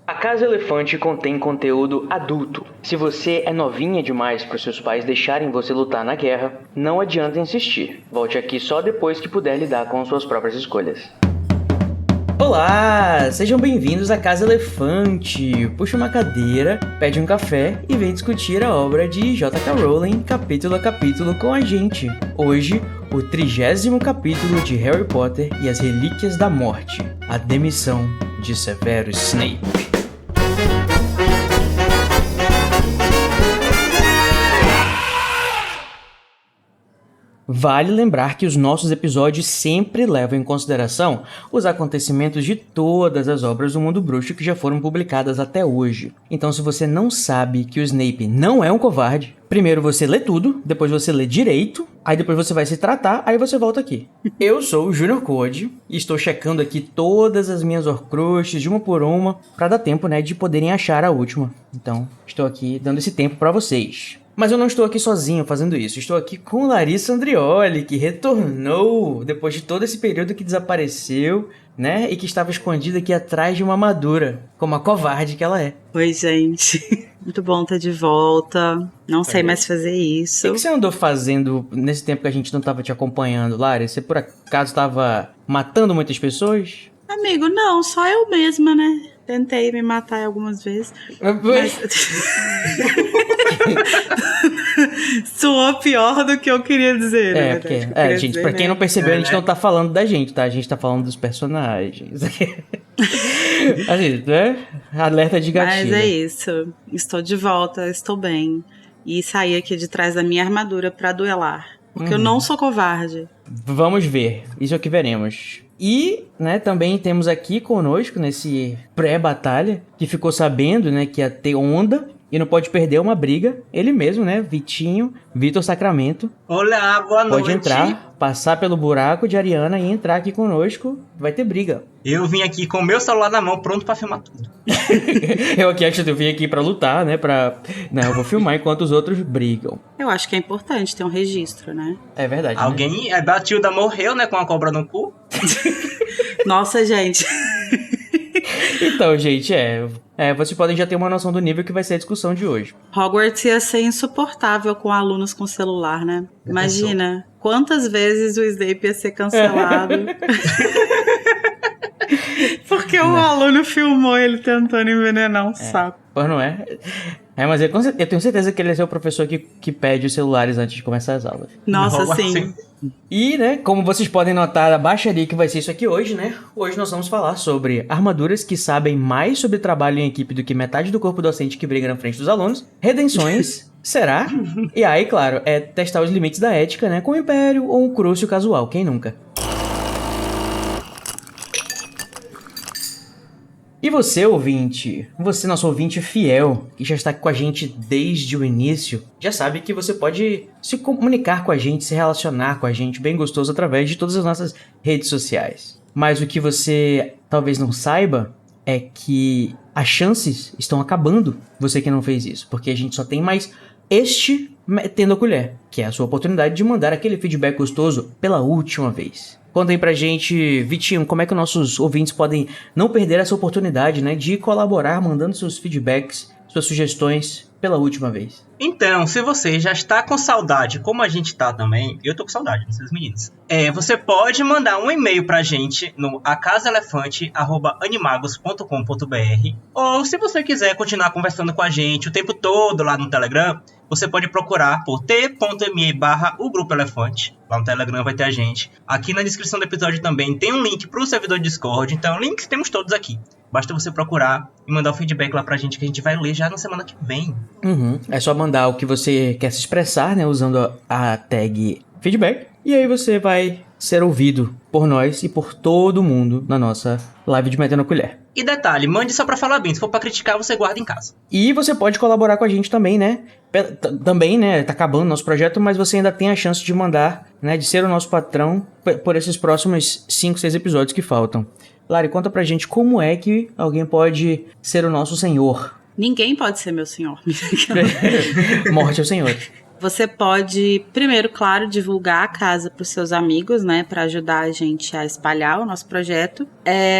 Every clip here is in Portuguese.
A Casa Elefante contém conteúdo adulto. Se você é novinha demais para seus pais deixarem você lutar na guerra, não adianta insistir. Volte aqui só depois que puder lidar com suas próprias escolhas. Olá! Sejam bem-vindos à Casa Elefante. Puxa uma cadeira, pede um café e vem discutir a obra de J.K. Rowling capítulo a capítulo com a gente. Hoje, o 30º capítulo de Harry Potter e as Relíquias da Morte, a demissão de Severus Snape. Vale lembrar que os nossos episódios sempre levam em consideração os acontecimentos de todas as obras do mundo bruxo que já foram publicadas até hoje. Então, se você não sabe que o Snape não é um covarde, primeiro você lê tudo, depois você lê direito, aí depois você vai se tratar, aí você volta aqui. Eu sou o Junior Code e estou checando aqui todas as minhas Horcruxes de uma por uma, pra dar tempo, né, de poderem achar a última. Então, estou aqui dando esse tempo pra vocês. Mas eu não estou aqui sozinho fazendo isso, estou aqui com Larissa Andrioli, que retornou depois de todo esse período que desapareceu, né? E que estava escondida aqui atrás de uma armadura, como a covarde que ela é. Oi, gente. Muito bom estar de volta. Não sei mais fazer isso. O que você andou fazendo nesse tempo que a gente não estava te acompanhando, Larissa? Você por acaso estava matando muitas pessoas? Amigo, não, só eu mesma, né? Tentei me matar algumas vezes. Mas... Soou pior do que eu queria dizer, né? Porque, gente, dizer, pra quem não percebeu, a gente não tá falando da gente, tá? A gente tá falando dos personagens. Assim, né? Alerta de gatilho. Mas é isso. Estou de volta, estou bem. E saí aqui de trás da minha armadura pra duelar. Porque eu não sou covarde. Vamos ver. Isso é o que veremos. E, né, também temos aqui conosco, nesse pré-batalha, que ficou sabendo, né, que ia ter onda e não pode perder uma briga. Ele mesmo, né, Vitor Sacramento. Olá, boa noite. Pode entrar, passar pelo buraco de Ariana e entrar aqui conosco. Vai ter briga. Eu vim aqui com o meu celular na mão, pronto pra filmar tudo. Eu vim aqui pra lutar, né, Não, eu vou filmar enquanto os outros brigam. Eu acho que é importante ter um registro, né? É verdade, Alguém, né? A Tilda morreu, né, com a cobra no cu. Nossa, gente. Então, gente, vocês podem já ter uma noção do nível que vai ser a discussão de hoje. Hogwarts ia ser insuportável com alunos com celular, né? Imagina quantas vezes o Snape ia ser cancelado. Porque o aluno filmou ele tentando envenenar um sapo. Pois não é? Mas eu tenho certeza que ele é o professor que pede os celulares antes de começar as aulas. Nossa, sim. E, né, como vocês podem notar, a baixaria que vai ser isso aqui hoje, né? Hoje nós vamos falar sobre armaduras que sabem mais sobre trabalho em equipe do que metade do corpo docente que briga na frente dos alunos, redenções, será? E aí, claro, testar os limites da ética, né, com o Império ou um Crucio casual, quem nunca? E você, ouvinte, nosso ouvinte fiel, que já está com a gente desde o início, já sabe que você pode se comunicar com a gente, se relacionar com a gente bem gostoso através de todas as nossas redes sociais. Mas o que você talvez não saiba é que as chances estão acabando, você que não fez isso, porque a gente só tem mais este metendo a colher, que é a sua oportunidade de mandar aquele feedback gostoso pela última vez. Conta aí pra gente, Vitinho, como é que nossos ouvintes podem não perder essa oportunidade, né, de colaborar mandando seus feedbacks, suas sugestões pela última vez. Então, se você já está com saudade, como a gente tá também, eu tô com saudade, não sei os meninos. Você pode mandar um e-mail pra gente no acasaelefante@animagos.com.br, ou se você quiser continuar conversando com a gente o tempo todo lá no Telegram, você pode procurar por t.me/o Grupo Elefante. Lá no Telegram vai ter a gente. Aqui na descrição do episódio também tem um link pro servidor Discord, então links temos todos aqui. Basta você procurar e mandar o feedback lá pra gente, que a gente vai ler já na semana que vem. É só mandar o que você quer se expressar, né, usando a tag feedback. E aí você vai ser ouvido por nós e por todo mundo na nossa live de Metendo a Colher. E detalhe, mande só pra falar bem. Se for pra criticar, você guarda em casa. E você pode colaborar com a gente também, né? Também, né? Tá acabando o nosso projeto, mas você ainda tem a chance de mandar, né? De ser o nosso patrão por esses próximos 5, 6 episódios que faltam. Lari, conta pra gente como é que alguém pode ser o nosso senhor. Ninguém pode ser meu senhor. Morte ao senhor. Você pode, primeiro, claro, divulgar a casa para os seus amigos, né? Para ajudar a gente a espalhar o nosso projeto.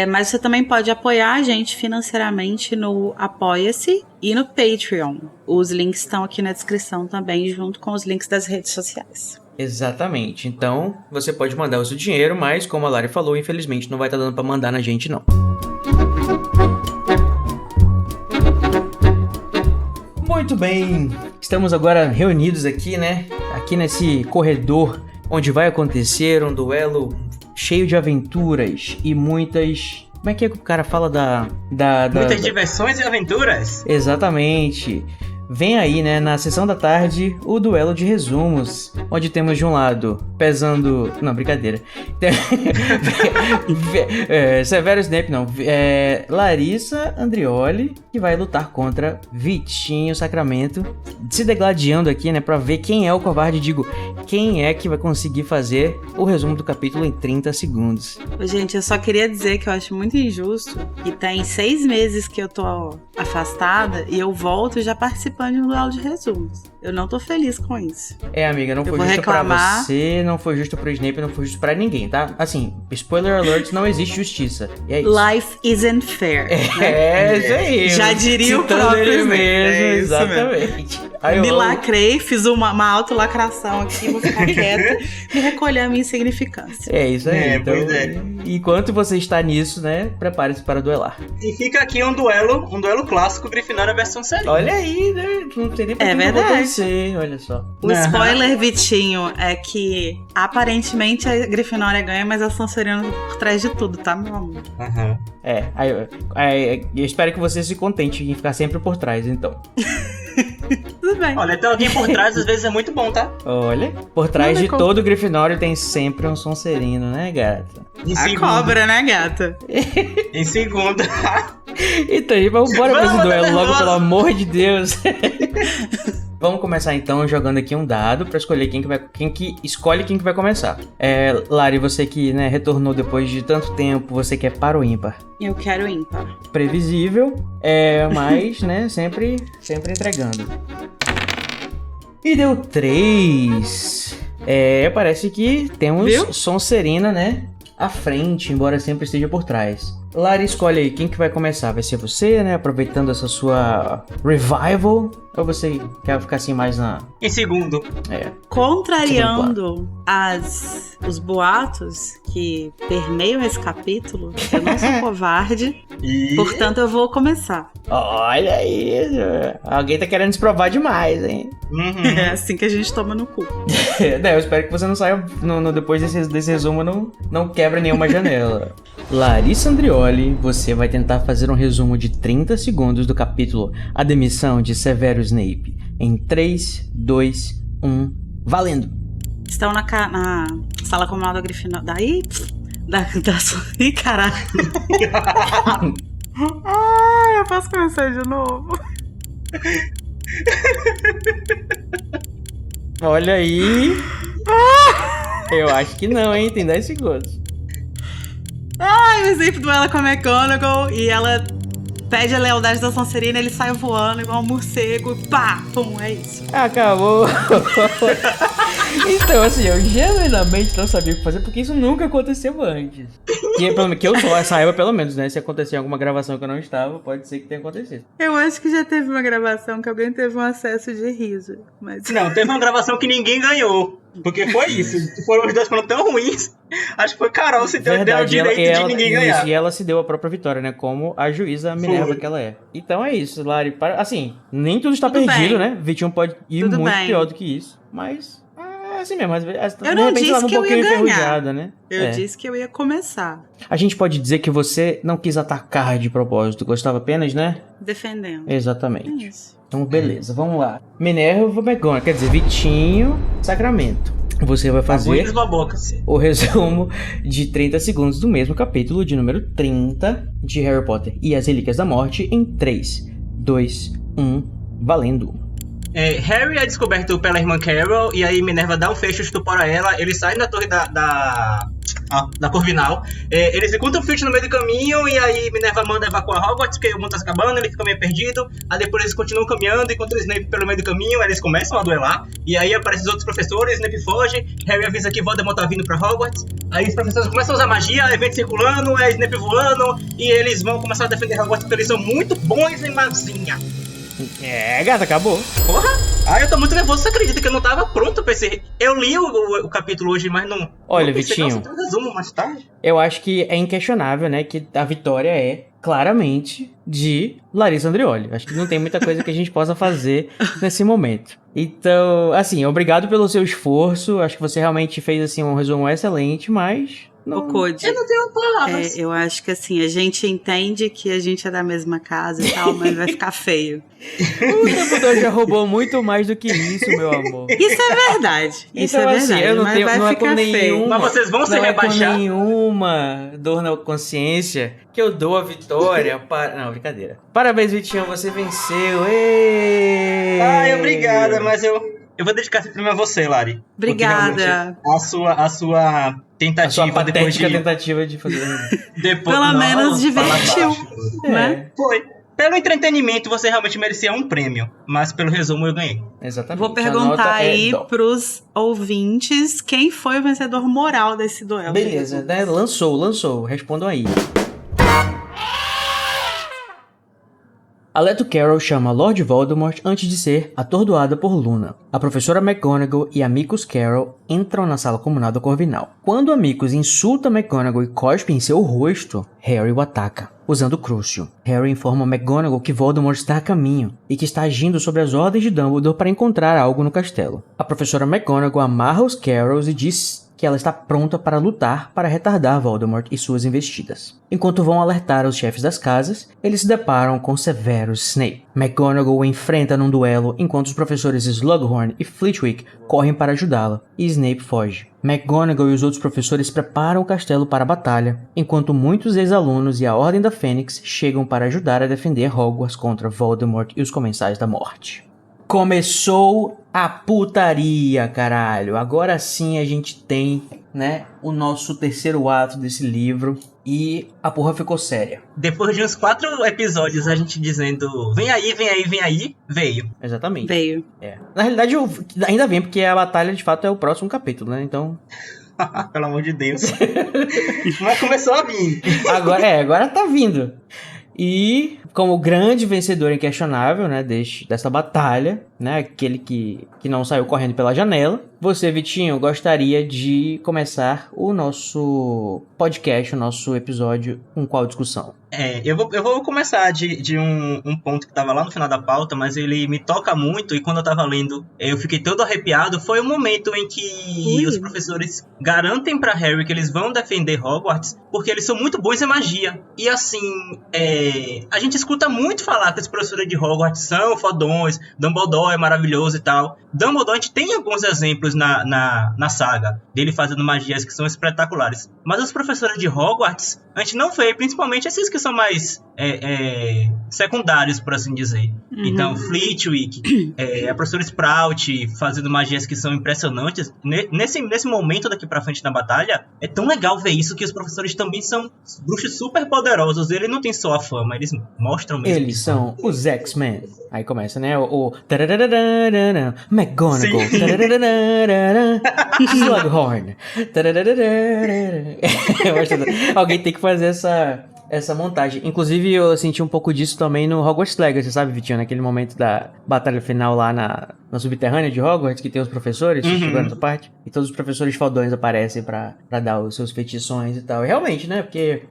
Mas você também pode apoiar a gente financeiramente no Apoia-se e no Patreon. Os links estão aqui na descrição também, junto com os links das redes sociais. Exatamente. Então, você pode mandar o seu dinheiro, mas, como a Lari falou, infelizmente não vai estar dando para mandar na gente, não. Muito bem, estamos agora reunidos aqui, né? Aqui nesse corredor onde vai acontecer um duelo cheio de aventuras e muitas... Como é que o cara fala Muitas diversões e aventuras? Exatamente. Vem aí, né, na sessão da tarde, o duelo de resumos, onde temos de um lado, pesando... Não, brincadeira. Severo Snape, não. Larissa Andrioli, que vai lutar contra Vitinho Sacramento, se degladiando aqui, né, pra ver quem é o covarde. Digo, quem é que vai conseguir fazer o resumo do capítulo em 30 segundos. Gente, eu só queria dizer que eu acho muito injusto que tem 6 meses que eu tô afastada e eu volto já participando de um duelo de resumos. Eu não tô feliz com isso. Amiga, não foi justo pra você, não foi justo pro Snape, não foi justo pra ninguém, tá? Assim, spoiler alert, não existe justiça. E é isso. Life isn't fair. Isso aí. Já diria o próprio ele Snape. mesmo, exatamente. Me lacrei, fiz uma autolacração aqui, vou ficar quieta e recolher a minha insignificância. É isso aí. Então, enquanto você está nisso, né, prepare-se para duelar. E fica aqui um duelo clássico Grifinória versão série. Olha aí, né? Não sei nem pra que acontecer, olha só. O spoiler, Vitinho, é que aparentemente a Grifinória ganha, mas a Sonserina tá por trás de tudo, tá, meu amor? Eu espero que você se contente em ficar sempre por trás, então. Tudo bem. Olha, ter alguém por trás às vezes é muito bom, tá? Olha, por trás de todo Grifinório tem sempre um Sonserino, né, gata? Cobra, né, gata? Em segundo. Então, vamos embora pra esse duelo logo, pelo amor de Deus. Vamos começar então jogando aqui um dado pra escolher quem que escolhe quem que vai começar. Lari, você que, né, retornou depois de tanto tempo, você quer par ou ímpar? Eu quero ímpar. Previsível, mas, né, sempre entregando. E deu 3. Parece que temos Sonserina, né, à frente, embora sempre esteja por trás. Lari, escolhe aí quem que vai começar. Vai ser você, né? Aproveitando essa sua revival. Ou você quer ficar assim mais na... Em segundo. Contrariando os boatos que permeiam esse capítulo, eu não sou covarde. Portanto, eu vou começar. Olha isso. Alguém tá querendo se provar demais, hein? Uhum. É assim que a gente toma no cu. Eu espero que você não saia depois desse resumo, não quebra nenhuma janela. Larissa Andrioli, você vai tentar fazer um resumo de 30 segundos do capítulo A Demissão de Severo Snape. Em 3, 2, 1, valendo! Estão na sala comunal da Grifinória. Ih, caralho! Eu posso começar de novo? Olha aí! Eu acho que não, hein? Tem 10 segundos. O Snape duela com a McGonagall e ela pede a lealdade da Sonserina, ele sai voando igual um morcego, pá, pum, é isso. Acabou. Então, assim, eu genuinamente não sabia o que fazer, porque isso nunca aconteceu antes. Que eu saiba, pelo menos, né? Se acontecer em alguma gravação que eu não estava, pode ser que tenha acontecido. Eu acho que já teve uma gravação que alguém teve um acesso de riso, mas... Não, teve uma gravação que ninguém ganhou. Porque foi isso. Foram os dois foram tão ruins. Acho que foi Carol se deu o direito de ninguém ganhar. Isso, e ela se deu a própria vitória, né? Como a juíza Minerva que ela é. Então é isso, Lari. Assim, nem tudo está perdido, né? Vitinho pode ir muito pior do que isso. Mas é assim mesmo. Às vezes, eu não disse que eu ia ganhar. Né? Eu disse que eu ia começar. A gente pode dizer que você não quis atacar de propósito. Gostava apenas, né? Defendendo. Exatamente. É isso. Então, beleza, vamos lá. Minerva McGonagall, quer dizer, Vitinho Sacramento. Você vai fazer o resumo de 30 segundos do mesmo capítulo de número 30 de Harry Potter e as Relíquias da Morte em 3, 2, 1, valendo. Harry é descoberto pela irmã Carol e aí Minerva dá um fecho, estupora ela, ele sai da torre da da Corvinal. Eles encontram o Filch no meio do caminho, e aí Minerva manda evacuar Hogwarts, porque o mundo tá se acabando, ele fica meio perdido. Aí depois eles continuam caminhando, encontram o Snape pelo meio do caminho, aí eles começam a duelar. E aí aparecem os outros professores, Snape foge, Harry avisa que Voldemort tá vindo pra Hogwarts. Aí os professores começam a usar magia, evento circulando, Snape voando, e eles vão começar a defender Hogwarts porque eles são muito bons em magia. Gata, acabou. Porra! Eu tô muito nervoso, você acredita que eu não tava pronto pra esse... Eu li o capítulo hoje, mas não... Olha, não pensei, Vitinho, nossa, tem um resumo mais tarde. eu acho que é inquestionável, né, que a vitória é claramente de Larissa Andrioli. Acho que não tem muita coisa que a gente possa fazer nesse momento. Então, assim, obrigado pelo seu esforço. Acho que você realmente fez, assim, um resumo excelente, mas... O Code. Eu não tenho palavras. Eu acho que assim, a gente entende que a gente é da mesma casa e tal, mas vai ficar feio. O Dumbledore já roubou muito mais do que isso, meu amor. Isso é verdade. Isso Então, é assim, verdade. eu não mas tenho, vai não é ficar com feio. nenhuma, Mas vocês vão se não rebaixar? É com nenhuma dor na consciência que eu dou a vitória para... Não, brincadeira. Parabéns, Vitinho, você venceu. Êêêê! Obrigada, mas eu vou dedicar esse prêmio a você, Lari. Obrigada. A sua tentativa A sua depois patética de... tentativa de fazer... Depois, Pelo menos fala divertiu, baixo. né? Foi. Pelo entretenimento, você realmente merecia um prêmio. Mas pelo resumo, eu ganhei. Exatamente. Vou A perguntar nota aí dó. pros ouvintes quem foi o vencedor moral desse duelo. Beleza, né? Lançou. Respondam aí. A Leto Carroll chama Lord Voldemort antes de ser atordoada por Luna. A professora McGonagall e Amicus Carroll entram na sala comunal da Corvinal. Quando Amicus insulta McGonagall e cospe em seu rosto, Harry o ataca, usando o Crucio. Harry informa McGonagall que Voldemort está a caminho e que está agindo sob as ordens de Dumbledore para encontrar algo no castelo. A professora McGonagall amarra os Carrolls e diz que ela está pronta para lutar para retardar Voldemort e suas investidas. Enquanto vão alertar os chefes das casas, eles se deparam com Severus Snape. McGonagall o enfrenta num duelo enquanto os professores Slughorn e Flitwick correm para ajudá-la, e Snape foge. McGonagall e os outros professores preparam o castelo para a batalha, enquanto muitos ex-alunos e a Ordem da Fênix chegam para ajudar a defender Hogwarts contra Voldemort e os Comensais da Morte. Começou a putaria, caralho. Agora sim a gente tem, né, o nosso terceiro ato desse livro e a porra ficou séria. Depois de uns 4 episódios, a gente dizendo vem aí, veio. Exatamente. Veio. Na realidade, ainda vem, porque a batalha de fato é o próximo capítulo, né? Então... Pelo amor de Deus. Mas começou a vir. Agora tá vindo. E como grande vencedor inquestionável, né, dessa batalha, né, aquele que não saiu correndo pela janela, você, Vitinho, gostaria de começar o nosso podcast, o nosso episódio com qual discussão? Eu vou começar de um ponto que tava lá no final da pauta, mas ele me toca muito, e quando eu tava lendo, eu fiquei todo arrepiado. Foi o momento em que os professores garantem pra Harry que eles vão defender Hogwarts, porque eles são muito bons em magia. E assim, a gente escuta muito falar que os professores de Hogwarts são fodões, Dumbledore é maravilhoso e tal. Dumbledore, a gente tem alguns exemplos na saga dele fazendo magias que são espetaculares. Mas os professores de Hogwarts, a gente não vê, principalmente esses que são mais secundários, por assim dizer. Uhum. Então, Flitwick, a professora Sprout fazendo magias que são impressionantes. Nesse momento daqui pra frente na batalha, é tão legal ver isso, que os professores também são bruxos super poderosos. Eles não têm só a fama, eles mostram mesmo. Eles são os X-Men. Aí começa, né? O McGonagall. Slughorn. Alguém tem que fazer essa montagem. Inclusive, eu senti um pouco disso também no Hogwarts Legacy, sabe, Vitinho? Naquele momento da batalha final lá na subterrânea de Hogwarts, que tem os professores, chegando nessa parte, e todos os professores fodões aparecem pra dar os seus feitições e tal. E realmente, né? Porque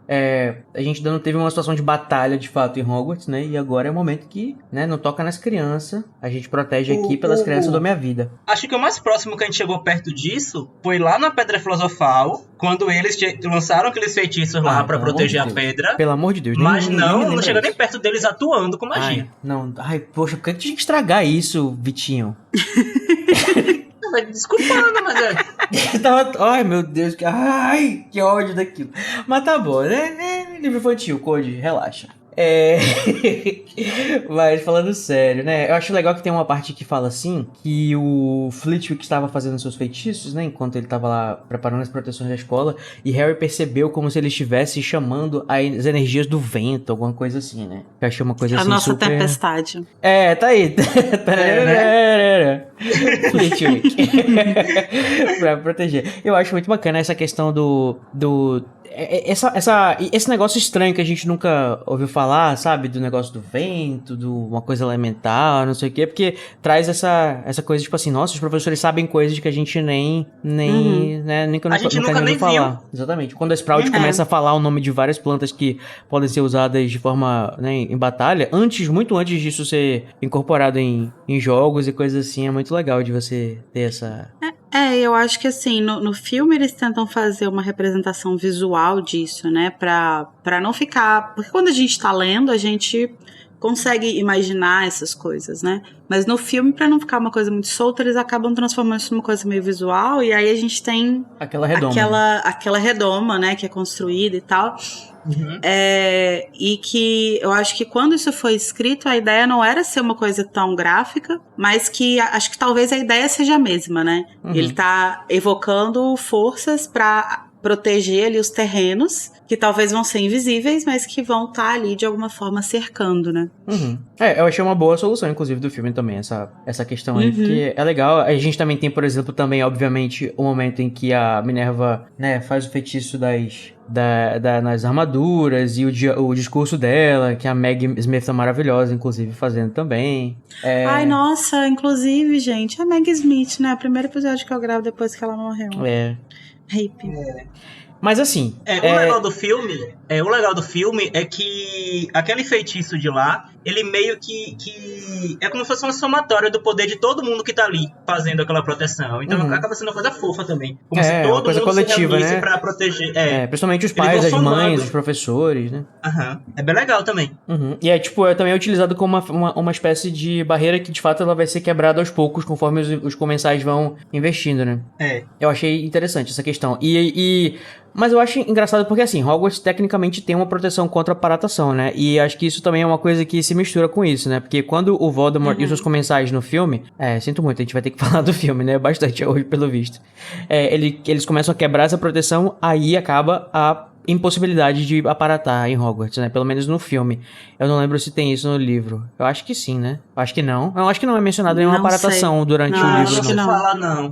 a gente ainda não teve uma situação de batalha, de fato, em Hogwarts, né? E agora é o momento que, né, não toca nas crianças. A gente protege aqui pelas crianças da minha vida. Acho que o mais próximo que a gente chegou perto disso foi lá na Pedra Filosofal, quando eles lançaram aqueles feitiços lá pra proteger a pedra. Pelo amor de Deus. Mas não chega nem perto deles atuando com magia. Poxa, por que tinha que estragar isso, Vitinho? Desculpando, mas Ai, meu Deus, que ódio daquilo. Mas tá bom, né? Livro infantil, Code, relaxa. Mas falando sério, né? Eu acho legal que tem uma parte que fala assim, que o Flitwick estava fazendo seus feitiços, né? Enquanto ele estava lá preparando as proteções da escola, e Harry percebeu como se ele estivesse chamando as energias do vento, alguma coisa assim, né? Eu achei uma coisa A assim nossa super... tempestade. Tá aí. Flitwick. Pra proteger. Eu acho muito bacana essa questão esse negócio estranho que a gente nunca ouviu falar, sabe? Do negócio do vento, uma coisa elemental, não sei o quê, porque traz essa coisa, tipo assim, nossa, os professores sabem coisas que a gente nem né, nunca nem ouviu falar. Exatamente. Quando a Sprout começa a falar o nome de várias plantas que podem ser usadas de forma, né, em batalha, muito antes disso ser incorporado em jogos e coisas assim, é muito legal de você ter essa... Eu acho que assim, no filme eles tentam fazer uma representação visual disso, né, pra não ficar... Porque quando a gente tá lendo, a gente consegue imaginar essas coisas, né, mas no filme, pra não ficar uma coisa muito solta, eles acabam transformando isso numa coisa meio visual, e aí a gente tem... Aquela redoma. Aquela redoma, né, que é construída e tal... E que eu acho que quando isso foi escrito, a ideia não era ser uma coisa tão gráfica, mas que acho que talvez a ideia seja a mesma, né? Ele tá evocando forças pra proteger ali os terrenos, que talvez vão ser invisíveis, mas que vão estar ali de alguma forma cercando, né? Eu achei uma boa solução, inclusive, do filme também, essa questão aí, porque é legal. A gente também tem, por exemplo, também, obviamente, o momento em que a Minerva, né, faz o feitiço nas armaduras e o discurso dela, que a Maggie Smith tá maravilhosa, inclusive, fazendo também. Ai, nossa, inclusive, gente, a Maggie Smith, né? O primeiro episódio que eu gravo depois que ela morreu. Hippie. Mas assim... O legal do filme é que aquele feitiço de lá, ele meio que é como se fosse uma somatória do poder de todo mundo que tá ali fazendo aquela proteção. Então acaba sendo uma coisa fofa também. Como se todo coisa mundo coletiva, se reunisse, né? pra proteger. Principalmente os pais, as mães, os professores, né? É bem legal também. E também é utilizado como uma espécie de barreira que, de fato, ela vai ser quebrada aos poucos, conforme os comensais vão investindo, né? Eu achei interessante essa questão. Mas eu acho engraçado porque, assim, Hogwarts tecnicamente tem uma proteção contra a paratação, né? E acho que isso também é uma coisa que se mistura com isso, né? Porque quando o Voldemort e os seus comensais no filme... sinto muito, a gente vai ter que falar do filme, né? Bastante hoje, pelo visto. Eles começam a quebrar essa proteção, aí acaba a impossibilidade de aparatar em Hogwarts, né? Pelo menos no filme. Eu não lembro se tem isso no livro. Eu acho que sim, né? Eu acho que não. Eu acho que não é mencionado nenhuma aparatação durante o livro. Acho que não fala, não.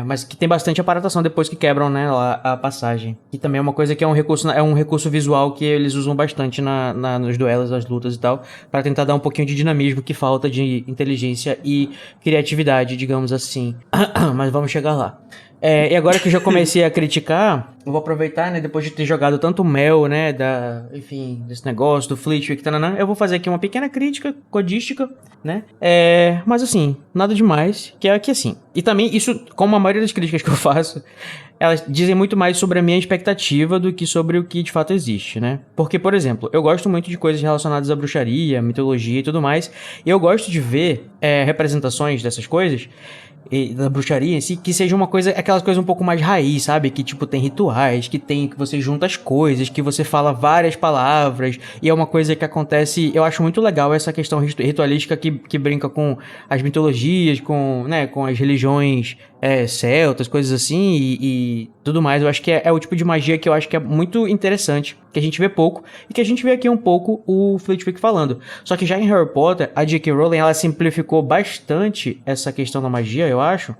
Mas que tem bastante aparatação depois que quebram, né, lá a passagem. Que também é uma coisa que é um recurso visual que eles usam bastante nos duelos, nas lutas e tal, pra tentar dar um pouquinho de dinamismo que falta de inteligência e criatividade, digamos assim. Mas vamos chegar lá. E agora que eu já comecei a criticar, eu vou aproveitar, né, depois de ter jogado tanto mel, né, enfim, desse negócio, do Flitwick, eu vou fazer aqui uma pequena crítica codística, né, mas assim, nada demais, que assim, e também isso, como a maioria das críticas que eu faço, elas dizem muito mais sobre a minha expectativa do que sobre o que de fato existe, né, porque, por exemplo, eu gosto muito de coisas relacionadas à bruxaria, mitologia e tudo mais, e eu gosto de ver representações dessas coisas, e da bruxaria em si, que seja uma coisa, aquelas coisas um pouco mais raiz, sabe? Que tipo, tem rituais, que você junta as coisas, que você fala várias palavras, e é uma coisa que acontece, eu acho muito legal essa questão ritualística que brinca com as mitologias, com as religiões celtas, coisas assim, e tudo mais. Eu acho que é o tipo de magia que eu acho que é muito interessante, que a gente vê pouco, e que a gente vê aqui um pouco o Flitwick falando. Só que já em Harry Potter, a J.K. Rowling, ela simplificou bastante essa questão da magia, eu acho,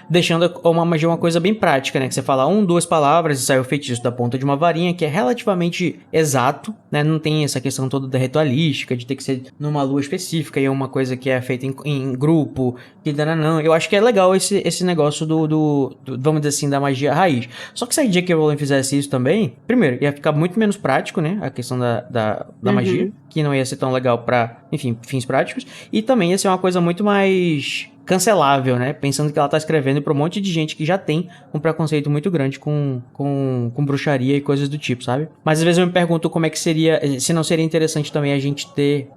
deixando uma magia uma coisa bem prática, né? Que você fala 2 palavras e sai o feitiço da ponta de uma varinha, que é relativamente exato, né? Não tem essa questão toda da ritualística, de ter que ser numa lua específica, e é uma coisa que é feita em grupo, que não. Eu acho que é legal esse negócio do vamos dizer assim, da magia raiz. Só que se a J.K. Rowling fizesse isso também, primeiro, ia ficar muito menos prático, né? A questão da magia, que não ia ser tão legal pra, enfim, fins práticos, e também ia ser uma coisa muito mais cancelável, né? Pensando que ela tá escrevendo pra um monte de gente que já tem um preconceito muito grande com bruxaria e coisas do tipo, sabe? Mas às vezes eu me pergunto como é que seria, se não seria interessante também a gente ter...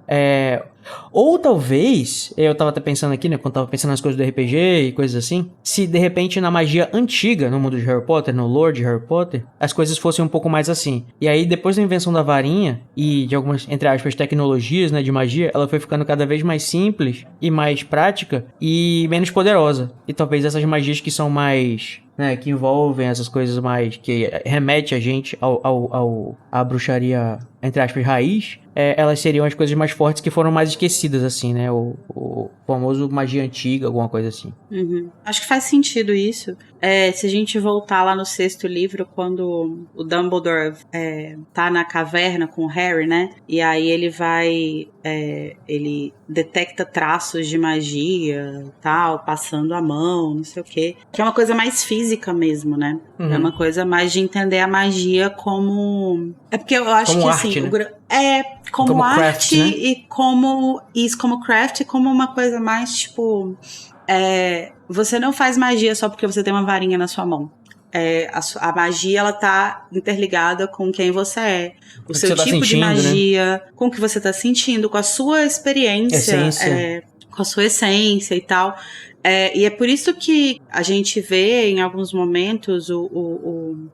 Ou talvez, eu tava até pensando aqui, né, quando tava pensando nas coisas do RPG e coisas assim, se de repente na magia antiga, no mundo de Harry Potter, no lore de Harry Potter, as coisas fossem um pouco mais assim. E aí, depois da invenção da varinha e de algumas, entre aspas, tecnologias, né, de magia, ela foi ficando cada vez mais simples e mais prática e menos poderosa. E talvez essas magias que são mais... né, que envolvem essas coisas mais... que remete a gente à bruxaria, entre aspas, raiz, elas seriam as coisas mais fortes que foram mais esquecidas, assim, né? O famoso magia antiga, alguma coisa assim. Uhum. Acho que faz sentido isso. Se a gente voltar lá no 6º livro, quando o Dumbledore tá na caverna com o Harry, né? E aí ele vai... ele detecta traços de magia, tal, passando a mão, não sei o quê. Que é uma coisa mais física mesmo, né? Uhum. É uma coisa mais de entender a magia como... É porque eu acho como que, arte, assim... né? Como arte, craft, né? e como... Isso, como craft, e como uma coisa mais, tipo... você não faz magia só porque você tem uma varinha na sua mão. A magia, ela tá interligada com quem você é. O seu tipo sentindo, de magia, né? Com o que você tá sentindo, com a sua experiência. Com a sua essência e tal. E é por isso que a gente vê em alguns momentos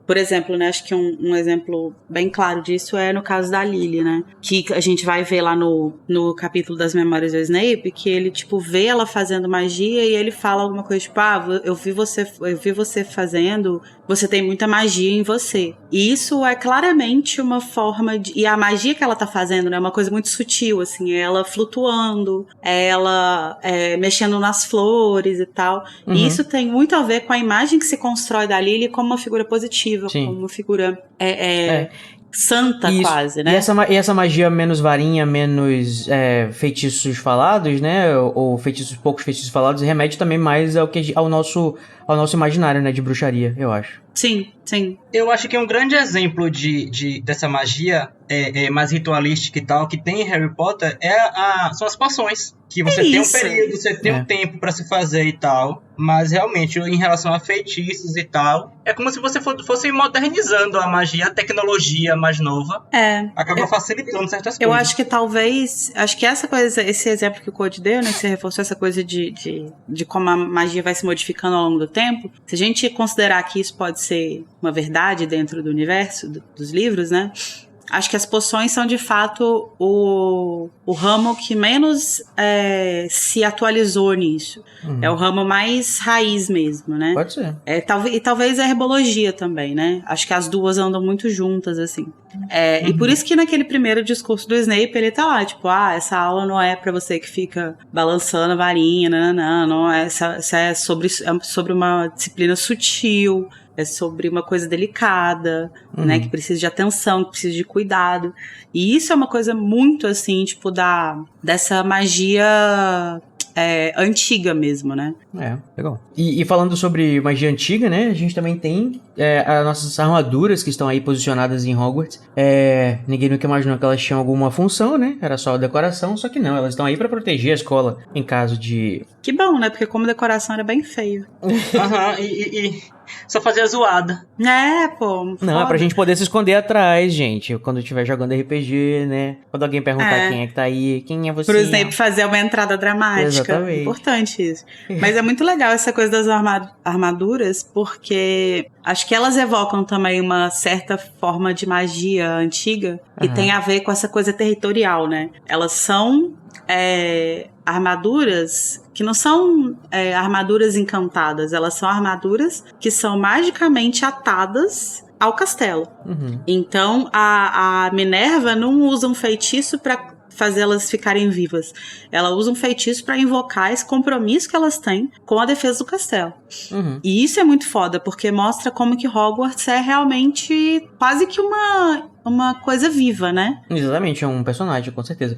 por exemplo, né, acho que um exemplo bem claro disso é no caso da Lily, né, que a gente vai ver lá no capítulo das Memórias do Snape, que ele, tipo, vê ela fazendo magia e ele fala alguma coisa, tipo, eu vi você fazendo, você tem muita magia em você. E isso é claramente uma forma de... E a magia que ela tá fazendo, né, é uma coisa muito sutil, assim, é ela flutuando, ela mexendo nas flores e tal. Uhum. E isso tem muito a ver com a imagem que se constrói da Lily como uma figura positiva, Sim. como uma figura santa, isso, quase, né? E essa magia menos varinha, menos feitiços falados, né? Ou poucos feitiços falados, remete também mais ao nosso imaginário, né? De bruxaria, eu acho. Sim, sim. Eu acho que um grande exemplo dessa magia mais ritualística e tal, que tem em Harry Potter, são as poções. Que você tem um período, você tem um tempo pra se fazer e tal. Mas realmente, em relação a feitiços e tal, é como se você fosse modernizando a magia, a tecnologia mais nova. Acaba facilitando certas coisas. Eu acho que talvez... Acho que essa coisa, esse exemplo que o Code deu, né? Que você reforçou essa coisa de como a magia vai se modificando ao longo do tempo. Se a gente considerar que isso pode ser uma verdade dentro do universo dos livros, né? Acho que as poções são, de fato, o ramo que menos se atualizou nisso. Uhum. É o ramo mais raiz mesmo, né? Pode ser. E talvez a herbologia também, né? Acho que as duas andam muito juntas, assim. Uhum. E por isso que naquele primeiro discurso do Snape, ele tá lá, tipo, essa aula não é pra você que fica balançando a varinha, não é, essa é sobre uma disciplina sutil, é sobre uma coisa delicada, né, que precisa de atenção, que precisa de cuidado. E isso é uma coisa muito, assim, tipo, dessa magia antiga mesmo, né? Legal. E falando sobre magia antiga, né, a gente também tem as nossas armaduras que estão aí posicionadas em Hogwarts. Ninguém nunca imaginou que elas tinham alguma função, né? Era só decoração, só que não, elas estão aí pra proteger a escola em caso de... Que bom, né? Porque como decoração era bem feio. E só fazia zoada. Pô. Não, é pra gente poder se esconder atrás, gente. Quando estiver jogando RPG, né? Quando alguém perguntar quem é que tá aí, quem é você? Pro Snape fazer uma entrada dramática. Exatamente. Importante isso. Mas é muito legal essa coisa das armaduras, porque acho que elas evocam também uma certa forma de magia antiga que tem a ver com essa coisa territorial, né? Elas são armaduras que não são armaduras encantadas, elas são armaduras que são magicamente atadas ao castelo. Uhum. Então a Minerva não usa um feitiço para fazê-las ficarem vivas. Ela usa um feitiço pra invocar esse compromisso que elas têm com a defesa do castelo. Uhum. E isso é muito foda, porque mostra como que Hogwarts é realmente quase que uma coisa viva, né? Exatamente, é um personagem, com certeza.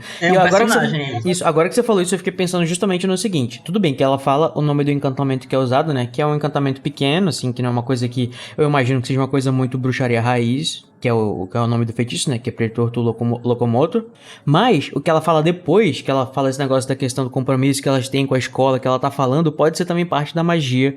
Agora que você falou isso, eu fiquei pensando justamente no seguinte. Tudo bem que ela fala o nome do encantamento que é usado, né? Que é um encantamento pequeno, assim, que não é uma coisa que eu imagino que seja uma coisa muito bruxaria raiz, que é o nome do feitiço, né? Que é Pretor Tu Locomotor. Mas o que ela fala depois, que ela fala esse negócio da questão do compromisso que elas têm com a escola, que ela tá falando, pode ser também parte da magia.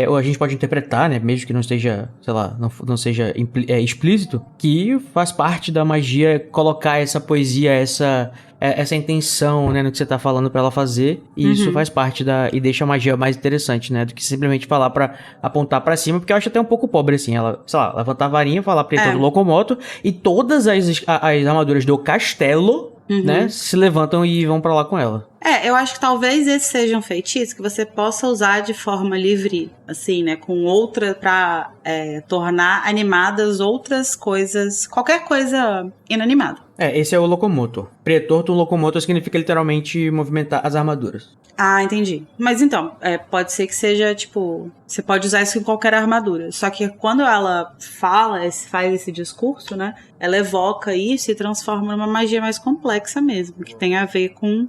Ou a gente pode interpretar, né? Mesmo que não esteja, sei lá, não seja explícito, que faz parte da magia colocar essa poesia, essa intenção, né, no que você tá falando pra ela fazer, e isso faz parte e deixa a magia mais interessante, né, do que simplesmente falar pra apontar pra cima, porque eu acho até um pouco pobre, assim, ela, sei lá, levantar a varinha, falar Pretor do Locomotor, e todas as armaduras do castelo, né, se levantam e vão pra lá com ela. Eu acho que talvez esse seja um feitiço que você possa usar de forma livre, assim, né, com outra, pra tornar animadas outras coisas, qualquer coisa inanimada. Esse é o Locomotor. Pretor do Locomotor significa literalmente movimentar as armaduras. Ah, entendi. Mas então, pode ser que seja, tipo, você pode usar isso em qualquer armadura. Só que quando ela faz esse discurso, né, ela evoca isso e transforma numa magia mais complexa mesmo, que tem a ver com,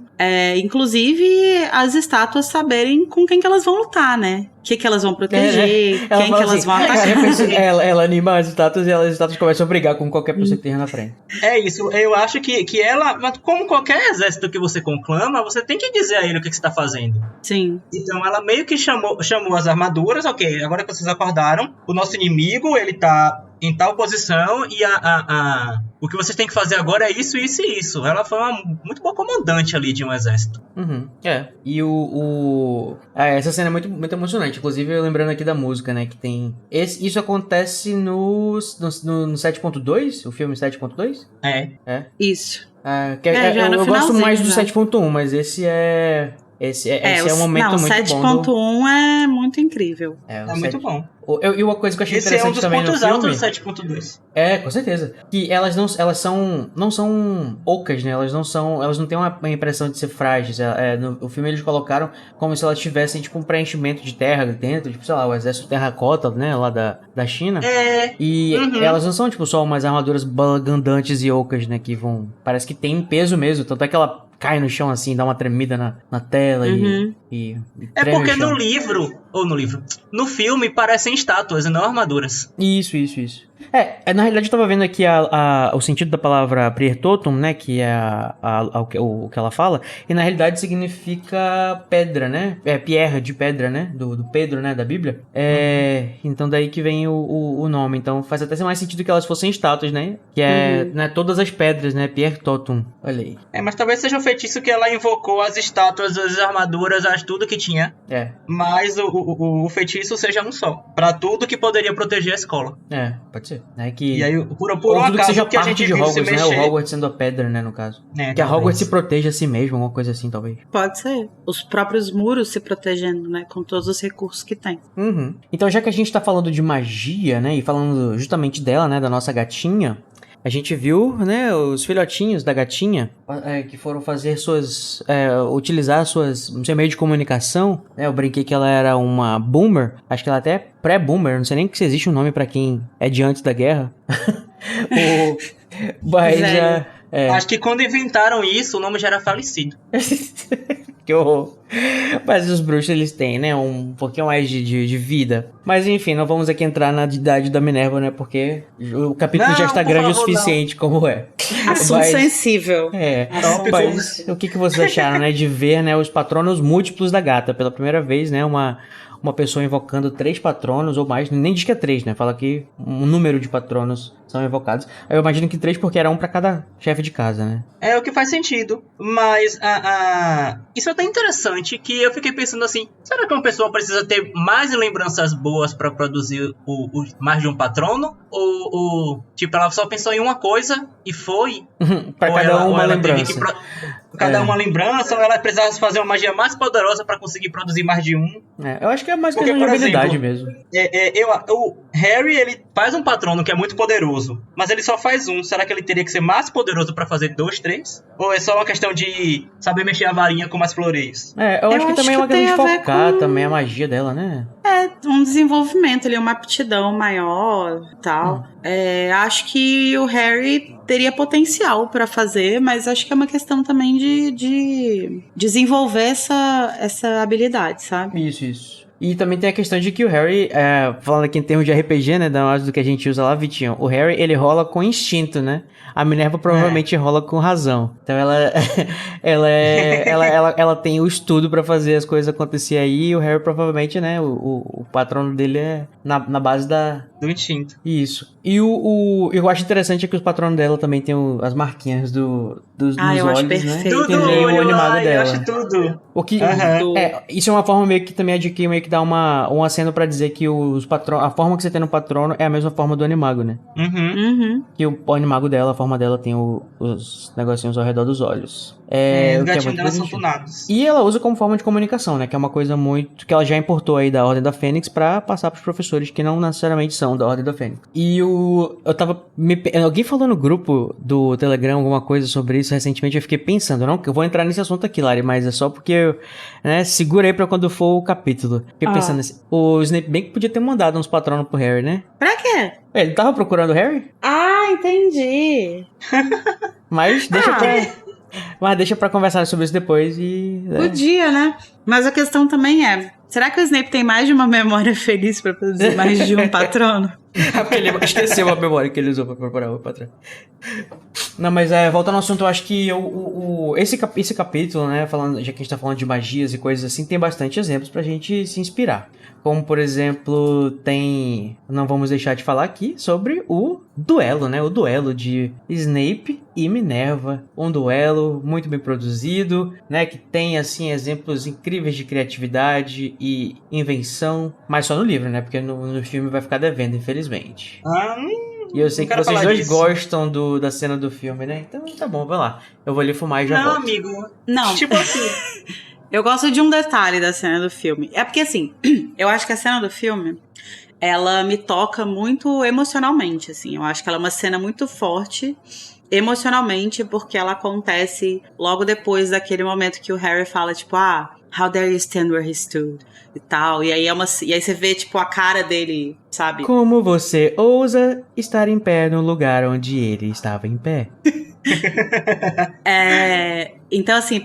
inclusive, as estátuas saberem com quem que elas vão lutar, né? O que elas vão proteger, quem que elas vão atacar. Ela anima as estátuas e as estátuas começam a brigar com qualquer pessoa que tenha na frente. É isso, eu acho que ela, como qualquer exército que você conclama, você tem que dizer a ele o que você tá fazendo. Sim. Então ela meio que chamou as armaduras, ok, agora que vocês acordaram, o nosso inimigo, ele tá em tal posição e o que vocês têm que fazer agora é isso, isso e isso. Ela foi uma muito boa comandante ali de um exército. E essa cena é muito, muito emocionante. Inclusive, eu lembrando aqui da música, né? Que tem... Isso acontece no 7.2? O filme 7.2? Isso. Eu gosto mais do 7.1, mas esse é... Esse é um momento muito bom. O 7.1 é muito incrível. É muito bom. E uma coisa que eu achei interessante também no filme... Esse é um dos pontos altos do 7.2. Com certeza. Que elas não são ocas, né? Elas não têm uma impressão de ser frágeis. No filme eles colocaram como se elas tivessem, tipo, um preenchimento de terra dentro. Tipo, sei lá, o exército terracota, né? Lá da China. E elas não são, tipo, só umas armaduras balagandantes e ocas, né? Que vão... Parece que tem peso mesmo. Tanto é que ela cai no chão assim, dá uma tremida na tela e porque no filme parecem estátuas e não armaduras. Isso. Na realidade eu tava vendo aqui o sentido da palavra Priertotum, né, que é o que ela fala, e na realidade significa pedra, né, pierre de pedra, né, do Pedro, né, da Bíblia. Então daí que vem o nome, então faz até mais sentido que elas fossem estátuas, né, que né, todas as pedras, né, Priertotum, olha aí. Mas talvez seja um feitiço que ela invocou as estátuas, as armaduras, tudo que tinha. Mas o feitiço seja um só, pra tudo que poderia proteger a escola. Pode ser. Né, que... E aí, por um tudo acaso que seja que a gente parte de viu Hogwarts, se mexer. né? O Hogwarts sendo a pedra, né, no caso. Que a Hogwarts se proteja a si mesmo, alguma coisa assim, talvez. Pode ser. Os próprios muros se protegendo, né? Com todos os recursos que tem. Então, já que a gente tá falando de magia, né? E falando justamente dela, né? Da nossa gatinha... A gente viu, né, os filhotinhos da gatinha que foram fazer utilizar seu meio de comunicação, né, eu brinquei que ela era uma boomer, acho que ela até é pré-boomer, não sei nem se existe um nome pra quem é de antes da guerra. Mas acho que quando inventaram isso, o nome já era falecido. Que horror. Mas os bruxos, eles têm, né, um pouquinho mais de vida. Mas enfim, não vamos aqui entrar na idade da Minerva, né, porque o capítulo já está grande o suficiente como é. Assunto sensível. Mas o que vocês acharam, né, de ver, né, os patronos múltiplos da gata pela primeira vez, né, uma pessoa invocando 3 patronos ou mais, nem diz que é 3, né, fala que um número de patronos são invocados. Eu imagino que 3 porque era um pra cada chefe de casa, né? É o que faz sentido, mas isso é até interessante, que eu fiquei pensando assim, será que uma pessoa precisa ter mais lembranças boas pra produzir mais de um patrono? Ou tipo, ela só pensou em uma coisa e foi? Pra cada uma lembrança. Cada uma lembrança, ou ela precisava fazer uma magia mais poderosa pra conseguir produzir mais de um? Eu acho que é mais questão de habilidade mesmo. O Harry, ele faz um patrono que é muito poderoso, mas ele só faz um. Será que ele teria que ser mais poderoso pra fazer 2, 3? Ou é só uma questão de saber mexer a varinha com mais floreios? Eu acho que também é uma questão de focar também a magia dela, né? Um desenvolvimento ali, uma aptidão maior e tal. Acho que o Harry teria potencial pra fazer, mas acho que é uma questão também de desenvolver essa habilidade, sabe? Isso. E também tem a questão de que o Harry, falando aqui em termos de RPG, né, da do que a gente usa lá, Vitinho, o Harry, ele rola com instinto, né? A Minerva provavelmente rola com razão. Então ela tem o estudo pra fazer as coisas acontecer aí, e o Harry provavelmente, né, o patrono dele é na base do instinto. Isso. E eu acho interessante é que os patronos dela também tem as marquinhas dos eu olhos, acho perfeito. né? Tudo E o animado dela. Eu acho tudo. O que, isso é uma forma meio que também a JK meio que dá um aceno pra dizer que a forma que você tem no patrono é a mesma forma do animago, né? Que o animago dela, a forma dela tem os negocinhos ao redor dos olhos. Os gatinhos dela são tunados. E ela usa como forma de comunicação, né? Que é uma coisa muito... que ela já importou aí da Ordem da Fênix pra passar pros professores que não necessariamente são da Ordem da Fênix. E eu tava... alguém falou no grupo do Telegram alguma coisa sobre isso recentemente, eu fiquei pensando, não, que eu vou entrar nesse assunto aqui, Lari, mas é só porque eu, né, segurei pra quando for o capítulo. Fiquei pensando assim, o Snape bem que podia ter mandado uns patronos pro Harry, né? Pra quê? Ele tava procurando o Harry? Ah, entendi. Mas deixa pra conversar sobre isso depois e... Podia, né? Mas a questão também é, será que o Snape tem mais de uma memória feliz pra produzir mais de um patrono? Porque ele esqueceu a memória que ele usou pra preparar o patrono. Não, mas voltando ao assunto, eu acho que esse capítulo, né, já que a gente tá falando de magias e coisas assim, tem bastante exemplos pra gente se inspirar. Como, por exemplo, não vamos deixar de falar aqui sobre o duelo, né? O duelo de Snape e Minerva. Um duelo muito bem produzido, né? Que tem, assim, exemplos incríveis de criatividade e invenção. Mas só no livro, né? Porque no filme vai ficar devendo, infelizmente. E eu sei que vocês dois gostam da cena do filme, né? Então tá bom, vai lá. Eu vou ali fumar e já volto. Não, amigo. Não. Tipo assim... Eu gosto de um detalhe da cena do filme. É porque, assim, eu acho que a cena do filme, ela me toca muito emocionalmente, assim. Eu acho que ela é uma cena muito forte emocionalmente, porque ela acontece logo depois daquele momento que o Harry fala, tipo, how dare you stand where he stood? E tal. E aí você vê, tipo, a cara dele, sabe? Como você ousa estar em pé no lugar onde ele estava em pé? Então, assim,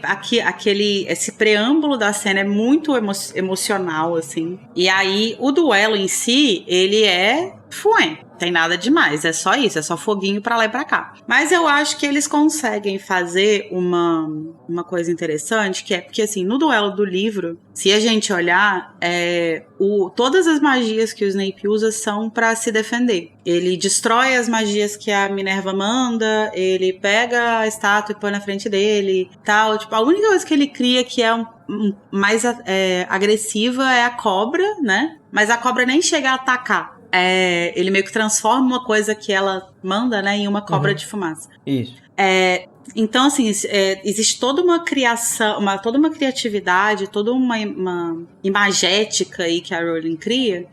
esse preâmbulo da cena é muito emocional, assim. E aí, o duelo em si, ele é fuém. Tem nada demais, é só isso, é só foguinho pra lá e pra cá. Mas eu acho que eles conseguem fazer uma coisa interessante, que é porque, assim, no duelo do livro, se a gente olhar, todas as magias que o Snape usa são pra se defender. Ele destrói as magias que a Minerva manda, ele pega a estátua e põe na frente dele, tal. Tipo, a única coisa que ele cria que é mais agressiva é a cobra, né? Mas a cobra nem chega a atacar. Ele meio que transforma uma coisa que ela manda, né, em uma cobra de fumaça. Isso. Então, assim, existe toda uma criação, toda uma criatividade, toda uma imagética aí que a Rowling cria,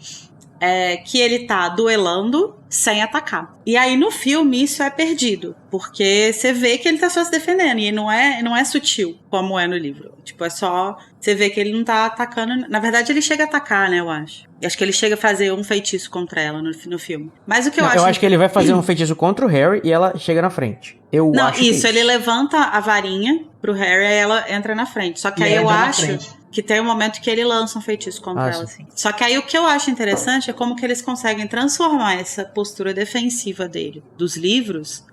que ele tá duelando sem atacar. E aí, no filme, isso é perdido, porque você vê que ele tá só se defendendo, e não é sutil, como é no livro. Tipo, é só... Você vê que ele não tá atacando... Na verdade, ele chega a atacar, né, eu acho. E acho que ele chega a fazer um feitiço contra ela no filme. Mas o que eu acho... Eu acho que ele vai fazer um feitiço contra o Harry e ela chega na frente. Ele levanta a varinha pro Harry e ela entra na frente. Só que aí eu acho que tem um momento que ele lança um feitiço contra ela, assim. Só que aí o que eu acho interessante é como que eles conseguem transformar essa postura defensiva dele, dos livros,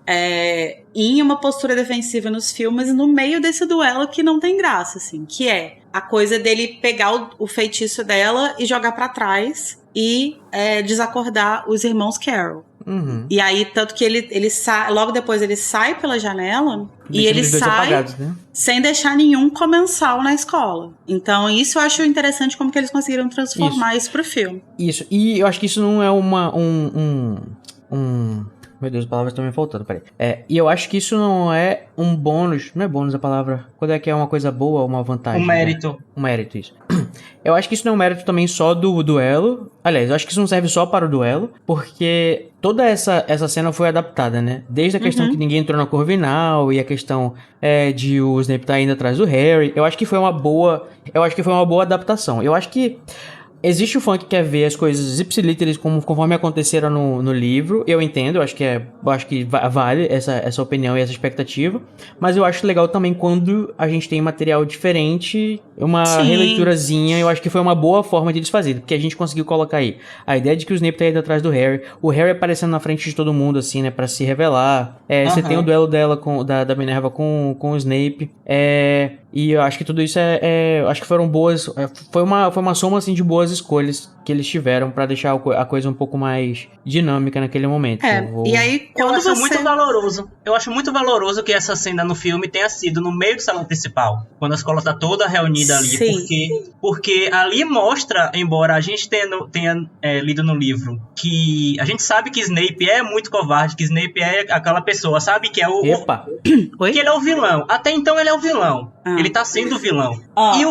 em uma postura defensiva nos filmes, no meio desse duelo que não tem graça, assim. Que é a coisa dele pegar o feitiço dela e jogar pra trás e desacordar os irmãos Carroll. Uhum. E aí, tanto que ele sai, logo depois ele sai pela janela e ele sai apagados, né? Sem deixar nenhum comensal na escola. Então, isso eu acho interessante como que eles conseguiram transformar isso pro filme. Isso, e eu acho que isso não é meu Deus, as palavras estão me faltando, peraí. E eu acho que isso não é um bônus, não é bônus a palavra, quando é que é uma coisa boa ou uma vantagem. Um mérito. Né? Um mérito, isso. Eu acho que isso não é um mérito também só do duelo. Aliás, eu acho que isso não serve só para o duelo, porque toda essa cena foi adaptada, né? Desde a questão que ninguém entrou na Corvinal e a questão de o Snape tá indo atrás do Harry. Eu acho que foi uma boa adaptação. Eu acho que existe o fã que quer ver as coisas ipsilíteres conforme aconteceram no livro. Eu entendo, eu acho que vale essa opinião e essa expectativa. Mas eu acho legal também quando a gente tem material diferente, uma releiturazinha. Eu acho que foi uma boa forma de eles fazerem, porque a gente conseguiu colocar aí a ideia de que o Snape tá indo atrás do Harry, o Harry aparecendo na frente de todo mundo, assim, né, pra se revelar. Você tem o duelo dela da Minerva com o Snape. E eu acho que tudo isso acho que foram boas. Foi uma soma, assim, de boas escolhas que eles tiveram pra deixar a coisa um pouco mais dinâmica naquele momento. E aí, eu acho muito valoroso. Eu acho muito valoroso que essa cena no filme tenha sido no meio do salão principal, quando a escola tá toda reunida ali. Porque ali mostra, embora a gente tenha lido no livro, que a gente sabe que Snape é muito covarde, que Snape é aquela pessoa, sabe? Que é o... Epa! Que ele é o vilão. Até então ele é o vilão. Ele tá sendo o vilão. E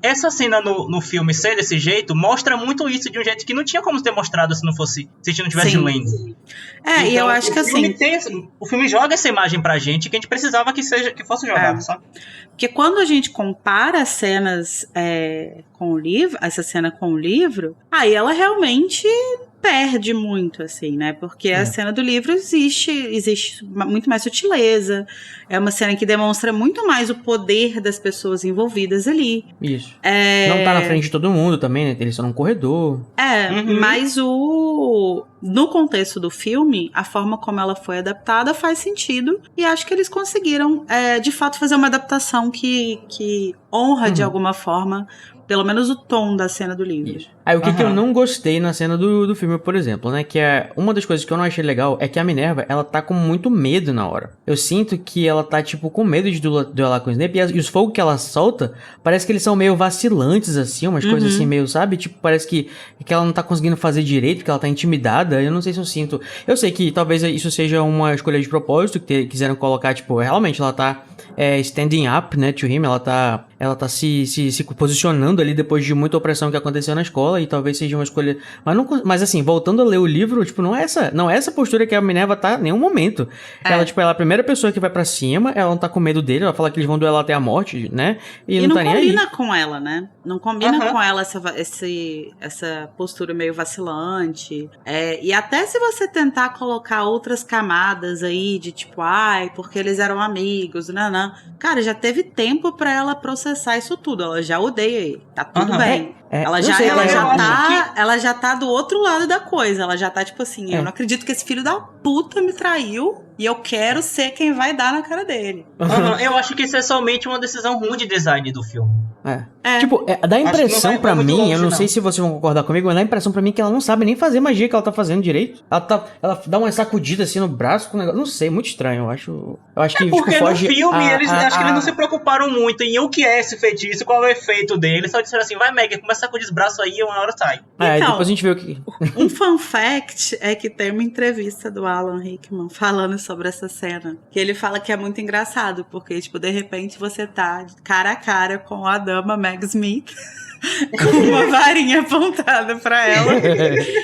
essa cena no filme ser desse jeito, mostra muito isso de um jeito que não tinha como ter mostrado se a gente não tivesse lendo. Então, e eu acho que assim... O filme joga essa imagem pra gente que a gente precisava que fosse jogado, sabe? Porque quando a gente compara as cenas com o livro, essa cena com o livro, aí ela realmente perde muito, assim, né? Porque a cena do livro existe muito mais sutileza. É uma cena que demonstra muito mais o poder das pessoas envolvidas ali. Isso. Não tá na frente de todo mundo também, né? Eles estão num corredor. Mas no contexto do filme, a forma como ela foi adaptada faz sentido. E acho que eles conseguiram, de fato, fazer uma adaptação que honra, de alguma forma, pelo menos o tom da cena do livro. Isso. Aí o que eu não gostei na cena do filme, por exemplo, né? Que uma das coisas que eu não achei legal é que a Minerva, ela tá com muito medo na hora. Eu sinto que ela tá, tipo, com medo de duelar com o Snape. E os fogos que ela solta, parece que eles são meio vacilantes, assim. Umas coisas assim, meio, sabe? Tipo, parece que ela não tá conseguindo fazer direito, que ela tá intimidada. Eu não sei se eu sinto... Eu sei que talvez isso seja uma escolha de propósito, que quiseram colocar, tipo, realmente ela tá standing up, né, to him. Ela tá se posicionando ali depois de muita opressão que aconteceu na escola. E talvez seja uma escolha... Mas assim, voltando a ler o livro, tipo, não é essa postura que a Minerva tá em nenhum momento. Ela, tipo, ela é a primeira pessoa que vai pra cima, ela não tá com medo dele, ela fala que eles vão duelar até a morte, né? E não tá nem aí. Não combina com ela, né? Não combina com ela essa postura meio vacilante. E até se você tentar colocar outras camadas aí de tipo, porque eles eram amigos, não. Cara, já teve tempo pra ela processar isso tudo. Ela já odeia ele. Tá tudo bem. Ela já tá do outro lado da coisa. Ela já tá tipo assim, eu não acredito que esse filho da puta me traiu e eu quero ser quem vai dar na cara dele. Eu acho que isso é somente uma decisão ruim de design do filme. Tipo, dá a impressão pra mim, eu não sei se vocês vão concordar comigo, mas dá a impressão pra mim que ela não sabe nem fazer magia que ela tá fazendo direito. Ela dá uma sacudida assim no braço com o negócio. Não sei, muito estranho. Eu acho que porque tipo, foge no filme acho que eles não se preocuparam muito em o que é esse feitiço, qual é o efeito dele. Só disseram assim, vai Meg, começa a sacudir os braços aí e uma hora sai. Então, depois a gente vê o que... Um fun fact é que tem uma entrevista do Alan Rickman falando sobre essa cena. Que ele fala que é muito engraçado, porque, tipo, de repente você tá cara a cara com a dama Meg Smith com uma varinha apontada pra ela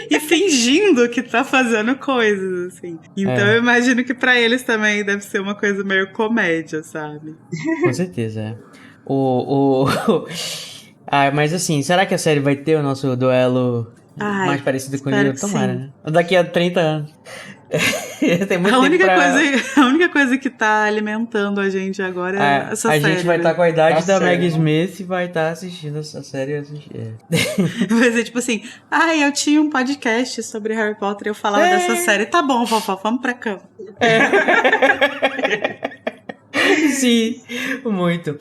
e fingindo que tá fazendo coisas, assim. Então eu imagino que pra eles também deve ser uma coisa meio comédia, sabe? Com certeza, mas assim, será que a série vai ter o nosso duelo mais parecido com o livro? Tomara, né? Daqui a 30 anos. Tem muito a única coisa que tá alimentando a gente agora é essa série. A gente vai estar com a idade da Meg Smith e vai estar assistindo essa série. Vai ser tipo assim, eu tinha um podcast sobre Harry Potter e eu falava dessa série. Tá bom, vovó, vamos pra cama. Sim, muito.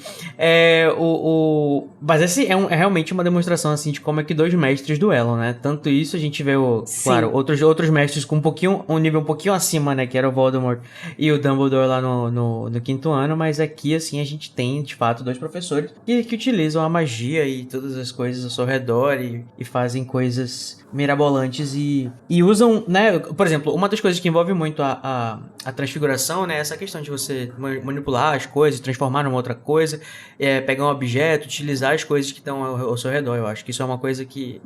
Mas esse é realmente uma demonstração assim de como é que dois mestres duelam, né? Tanto isso a gente vê claro, outros mestres com um nível um pouquinho acima, né? Que era o Voldemort e o Dumbledore lá no quinto ano, mas aqui assim a gente tem de fato dois professores que utilizam a magia e todas as coisas ao seu redor e fazem coisas mirabolantes e usam, né? Por exemplo, uma das coisas que envolve muito a transfiguração, né? Essa questão de você manipular as coisas, transformar numa outra coisa, pegar um objeto, utilizar as coisas que estão ao seu redor. Eu acho que isso é uma coisa que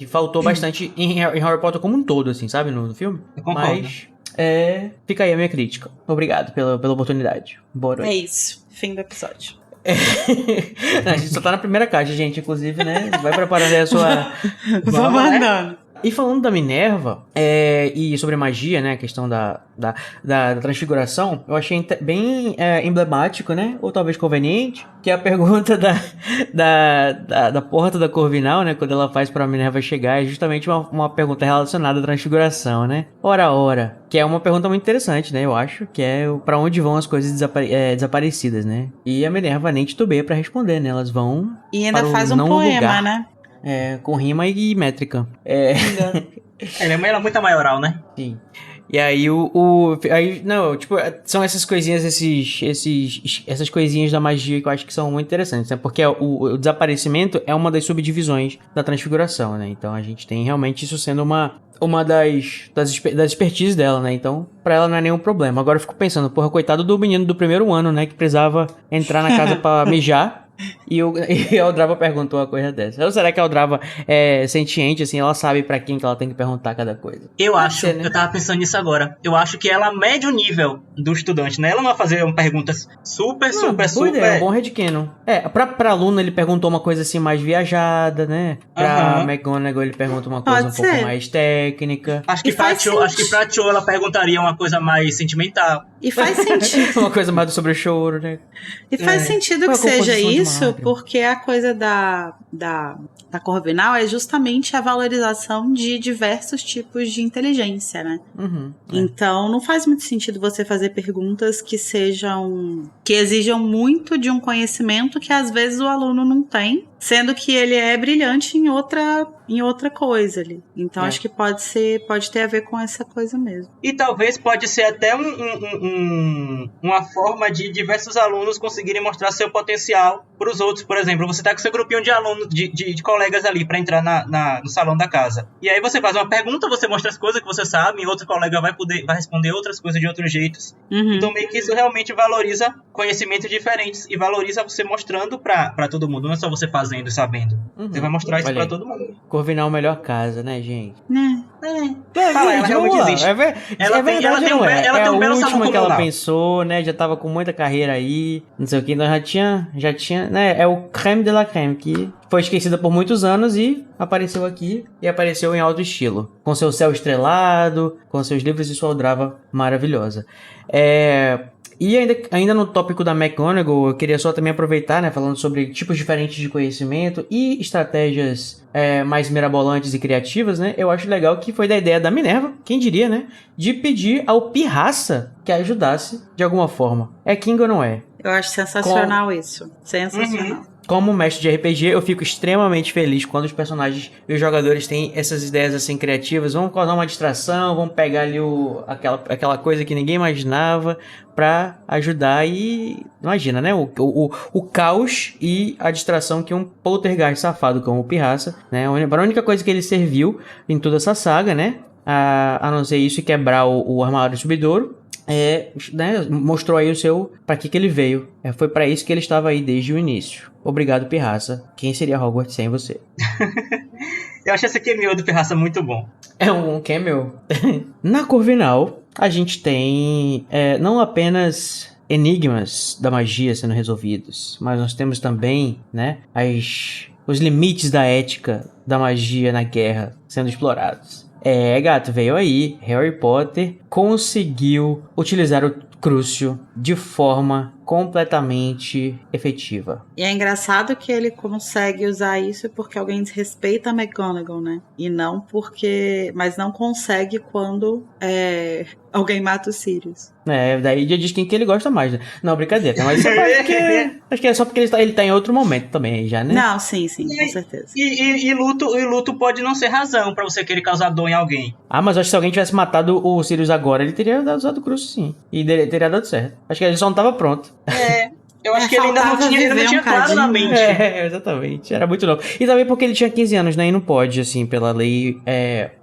faltou bastante em Harry Potter como um todo, assim, sabe? No filme. Mas fica aí a minha crítica. Obrigado pela oportunidade. Boa noite. É isso. Fim do episódio. A gente só tá na primeira caixa, gente, inclusive, né? Vai preparando aí a sua... Vamos andando. E falando da Minerva, e sobre magia, né, a questão da transfiguração, eu achei bem emblemático, né, ou talvez conveniente, que é a pergunta da porta da Corvinal, né, quando ela faz pra Minerva chegar, é justamente uma pergunta relacionada à transfiguração, né. Ora, que é uma pergunta muito interessante, né, eu acho, que é pra onde vão as coisas desaparecidas, né. E a Minerva nem titubeia pra responder, né, elas vão E ainda para faz o um não poema, lugar. né? Com rima e métrica. Ela é muito maioral, né? Sim. E aí são essas coisinhas, essas coisinhas da magia que eu acho que são muito interessantes, né? Porque o desaparecimento é uma das subdivisões da transfiguração, né? Então a gente tem realmente isso sendo uma das expertises dela, né? Então, pra ela não é nenhum problema. Agora eu fico pensando, porra, coitado do menino do primeiro ano, né? Que precisava entrar na casa pra mijar. E a Aldrava perguntou uma coisa dessa. Ou será que a Aldrava é sentiente, assim, ela sabe pra quem que ela tem que perguntar cada coisa? Eu acho, ser, né? Eu tava pensando nisso agora. Eu acho que ela mede o nível do estudante, né? Ela não vai fazer perguntas super. É um bom headcanon. Pra aluno ele perguntou uma coisa assim mais viajada, né? Pra McGonagall ele pergunta uma coisa pouco mais técnica. Acho que pra Cho ela perguntaria uma coisa mais sentimental. E faz sentido. Uma coisa mais sobre o choro, né? E faz sentido que seja isso, porque a coisa da Corvinal é justamente a valorização de diversos tipos de inteligência, né? Então, não faz muito sentido você fazer perguntas que exijam muito de um conhecimento que às vezes o aluno não tem, sendo que ele é brilhante em outra coisa ali. Então, acho que pode ter a ver com essa coisa mesmo. E talvez pode ser até uma forma de diversos alunos conseguirem mostrar seu potencial para os outros. Por exemplo, você tá com seu grupinho de alunos, de colegas ali para entrar no salão da casa. E aí você faz uma pergunta, você mostra as coisas que você sabe, e outro colega vai responder outras coisas de outros jeitos. Então meio que isso realmente valoriza conhecimentos diferentes e valoriza você mostrando para todo mundo, não é só você fazendo e sabendo. Você vai mostrar isso para todo mundo. Corvinal melhor casa, né, gente? Ela realmente existe. Ela tem um belo salão última que ela comunal. pensou, né? Já tava com muita carreira aí, não sei o que, então já tinha, né? É o creme de la creme, que foi esquecida por muitos anos e apareceu aqui, e apareceu em alto estilo, com seu céu estrelado, com seus livros e sua Aldrava maravilhosa. E ainda no tópico da McGonagall, eu queria só também aproveitar, né, falando sobre tipos diferentes de conhecimento e estratégias mais mirabolantes e criativas, né, eu acho legal que foi da ideia da Minerva, quem diria, né, de pedir ao Pirraça que ajudasse de alguma forma. É King ou não é? Eu acho sensacional isso. Sensacional. Como mestre de RPG, eu fico extremamente feliz quando os personagens e os jogadores têm essas ideias assim criativas. Vamos causar uma distração, vamos pegar ali aquela coisa que ninguém imaginava pra ajudar e... Imagina, né? O caos e a distração que um poltergeist safado como o Pirraça, né? A única coisa que ele serviu em toda essa saga, né? A não ser isso e quebrar o armário subidouro. Né, mostrou aí pra que ele veio. Foi pra isso que ele estava aí desde o início. Obrigado, Pirraça. Quem seria Hogwarts sem você? Eu acho esse cameo do Pirraça muito bom. É um cameo. Na Corvinal, a gente tem não apenas enigmas da magia sendo resolvidos, mas nós temos também, né, os limites da ética da magia na guerra sendo explorados. Gato, veio aí, Harry Potter conseguiu utilizar o Crucio de forma completamente efetiva. E é engraçado que ele consegue usar isso porque alguém desrespeita a McGonagall, né? E não porque... Mas não consegue quando alguém mata o Sirius. Daí já diz quem que ele gosta mais, né? Não, brincadeira. Mas isso acho que é só porque ele tá em outro momento também, já, né? Não, sim, com certeza. E luto pode não ser razão pra você querer causar dor em alguém. Mas acho que se alguém tivesse matado o Sirius agora, ele teria usado o Crucio, sim. E teria dado certo. Acho que ele só não tava pronto. Eu acho que ele ainda não tinha claro na mente. Exatamente. Era muito novo. E também porque ele tinha 15 anos, né? E não pode, assim, pela lei,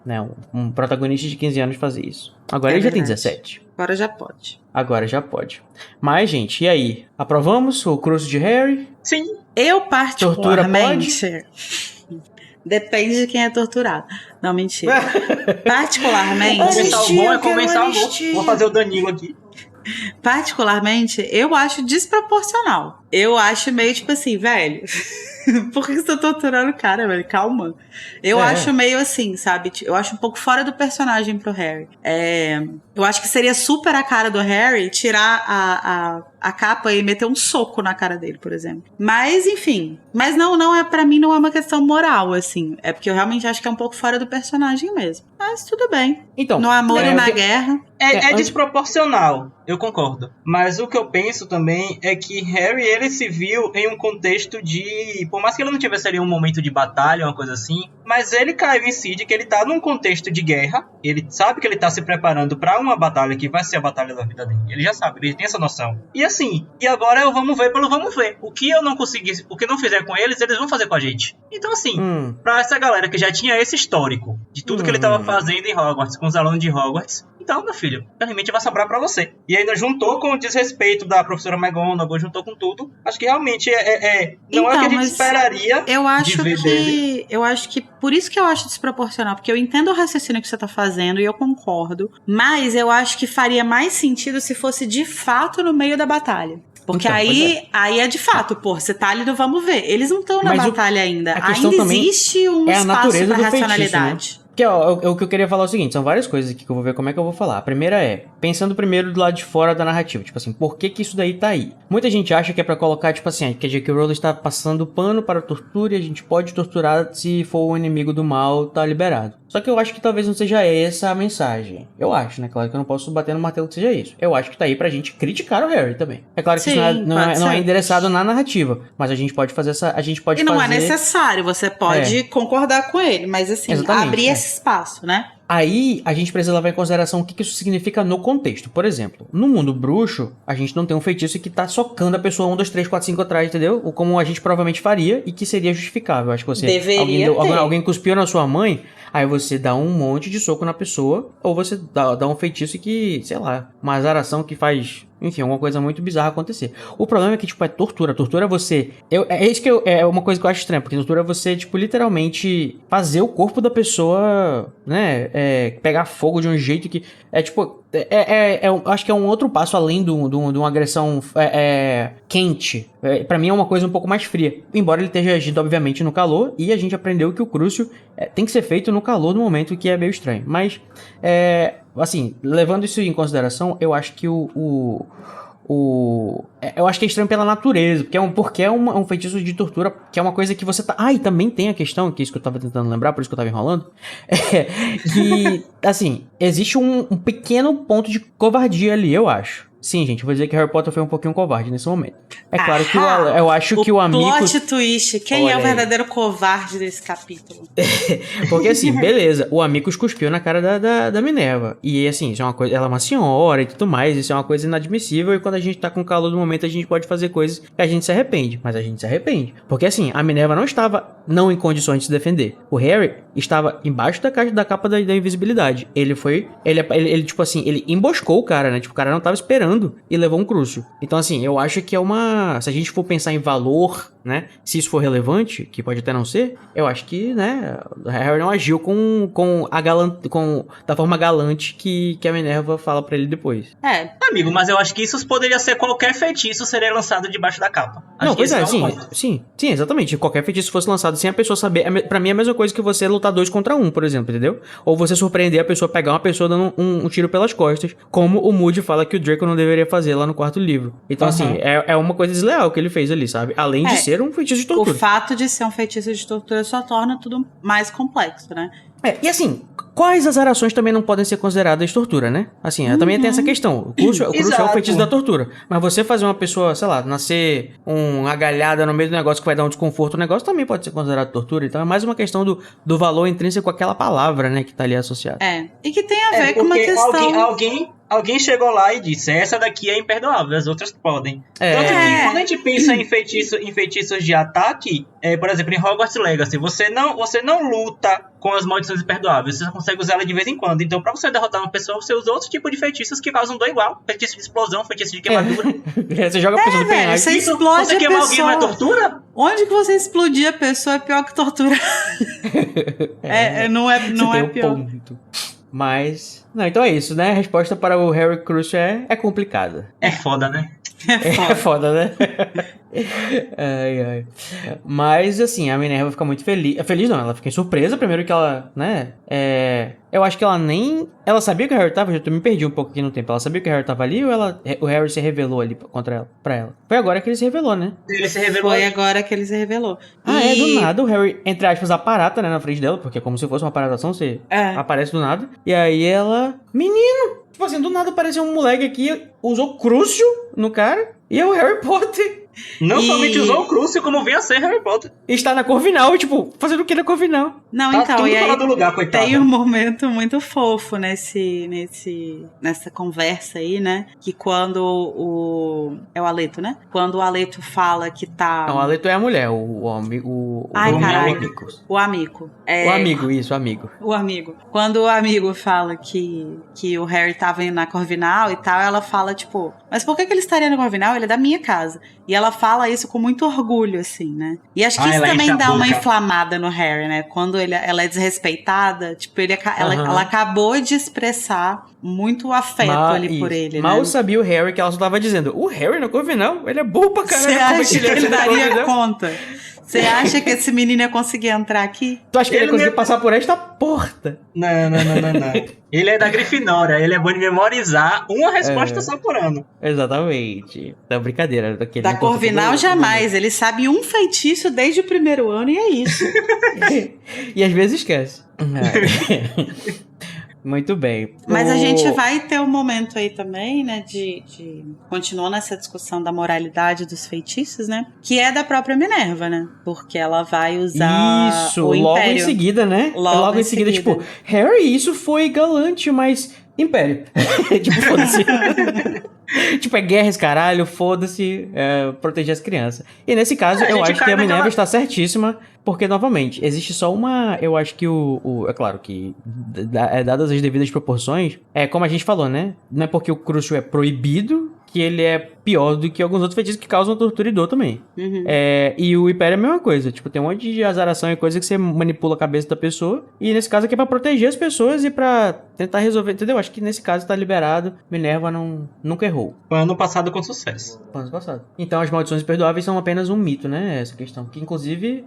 né, um protagonista de 15 anos fazer isso. Agora ele já tem 17. Agora já pode. Mas, gente, e aí? Aprovamos o Crucio de Harry? Sim. Eu particularmente... Depende de quem é torturado. Não, mentira. Particularmente... Vou começar o bom. Vou fazer o Danilo aqui. Particularmente, eu acho desproporcional. eu acho meio tipo assim, velho. Por que você tá torturando o cara, velho? Calma. Eu acho meio assim, sabe? Eu acho um pouco fora do personagem pro Harry. Eu acho que seria super a cara do Harry tirar a capa e meter um soco na cara dele, por exemplo. Mas, enfim. Mas não é, pra mim, não é uma questão moral, assim. É porque eu realmente acho que é um pouco fora do personagem mesmo. Mas tudo bem. Então, no amor e na guerra. É desproporcional, eu concordo. Mas o que eu penso também é que Harry, ele se viu em um contexto de... Por mais que ele não tivesse ali um momento de batalha, uma coisa assim, mas ele caiu em si de que ele tá num contexto de guerra, ele sabe que ele tá se preparando pra uma batalha que vai ser a batalha da vida dele. Ele já sabe, ele tem essa noção. E assim, e agora eu vamos ver pelo vamos ver. O que eu não conseguir, o que não fizer com eles vão fazer com a gente. Então assim, pra essa galera que já tinha esse histórico de tudo que ele tava fazendo em Hogwarts, com os alunos de Hogwarts, então, meu filho, realmente vai sobrar pra você. E ainda juntou com o desrespeito da professora McGonagall, juntou com tudo. Acho que realmente não é o que a gente esperaria de ver dele. Eu acho que, por isso que eu acho desproporcional, porque eu entendo o raciocínio que você tá fazendo e eu concordo, mas eu acho que faria mais sentido se fosse de fato no meio da batalha. Porque então, aí é de fato, pô, você tá ali no vamos ver. Eles não estão na batalha ainda. Ainda existe um espaço pra racionalidade. Feitiço, né? Que o que eu queria falar é o seguinte, são várias coisas aqui que eu vou ver como é que eu vou falar. A primeira é, pensando primeiro do lado de fora da narrativa, tipo assim, por que isso daí tá aí? Muita gente acha que é pra colocar, tipo assim, que a J.K. Rowling está passando pano para a tortura e a gente pode torturar se for o inimigo do mal, tá liberado. Só que eu acho que talvez não seja essa a mensagem. Eu acho, né? Claro que eu não posso bater no martelo que seja isso. Eu acho que tá aí pra gente criticar o Harry também. É claro que sim, isso não é endereçado na narrativa, mas a gente pode fazer essa... E não é necessário, você pode concordar com ele, mas assim, abrir esse espaço, né? Aí, a gente precisa levar em consideração o que isso significa no contexto. Por exemplo, no mundo bruxo, a gente não tem um feitiço que tá socando a pessoa 1, 2, 3, 4, 5 atrás, entendeu? Como a gente provavelmente faria e que seria justificável. Acho que você... Alguém cuspiu na sua mãe, aí você dá um monte de soco na pessoa, ou você dá um feitiço que, sei lá, uma azaração que faz... Enfim, alguma coisa muito bizarra acontecer. O problema é que, tipo, é tortura. Tortura é você... É uma coisa que eu acho estranha, porque tortura é você, tipo, literalmente fazer o corpo da pessoa, né, pegar fogo de um jeito que... acho que é um outro passo além de uma agressão quente. Pra mim é uma coisa um pouco mais fria. Embora ele esteja agindo, obviamente, no calor, e a gente aprendeu que o Crucio tem que ser feito no calor do momento, que é meio estranho. Mas, assim, levando isso em consideração, eu acho que eu acho que é estranho pela natureza, porque é um feitiço de tortura, que é uma coisa que você tá... e também tem a questão, que é isso que eu tava tentando lembrar, por isso que eu tava enrolando, que, assim, existe um pequeno ponto de covardia ali, eu acho. Sim, gente, eu vou dizer que Harry Potter foi um pouquinho covarde nesse momento. É claro que eu acho que o amigo... Plot twist, quem é o verdadeiro covarde desse capítulo? Porque assim, beleza, o Amicus cuspiu na cara da Minerva. E assim, isso é uma coisa, ela é uma senhora e tudo mais, isso é uma coisa inadmissível. E quando a gente tá com o calor do momento, a gente pode fazer coisas que a gente se arrepende. Mas a gente se arrepende. Porque assim, a Minerva não estava em condições de se defender. O Harry estava embaixo da capa da invisibilidade. Ele tipo assim, ele emboscou o cara, né? Tipo, o cara não tava esperando e levou um Crucio. Então assim, eu acho que se a gente for pensar em valor, né, se isso for relevante, que pode até não ser, eu acho que, né, Harry não agiu da forma galante que a Minerva fala pra ele depois. Amigo, mas eu acho que isso poderia ser qualquer feitiço seria lançado debaixo da capa. Não, pois é, sim, exatamente. Qualquer feitiço fosse lançado sem a pessoa saber, pra mim é a mesma coisa que você lutar 2 contra 1, por exemplo, entendeu? Ou você surpreender a pessoa, pegar uma pessoa dando um tiro pelas costas, como o Moody fala que o Draco não deveria fazer lá no 4º livro. Então, assim, é uma coisa desleal que ele fez ali, sabe? Além de ser um feitiço de tortura. O fato de ser um feitiço de tortura só torna tudo mais complexo, né? E assim, quais azarações também não podem ser consideradas tortura, né? Assim, também tem essa questão. O Crucio é o feitiço da tortura. Mas você fazer uma pessoa, sei lá, nascer uma galhada no meio do negócio que vai dar um desconforto, o negócio também pode ser considerado tortura. Então é mais uma questão do valor intrínseco àquela palavra, né, que tá ali associada. E que tem a ver com uma questão... Alguém chegou lá e disse, essa daqui é imperdoável, as outras podem. Tanto que quando a gente pensa em feitiços de ataque, por exemplo, em Hogwarts Legacy, você não luta com as maldições imperdoáveis, você consegue usar ela de vez em quando. Então, pra você derrotar uma pessoa, você usa outro tipo de feitiços que causam dor igual. Feitiço de explosão, feitiço de queimadura. Você joga a pessoa do penhasco. Você explode você queimar alguém não é tortura? Onde que você explodir a pessoa é pior que tortura? Não é pior. Ponto. Mas... Não, então é isso, né? A resposta para o Harry Crucio é complicada. É foda, né? É foda, né? Ai, ai. Mas, assim, a Minerva fica muito feliz. Feliz não, ela fica surpresa. Primeiro que ela, né? Eu acho que ela nem... Ela sabia que o Harry tava... Eu me perdi um pouco aqui no tempo. Ela sabia que o Harry tava ali ou o Harry se revelou ali pra ela? Foi agora que ele se revelou, né? Ele se revelou. Foi agora que ele se revelou. Do nada o Harry, entre aspas, aparata, né, na frente dela. Porque é como se fosse uma aparatação, você aparece do nada. E aí ela... Menino! Tipo assim, do nada apareceu um moleque aqui, usou Crucio no cara, e é o Harry Potter. Não somente usou o Crucio, como veio a ser Harry Potter. Está na Corvinal, tipo, fazendo o que na Corvinal? Não, Tá então, tudo e aí fora do lugar, coitada. tem um momento muito fofo nessa conversa aí, né? Que quando é o Aleto, né? Quando o Aleto fala que tá... Não, o Aleto é a mulher, o amigo... Ai, caralho. Amigo. O amigo. O amigo, isso, o amigo. O amigo. Quando o amigo fala que o Harry tava indo na Corvinal e tal, ela fala, tipo... Mas por que ele estaria na Corvinal? Ele é da minha casa. E ela fala isso com muito orgulho, assim, né? E acho que isso também dá uma inflamada no Harry, né? Quando ela é desrespeitada, tipo, ela acabou de expressar muito afeto ali por ele, Mal né? sabia o Harry que ela só tava dizendo, o Harry na Corvinal? Ele é burro pra caralho. Você acha que ele daria Corvinal? conta? Você acha que esse menino ia conseguir entrar aqui? Tu acha que ele ia conseguir passar por esta porta? Não. Ele é da Grifinória, ele é bom de memorizar uma resposta só por ano. Exatamente. Então, brincadeira. Da Corvinal jamais. Ele sabe um feitiço desde o primeiro ano e é isso. E às vezes esquece. Muito bem. Mas a gente vai ter um momento aí também, né, de continuar nessa discussão da moralidade dos feitiços, né, que é da própria Minerva, né, porque ela vai usar isso, o logo Império. em seguida, né? Logo em seguida, tipo, Harry, isso foi galante, mas Império. Tipo, foda-se. Tipo, é guerra esse caralho, foda-se, proteger as crianças. E nesse caso, eu acho que a Minerva está certíssima, porque, novamente, existe só uma... Eu acho que é claro que, dadas as devidas proporções, como a gente falou, né? Não é porque o Crucio é proibido que ele é pior do que alguns outros feitiços que causam tortura e dor também. Uhum. E o Império é a mesma coisa. Tipo, tem um monte de azaração e coisa que você manipula a cabeça da pessoa. E nesse caso aqui é pra proteger as pessoas e pra tentar resolver, entendeu? Acho que nesse caso tá liberado. Minerva nunca errou. Foi ano passado com sucesso. Foi ano passado. Então as maldições imperdoáveis são apenas um mito, né? Essa questão. Que inclusive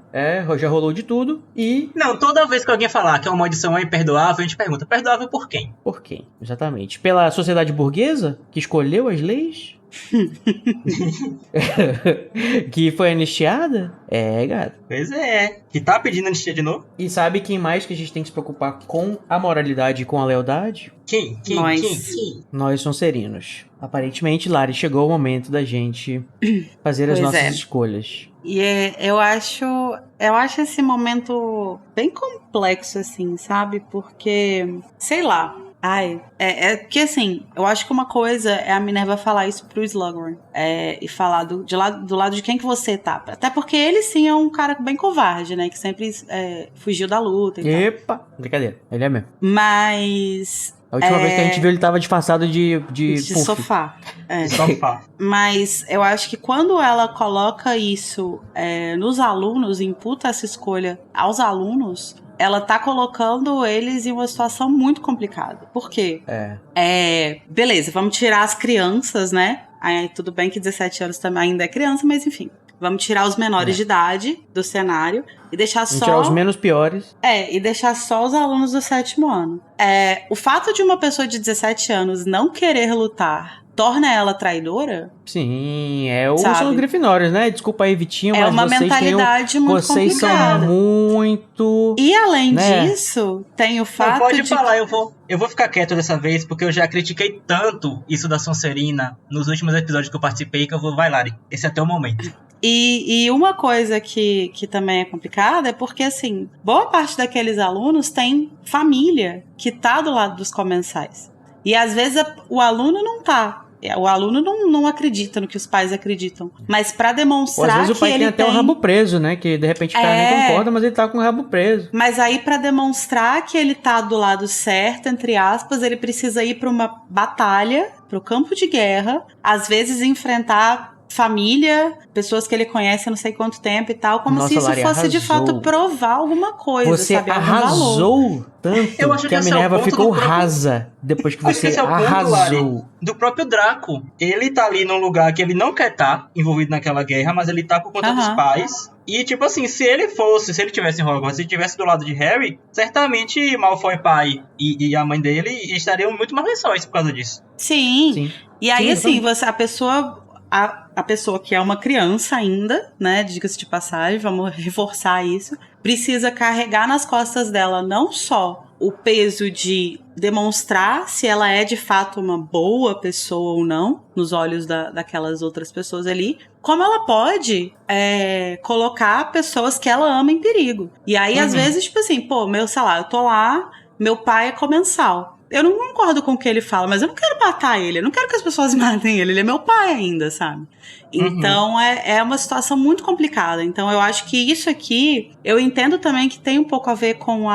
já rolou de tudo e... Não, toda vez que alguém falar que uma maldição é imperdoável, a gente pergunta, perdoável por quem? Por quem? Exatamente. Pela sociedade burguesa que escolheu as leis? Que foi anistiada? Gato. Pois é. Que tá pedindo anistia de novo? E sabe quem mais que a gente tem que se preocupar com a moralidade e com a lealdade? Quem? Nós Sonserinos. Aparentemente, Lari, chegou o momento da gente fazer as nossas escolhas. E eu acho esse momento bem complexo, assim, sabe? Porque, sei lá... porque assim, eu acho que uma coisa é a Minerva falar isso pro Slughorn. E falar do lado de quem que você tá. Até porque ele sim é um cara bem covarde, né? Que sempre fugiu da luta e Epa! tal. Brincadeira, ele é mesmo. Mas... A última vez que a gente viu ele tava disfarçado de sofá. Sofá. Mas eu acho que quando ela coloca isso nos alunos, imputa essa escolha aos alunos... Ela tá colocando eles em uma situação muito complicada. Por quê? Beleza, vamos tirar as crianças, né? Aí, tudo bem que 17 anos também ainda é criança, mas enfim. Vamos tirar os menores de idade do cenário e deixar só... tirar os menos piores. E deixar só os alunos do 7º ano. O fato de uma pessoa de 17 anos não querer lutar torna ela traidora? Sim, são os Grifinórios, né? Desculpa aí, Vitinho, mas uma mentalidade muito vocês complicada. São muito... E além disso, tem o fato pode falar, eu vou ficar quieto dessa vez, porque eu já critiquei tanto isso da Sonserina nos últimos episódios que eu participei, que eu vou, vai, Lari, esse é teu momento. E uma coisa que também é complicada é porque, assim, boa parte daqueles alunos tem família que tá do lado dos comensais. E às vezes o aluno não tá. O aluno não acredita no que os pais acreditam. Mas pra demonstrar que ele às vezes o pai tem até o rabo preso, né? Que de repente o cara nem concorda, mas ele tá com o rabo preso. Mas aí pra demonstrar que ele tá do lado certo, entre aspas, ele precisa ir pra uma batalha, pro campo de guerra, às vezes enfrentar família, pessoas que ele conhece há não sei quanto tempo e tal, como Nossa, se isso Lari, fosse de arrasou. fato provar alguma coisa, Você sabe? Algum valor. arrasou tanto Eu acho que que a esse é o Minerva ponto ficou do próprio- rasa depois que Acho que você esse é o ponto, arrasou. Lari, do próprio Draco. Ele tá ali num lugar que ele não quer estar envolvido naquela guerra, mas ele tá por conta dos Aham. pais. E, tipo assim, se ele tivesse em Hogwarts, se ele tivesse do lado de Harry, certamente Malfoy pai e a mãe dele estariam muito mais lençóis por causa disso. Sim. Sim. E aí, Sim, assim, exatamente. a pessoa que é uma criança ainda, né, diga-se de passagem, vamos reforçar isso, precisa carregar nas costas dela não só o peso de demonstrar se ela é de fato uma boa pessoa ou não, nos olhos daquelas outras pessoas ali, como ela pode colocar pessoas que ela ama em perigo. E aí, às vezes, tipo assim, pô, sei lá, eu tô lá, meu pai é comensal. Eu não concordo com o que ele fala, mas eu não quero matar ele, eu não quero que as pessoas matem ele é meu pai ainda, sabe? Então é uma situação muito complicada. Então eu acho que isso aqui, eu entendo também que tem um pouco a ver com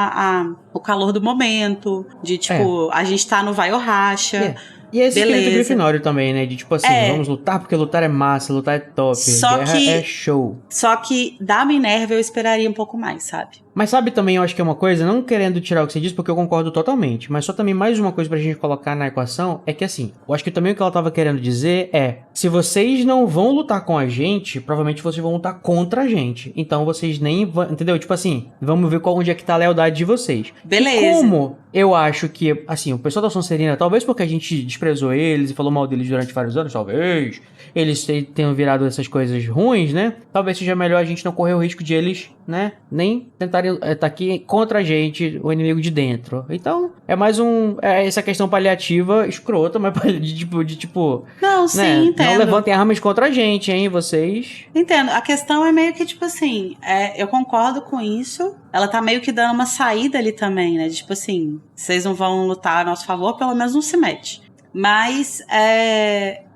o calor do momento, de tipo, a gente tá no vai ou racha. E é esse espírito Beleza. grifinório também, né? De tipo assim, vamos lutar porque lutar é massa, lutar é top, Só guerra que- é show. Só que da Minerva eu esperaria um pouco mais, sabe? Mas sabe também, eu acho que é uma coisa, não querendo tirar o que você disse, porque eu concordo totalmente, mas só também mais uma coisa pra gente colocar na equação, é que assim, eu acho que também o que ela tava querendo dizer é, se vocês não vão lutar com a gente, provavelmente vocês vão lutar contra a gente. Então vocês nem vão, entendeu? Tipo assim, vamos ver onde é que tá a lealdade de vocês. Beleza. E como eu acho que, assim, o pessoal da Sonserina, talvez porque a gente desprezou eles e falou mal deles durante vários anos, talvez eles tenham virado essas coisas ruins, né? Talvez seja melhor a gente não correr o risco de eles, né, nem tentarem tá aqui contra a gente, o inimigo de dentro. Então, é mais essa questão paliativa escrota, mas de tipo... Não, sim, né, entendo. não levantem armas contra a gente, hein, vocês... Entendo. A questão é meio que, tipo assim, eu concordo com isso. Ela tá meio que dando uma saída ali também, né? De, tipo assim, vocês não vão lutar a nosso favor, pelo menos não se mete. Mas,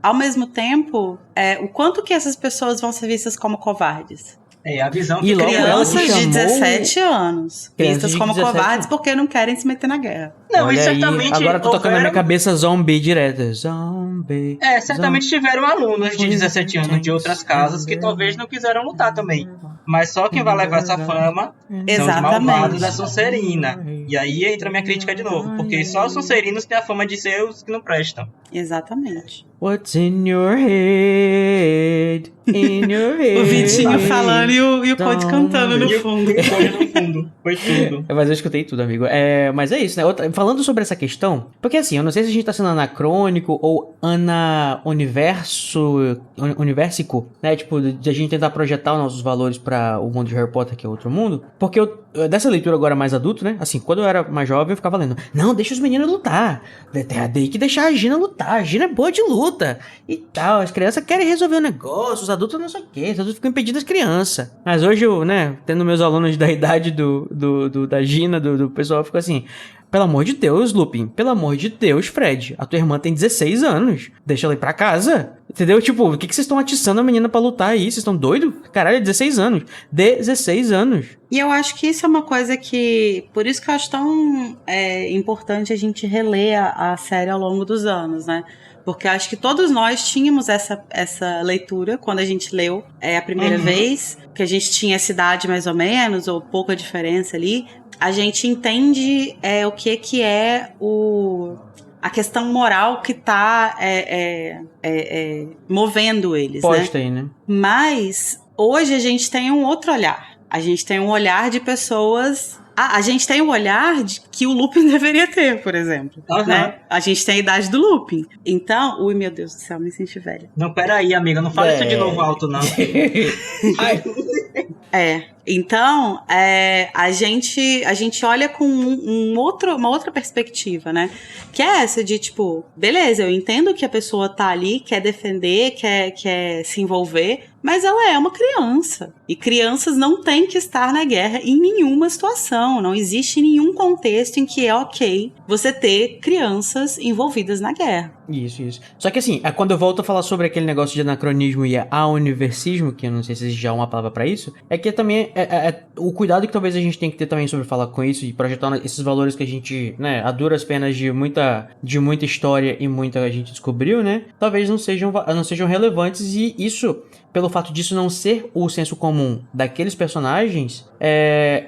ao mesmo tempo, o quanto que essas pessoas vão ser vistas como covardes? É, a visão E que logo ela Crianças se de chamou- 17 anos. Crianças Vistas de como 17 covardes porque não querem se meter na guerra. Não, e Olha aí, certamente agora tô tocando na minha houveram- cabeça zombie direto. Zombie. certamente tiveram alunos de 17 anos de outras casas que talvez não quiseram lutar também. Mas só quem vai levar essa fama são os Exatamente. malvados da Sonserina. E aí entra a minha crítica de novo, porque só os Sonserinos têm a fama de ser os que não prestam. Exatamente. What's in your head? In your head. O Vitinho falando e o Conde cantando no E o fundo. Conde no fundo. Foi tudo. Mas eu escutei tudo, amigo. Mas é isso, né? Falando sobre essa questão, porque assim, eu não sei se a gente tá sendo anacrônico ou universico, né? Tipo, de a gente tentar projetar os nossos valores pra o mundo de Harry Potter, que é outro mundo. Porque dessa leitura agora mais adulto, né? Assim, quando eu era mais jovem, eu ficava lendo, não, deixa os meninos lutar. Tem que deixar a Gina lutar. A Gina é boa de luta. E tal, as crianças querem resolver o negócio, os adultos não sei o quê, os adultos ficam impedindo as crianças. Mas hoje eu, né, tendo meus alunos da idade da Gina, do pessoal, eu fico assim, pelo amor de Deus, Lupin, pelo amor de Deus, Fred, a tua irmã tem 16 anos, deixa ela ir pra casa. Entendeu? Tipo, o que vocês estão atiçando a menina pra lutar aí? Vocês estão doidos? Caralho, 16 anos. 16 anos. E eu acho que isso é uma coisa que... Por isso que eu acho tão importante a gente reler a série ao longo dos anos, né? Porque eu acho que todos nós tínhamos essa leitura quando a gente leu a primeira vez, que a gente tinha essa idade mais ou menos, ou pouca diferença ali. A gente entende o que é a questão moral que tá movendo eles, Posta né? aí, né? Mas hoje a gente tem um outro olhar. A gente tem um olhar de pessoas... A gente tem o olhar que o Lupin deveria ter, por exemplo. Né? A gente tem a idade do Lupin. Então... Ui, meu Deus do céu, me senti velha. Não, peraí, amiga, não fala isso de novo alto, não. Então, a gente olha com uma outra perspectiva, né? Que é essa de, tipo, beleza, eu entendo que a pessoa tá ali, quer defender, quer se envolver, mas ela é uma criança. E crianças não têm que estar na guerra em nenhuma situação. Não existe nenhum contexto em que é ok você ter crianças envolvidas na guerra. Isso. Só que assim, quando eu volto a falar sobre aquele negócio de anacronismo e a-universismo, que eu não sei se existe já uma palavra pra isso, é que também o cuidado que talvez a gente tem que ter também sobre falar com isso e projetar esses valores que a gente, né, a duras penas de muita história e muita a gente descobriu, né, talvez não sejam relevantes, e isso, pelo fato disso não ser o senso comum daqueles personagens,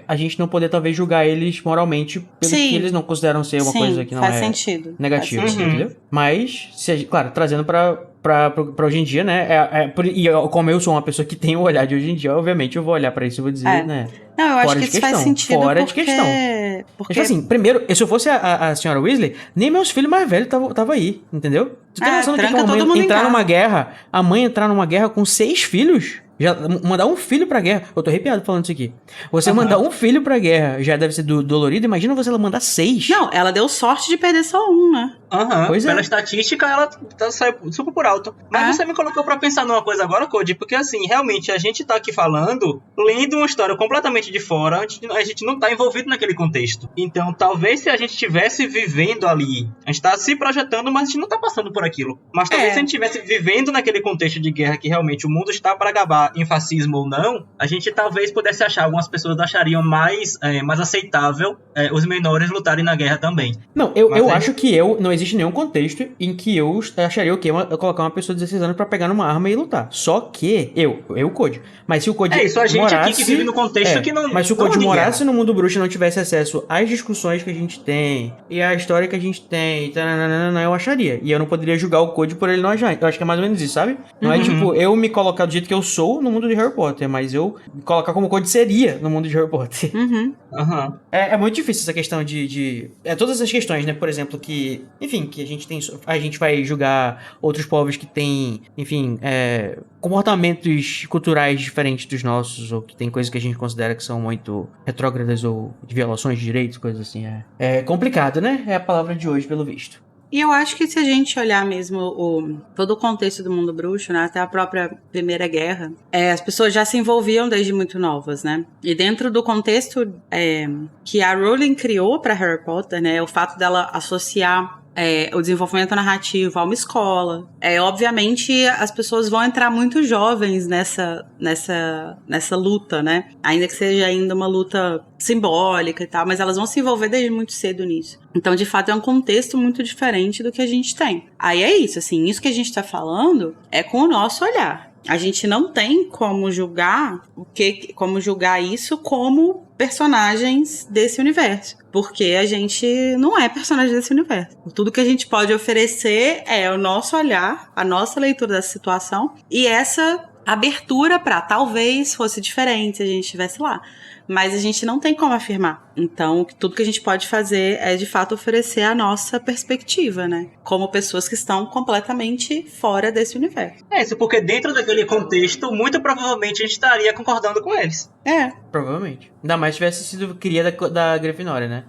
a gente não poder talvez julgar eles moralmente pelo que eles não consideram ser uma coisa que não faz é sentido. negativa, Faz sentido. entendeu? Mas, claro, trazendo pra hoje em dia, né? E como eu sou uma pessoa que tem o olhar de hoje em dia, obviamente eu vou olhar pra isso e vou dizer, né? Não, eu acho que isso faz sentido fora de questão. Porque... Tipo assim, primeiro, se eu fosse a senhora Weasley, nem meus filhos mais velhos tava aí, entendeu? Você tem noção do que uma mãe entrar numa guerra, a mãe entrar numa guerra com 6 filhos? Já mandar um filho pra guerra. Eu tô arrepiado falando isso aqui. Você mandar um filho pra guerra já deve ser dolorido. Imagina você ela mandar 6. Não, ela deu sorte de perder só um, né? Pela estatística, ela saiu super por alto. Mas você me colocou pra pensar numa coisa agora, Cody, porque assim, realmente, a gente tá aqui falando, lendo uma história completamente de fora, a gente não tá envolvido naquele contexto. Então, talvez se a gente estivesse vivendo ali, a gente tá se projetando, mas a gente não tá passando por aquilo. Mas talvez se a gente estivesse vivendo naquele contexto de guerra que realmente o mundo está para acabar, em fascismo ou não, a gente talvez pudesse achar, algumas pessoas achariam mais aceitável os menores lutarem na guerra também. Não, eu acho que não existe nenhum contexto em que eu acharia ok eu colocar uma pessoa de 16 anos pra pegar numa arma e lutar. Só que eu Cody. Mas se o Cody isso a gente morasse, aqui que vive no contexto que não. Mas se o Cody morasse no mundo bruxo e não tivesse acesso às discussões que a gente tem e à história que a gente tem, eu acharia. E eu não poderia julgar o Cody por ele não achar. Eu acho que é mais ou menos isso, sabe? Não é tipo eu me colocar do jeito que eu sou no mundo de Harry Potter, mas eu me colocar como o Cody seria no mundo de Harry Potter. É muito difícil essa questão de todas essas questões, né? Por exemplo, que a gente vai julgar outros povos que têm, enfim, comportamentos culturais diferentes dos nossos, ou que tem coisas que a gente considera que são muito retrógradas ou de violações de direitos, coisas assim. É complicado, né? É a palavra de hoje, pelo visto. E eu acho que se a gente olhar mesmo todo o contexto do mundo bruxo, né, até a própria Primeira Guerra, as pessoas já se envolviam desde muito novas, né? E dentro do contexto que a Rowling criou para Harry Potter, né, o fato dela associar o desenvolvimento narrativo a uma escola. Obviamente, as pessoas vão entrar muito jovens nessa luta, né? Ainda que seja ainda uma luta simbólica e tal, mas elas vão se envolver desde muito cedo nisso. Então, de fato, é um contexto muito diferente do que a gente tem. Aí é isso, assim, isso que a gente tá falando é com o nosso olhar. A gente não tem como julgar isso como personagens desse universo. Porque a gente não é personagem desse universo. Tudo que a gente pode oferecer é o nosso olhar, a nossa leitura da situação e essa abertura para talvez fosse diferente se a gente estivesse lá. Mas a gente não tem como afirmar. Então, tudo que a gente pode fazer é, de fato, oferecer a nossa perspectiva, né? Como pessoas que estão completamente fora desse universo. Isso porque dentro daquele contexto, muito provavelmente a gente estaria concordando com eles. Provavelmente. Ainda mais se tivesse sido cria da Grifinória, né?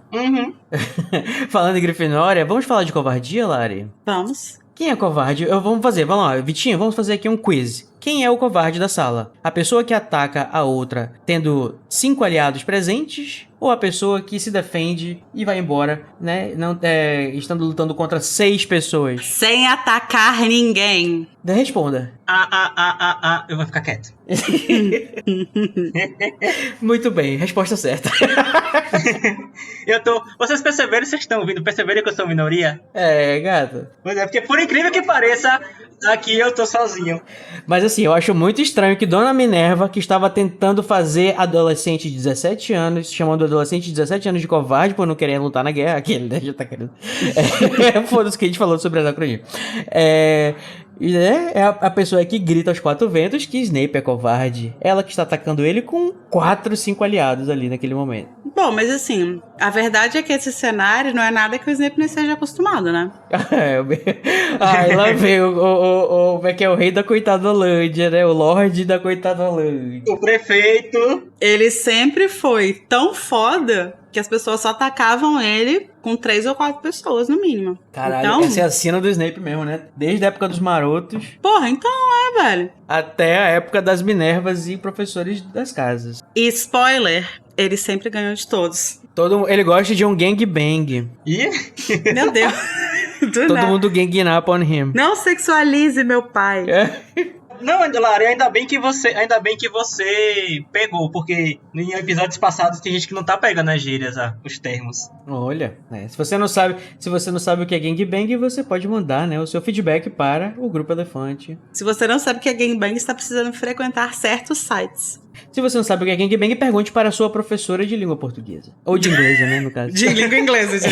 Falando em Grifinória, vamos falar de covardia, Lari? Vamos. Quem é covarde? Vamos lá, Vitinho, vamos fazer aqui um quiz. Quem é o covarde da sala? A pessoa que ataca a outra tendo 5 aliados presentes ou a pessoa que se defende e vai embora, né? Não, estando lutando contra 6 pessoas? Sem atacar ninguém. Responda. Eu vou ficar quieto. Muito bem, resposta certa. Vocês perceberam, vocês estão ouvindo? Perceberam que eu sou minoria? Gato. Pois é, porque por incrível que pareça, aqui eu tô sozinho. Mas assim, eu acho muito estranho que Dona Minerva, que estava tentando fazer adolescente de 17 anos, chamando adolescente de 17 anos de covarde por não querer lutar na guerra, aquele, né, já tá querendo. Foda-se que a gente falou sobre anacronismo. É a pessoa que grita aos 4 ventos que Snape é covarde. Ela que está atacando ele com 4, 5 aliados ali naquele momento. Bom, mas assim, a verdade é que esse cenário não é nada que o Snape não esteja acostumado, né? Lá vem como é que é o rei da coitadolândia, né? O Lorde da coitadolândia. O prefeito. Ele sempre foi tão foda que as pessoas só atacavam ele com 3 ou 4 pessoas, no mínimo. Caralho, então, essa é a cena do Snape mesmo, né? Desde a época dos marotos. Porra, então velho. Até a época das Minervas e professores das casas. E spoiler, ele sempre ganhou de todos. Ele gosta de um gangbang. Ih? Meu Deus. Todo mundo ganging up on him. Não sexualize meu pai. Não, Lari, ainda bem que você pegou, porque em episódios passados tem gente que não tá pegando as gírias, os termos. Olha, se você não sabe o que é gangbang, você pode mandar, né, o seu feedback para o Grupo Elefante. Se você não sabe o que é gangbang, está precisando frequentar certos sites. Se você não sabe o que é gangbang, pergunte para a sua professora de língua portuguesa. Ou de inglesa, né, no caso. De língua inglesa.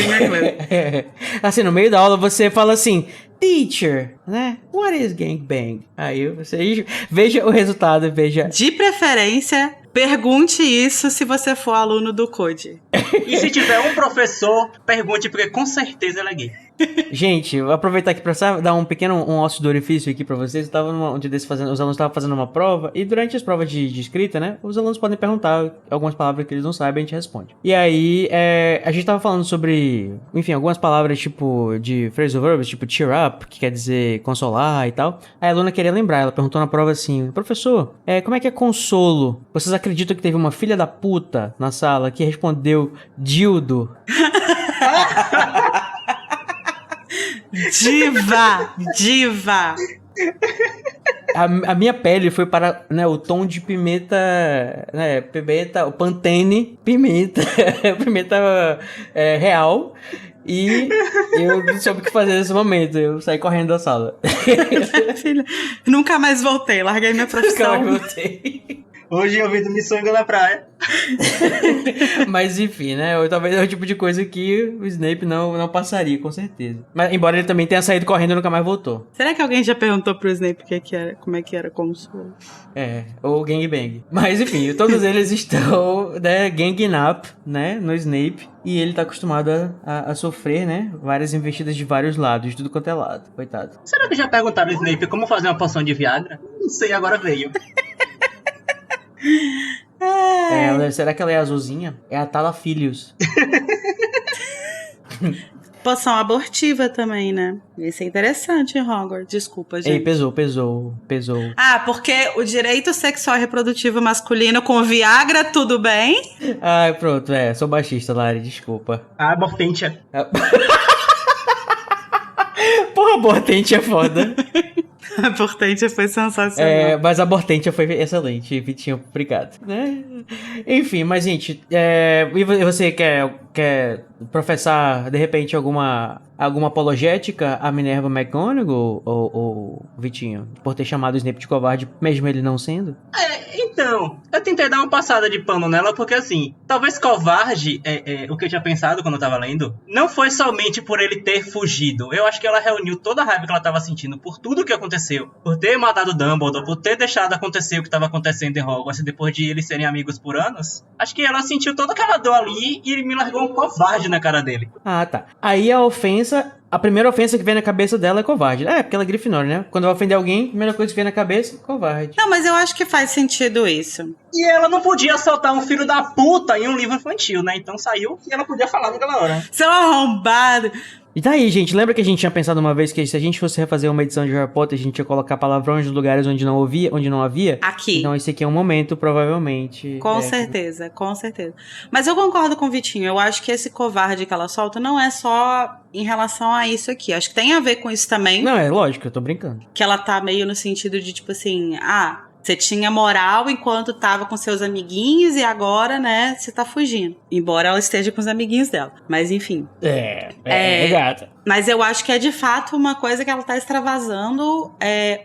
Assim, no meio da aula você fala assim, teacher, né? What is gangbang? Aí você veja o resultado, veja. De preferência, pergunte isso se você for aluno do Code. E se tiver um professor, pergunte, porque com certeza ele é gay. Gente, vou aproveitar aqui pra dar um ócio do orifício aqui pra vocês. Eu tava um dia desse os alunos estavam fazendo uma prova, e durante as provas de escrita, né, os alunos podem perguntar algumas palavras que eles não sabem, a gente responde. E aí, a gente tava falando sobre, enfim, algumas palavras tipo de phrasal verbs, tipo cheer up, que quer dizer consolar e tal. Aí a aluna queria lembrar, ela perguntou na prova assim, professor, como é que é consolo? Vocês acreditam que teve uma filha da puta na sala que respondeu dildo? Diva! A minha pele foi para, né, o tom de pimenta, né, o Pantene, pimenta real, e eu não soube o que fazer nesse momento, eu saí correndo da sala. Filha, nunca mais voltei, larguei minha profissão. Nunca mais voltei. Hoje eu vi do Missões na praia. Mas enfim, né? Talvez é o tipo de coisa que o Snape não passaria, com certeza. Mas embora ele também tenha saído correndo e nunca mais voltou. Será que alguém já perguntou pro Snape como é que era consolo? Ou gangbang. Mas enfim, todos eles estão, né, ganging up, né, no Snape. E ele tá acostumado a sofrer, né, várias investidas de vários lados, de tudo quanto é lado. Coitado. Será que já perguntaram ao Snape como fazer uma poção de Viagra? Não sei, agora veio. Será que ela é azulzinha? É a Talafilius. Poção abortiva também, né? Isso é interessante em Hogwarts. Desculpa, gente. Ei, pesou. Ah, porque o direito sexual e reprodutivo masculino com Viagra, tudo bem? Ah, pronto, sou baixista, Lari, desculpa. Abortentia. Porra, abortentia é foda. A Abortentia foi sensacional. Mas a Abortentia foi excelente, Vitinho, obrigado. Enfim, mas gente, e você quer professar, de repente, alguma apologética a Minerva McGonagall, ou Vitinho, por ter chamado o Snape de covarde, mesmo ele não sendo? Então, eu tentei dar uma passada de pano nela, porque assim, talvez covarde, o que eu tinha pensado quando eu tava lendo, não foi somente por ele ter fugido. Eu acho que ela reuniu toda a raiva que ela tava sentindo por tudo que aconteceu. Por ter matado Dumbledore, por ter deixado acontecer o que tava acontecendo em Hogwarts, depois de eles serem amigos por anos. Acho que ela sentiu toda aquela dor ali e ele me largou um covarde na cara dele. Ah, tá. Aí a primeira ofensa que vem na cabeça dela é covarde. Porque ela é Grifinória, né? Quando vai ofender alguém, a primeira coisa que vem na cabeça, covarde. Não, mas eu acho que faz sentido isso. E ela não podia soltar um filho da puta em um livro infantil, né? Então saiu e ela podia falar naquela hora. Seu arrombado! E tá aí, gente, lembra que a gente tinha pensado uma vez que se a gente fosse refazer uma edição de Harry Potter, a gente ia colocar palavrões nos lugares onde não havia? Aqui. Então esse aqui é um momento, provavelmente. Com certeza. Mas eu concordo com o Vitinho, eu acho que esse covarde que ela solta não é só em relação a isso aqui. Acho que tem a ver com isso também. Não, é lógico, eu tô brincando. Que ela tá meio no sentido de, tipo assim, você tinha moral enquanto tava com seus amiguinhos e agora, né, você tá fugindo. Embora ela esteja com os amiguinhos dela. Mas, enfim. Gata. Mas eu acho que é de fato uma coisa que ela tá extravasando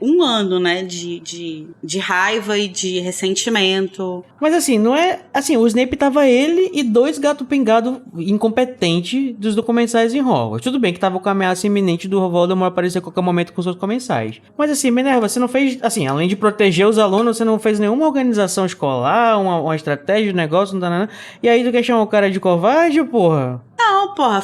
um ano, né, de raiva e de ressentimento. Mas assim, não é... Assim, o Snape tava ele e 2 gato pingado incompetente dos comensais em Hogwarts. Tudo bem que tava com a ameaça iminente do Voldemort aparecer a qualquer momento com seus comensais. Mas assim, Minerva, você não fez... Assim, além de proteger os alunos, você não fez nenhuma organização escolar, uma estratégia, um negócio, não dá nada. E aí tu quer chamar o cara de covarde, porra? Não, porra,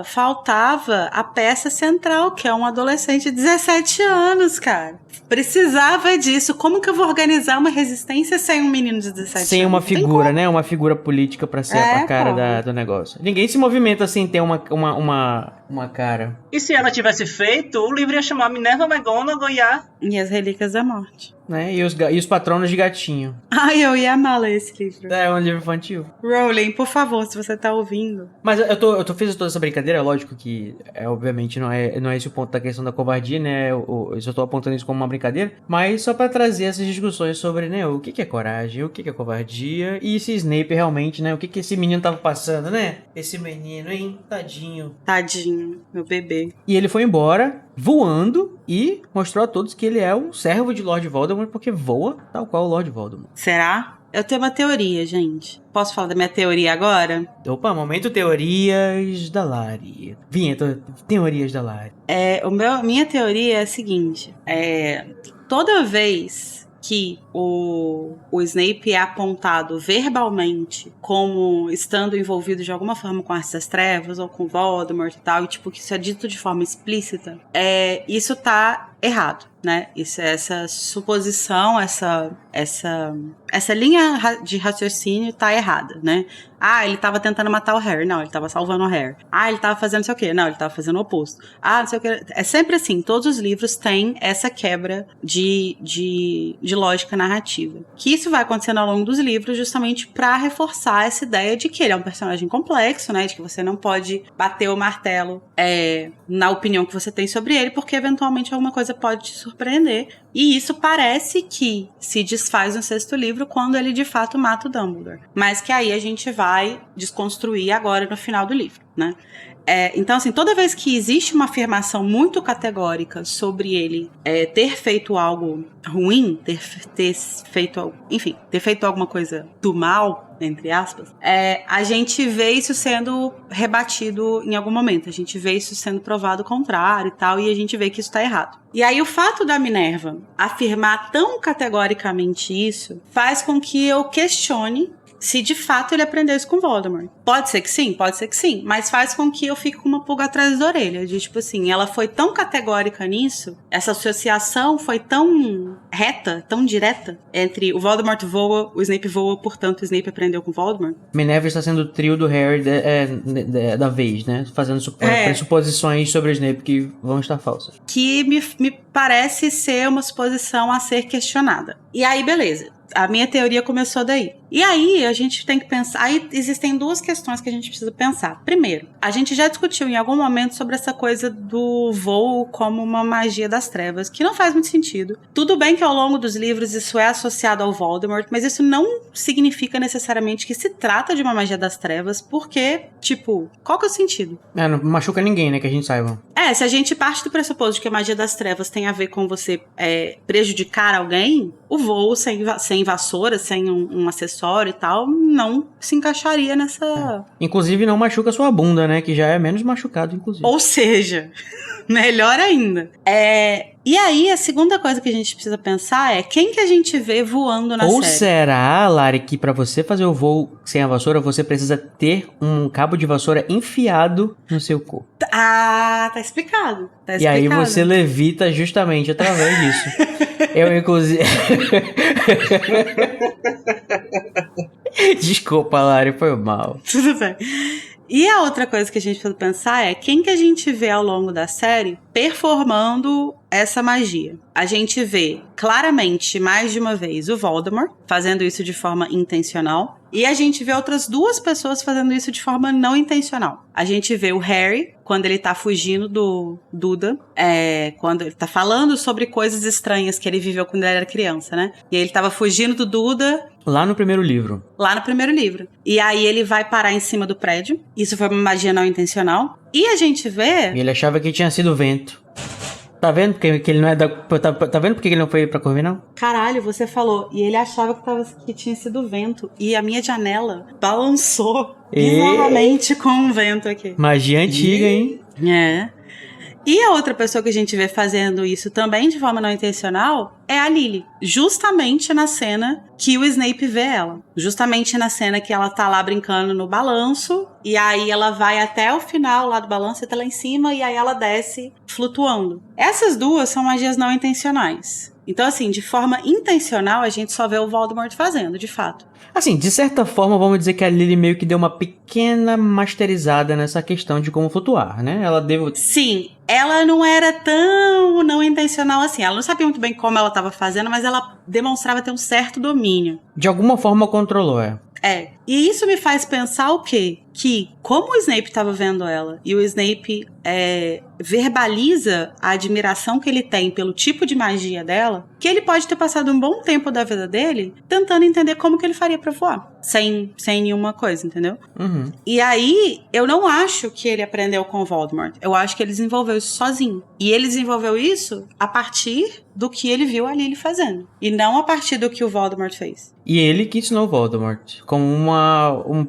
faltava a peça central, que é um adolescente de 17 anos, cara. Precisava disso. Como que eu vou organizar uma resistência sem um menino de 17 anos? Sem uma figura, né? Uma figura política pra ser a cara do negócio. Ninguém se movimenta sem ter uma uma cara. E se ela tivesse feito, o livro ia chamar Minerva McGonagall E as Relíquias da Morte. Né? E os patronos de gatinho. Ai, eu ia amar ler esse livro. É um livro infantil. Rowling, por favor, se você tá ouvindo. Mas eu fiz toda essa brincadeira, lógico que, obviamente, não é esse o ponto da questão da covardia, né? Eu só tô apontando isso como uma brincadeira. Mas só pra trazer essas discussões sobre, né, o que é coragem, o que é covardia. E se Snape realmente, né, o que esse menino tava passando, né? Esse menino, hein? Tadinho. Tadinho, meu bebê. E ele foi embora, voando, e mostrou a todos que ele é um servo de Lord Voldemort, porque voa tal qual o Lord Voldemort. Será? Eu tenho uma teoria, gente. Posso falar da minha teoria agora? Opa, momento teorias da Lari. Vinheta, teorias da Lari. Minha teoria é a seguinte. Toda vez que o Snape é apontado verbalmente como estando envolvido de alguma forma com Artes das Trevas ou com Voldemort e tal, e tipo, que isso é dito de forma explícita, isso tá errado, né? Essa suposição, essa linha de raciocínio tá errada, né? Ah, ele tava tentando matar o Harry. Não, ele tava salvando o Harry. Ah, ele tava fazendo não sei o quê. Não, ele tava fazendo o oposto. Ah, não sei o quê. É sempre assim, todos os livros têm essa quebra de lógica narrativa. Que isso vai acontecendo ao longo dos livros justamente pra reforçar essa ideia de que ele é um personagem complexo, né? De que você não pode bater o martelo na opinião que você tem sobre ele, porque eventualmente alguma coisa pode te surpreender. E isso parece que se desfaz no sexto livro quando ele de fato mata o Dumbledore. Mas que aí a gente vai desconstruir agora no final do livro, né? Então, assim, toda vez que existe uma afirmação muito categórica sobre ele ter feito algo ruim, ter feito alguma coisa do mal, entre aspas, a gente vê isso sendo rebatido em algum momento. A gente vê isso sendo provado o contrário e tal, e a gente vê que isso tá errado. E aí o fato da Minerva afirmar tão categoricamente isso faz com que eu questione se de fato ele aprendeu isso com Voldemort. Pode ser que sim, mas faz com que eu fique com uma pulga atrás da orelha, de tipo assim, ela foi tão categórica nisso, essa associação foi tão reta, tão direta, entre o Voldemort voa, o Snape voa, portanto o Snape aprendeu com Voldemort. Minerva está sendo o trio do Harry da vez, né? Fazendo pressuposições sobre o Snape que vão estar falsas. Que me parece ser uma suposição a ser questionada. E aí, beleza. A minha teoria começou daí. E aí, a gente tem que pensar... Aí, existem duas questões que a gente precisa pensar. Primeiro, a gente já discutiu em algum momento sobre essa coisa do voo como uma magia das trevas, que não faz muito sentido. Tudo bem que ao longo dos livros isso é associado ao Voldemort, mas isso não significa necessariamente que se trata de uma magia das trevas, porque, tipo, qual que é o sentido? Não machuca ninguém, né, que a gente saiba. Se a gente parte do pressuposto de que a magia das trevas tem a ver com você prejudicar alguém, o voo sem vassoura, sem um acessório e tal, não se encaixaria nessa... Inclusive não machuca sua bunda, né, que já é menos machucado, inclusive. Ou seja, melhor ainda. E aí, a segunda coisa que a gente precisa pensar é quem que a gente vê voando na série. Ou será, Lari, que pra você fazer o voo sem a vassoura, você precisa ter um cabo de vassoura enfiado no seu corpo. Ah, tá explicado. E aí você levita justamente através disso. Eu, inclusive... Desculpa, Lari, foi mal. Tudo bem. E a outra coisa que a gente precisa pensar é quem que a gente vê ao longo da série performando essa magia. A gente vê claramente, mais de uma vez, o Voldemort fazendo isso de forma intencional. E a gente vê outras duas pessoas fazendo isso de forma não intencional. A gente vê o Harry, quando ele tá fugindo do Duda, quando ele tá falando sobre coisas estranhas que ele viveu quando ele era criança, né? E ele tava fugindo do Duda... Lá no primeiro livro. E aí ele vai parar em cima do prédio. Isso foi uma magia não intencional. E a gente vê... E ele achava que tinha sido vento. Tá vendo porque ele não é da... Tá vendo porque ele não foi pra Corvinal? Caralho, você falou. E ele achava que tinha sido vento. E a minha janela balançou bizarramente com um vento aqui. Magia antiga, hein? E a outra pessoa que a gente vê fazendo isso também de forma não intencional é a Lily. Justamente na cena que o Snape vê ela. Justamente na cena que ela tá lá brincando no balanço. E aí ela vai até o final lá do balanço, e tá lá em cima, e aí ela desce flutuando. Essas duas são magias não intencionais. Então, assim, de forma intencional, a gente só vê o Voldemort fazendo, de fato. Assim, de certa forma, vamos dizer que a Lily meio que deu uma pequena masterizada nessa questão de como flutuar, né? Ela deu... Sim, ela não era tão não intencional assim. Ela não sabia muito bem como ela estava fazendo, mas ela demonstrava ter um certo domínio. De alguma forma controlou, é. É, e isso me faz pensar o quê? Que como o Snape estava vendo ela e o Snape verbaliza a admiração que ele tem pelo tipo de magia dela, que ele pode ter passado um bom tempo da vida dele tentando entender como que ele faria pra voar, sem nenhuma coisa, entendeu? Uhum. E aí, eu não acho que ele aprendeu com o Voldemort. Eu acho que ele desenvolveu isso sozinho. E ele desenvolveu isso a partir do que ele viu a Lily fazendo. E não a partir do que o Voldemort fez. E ele que ensinou o Voldemort como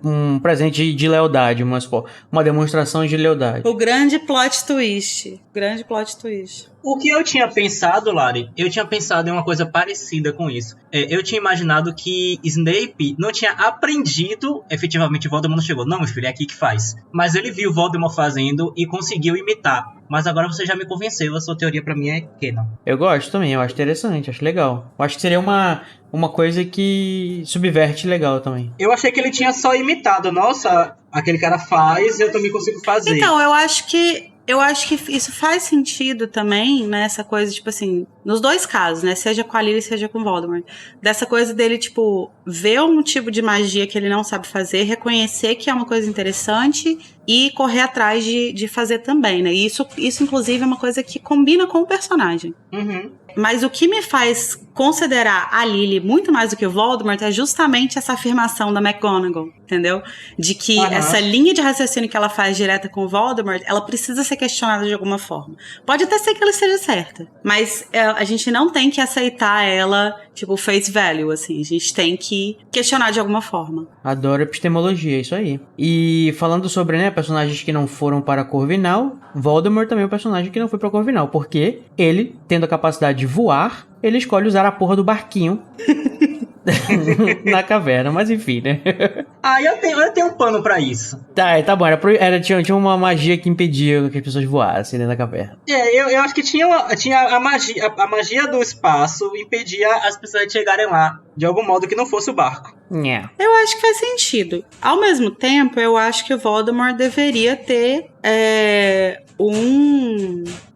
um presente de lealdade, uma demonstração de lealdade. O grande plot twist. Grande plot twist. O que eu tinha pensado, Lari, eu tinha pensado em uma coisa parecida com isso. Eu tinha imaginado que Snape não tinha aprendido, efetivamente, Voldemort não chegou. Não, meu filho, é aqui que faz. Mas ele viu Voldemort fazendo e conseguiu imitar. Mas agora você já me convenceu, a sua teoria pra mim é canon. Eu gosto também, eu acho interessante, acho legal. Eu acho que seria uma coisa que subverte legal também. Eu achei que ele tinha só imitado. Nossa, aquele cara faz, eu também consigo fazer. Então, eu acho que isso faz sentido também, né? Essa coisa, tipo assim, nos dois casos, né? Seja com a Lily, seja com o Voldemort. Dessa coisa dele, tipo, ver um tipo de magia que ele não sabe fazer, reconhecer que é uma coisa interessante e correr atrás de fazer também, né? E isso, inclusive, é uma coisa que combina com o personagem. Uhum. Mas o que me faz considerar a Lily muito mais do que o Voldemort é justamente essa afirmação da McGonagall, entendeu? De que essa linha de raciocínio que ela faz direta com o Voldemort, ela precisa ser questionada de alguma forma. Pode até ser que ela esteja certa, mas a gente não tem que aceitar ela, tipo, face value, assim. A gente tem que questionar de alguma forma. Adoro epistemologia, isso aí. E falando sobre, né, personagens que não foram para Corvinal, Voldemort também é um personagem que não foi para Corvinal, porque ele, tendo a capacidade de voar, ele escolhe usar a porra do barquinho na caverna, mas enfim, né? Eu tenho um pano pra isso. Tá bom, tinha uma magia que impedia que as pessoas voassem dentro da caverna. Eu acho que tinha a magia do espaço impedia as pessoas de chegarem lá, de algum modo que não fosse o barco. Yeah. Eu acho que faz sentido. Ao mesmo tempo, eu acho que o Voldemort deveria ter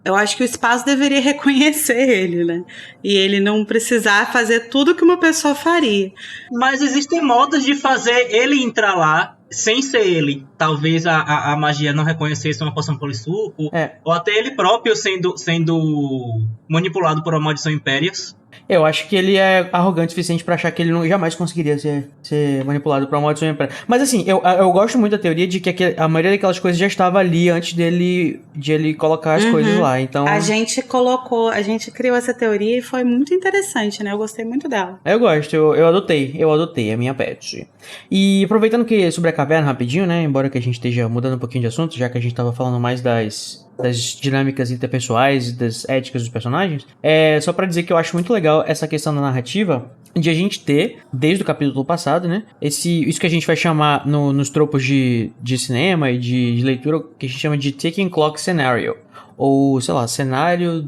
eu acho que o espaço deveria reconhecer ele, né? E ele não precisar fazer tudo que uma pessoa faria. Mas existem modos de fazer ele entrar lá sem ser ele. Talvez a magia não reconhecesse uma poção polissuco, ou até ele próprio sendo manipulado por uma maldição Impérios. Eu acho que ele é arrogante o suficiente pra achar que ele jamais conseguiria ser manipulado por uma maldição Impérios. Mas assim, eu gosto muito da teoria de que a maioria daquelas coisas já estava ali antes de ele colocar as coisas lá, então... A gente criou essa teoria e foi muito interessante, né? Eu gostei muito dela. Eu gosto, eu adotei a minha pet. E aproveitando que sobre a caverna rapidinho, né? Embora que a gente esteja mudando um pouquinho de assunto, já que a gente tava falando mais das dinâmicas interpessoais e das éticas dos personagens, só pra dizer que eu acho muito legal essa questão da narrativa de a gente ter, desde o capítulo passado, né, isso que a gente vai chamar nos tropos de cinema e de leitura, que a gente chama de ticking clock scenario, ou, sei lá, cenário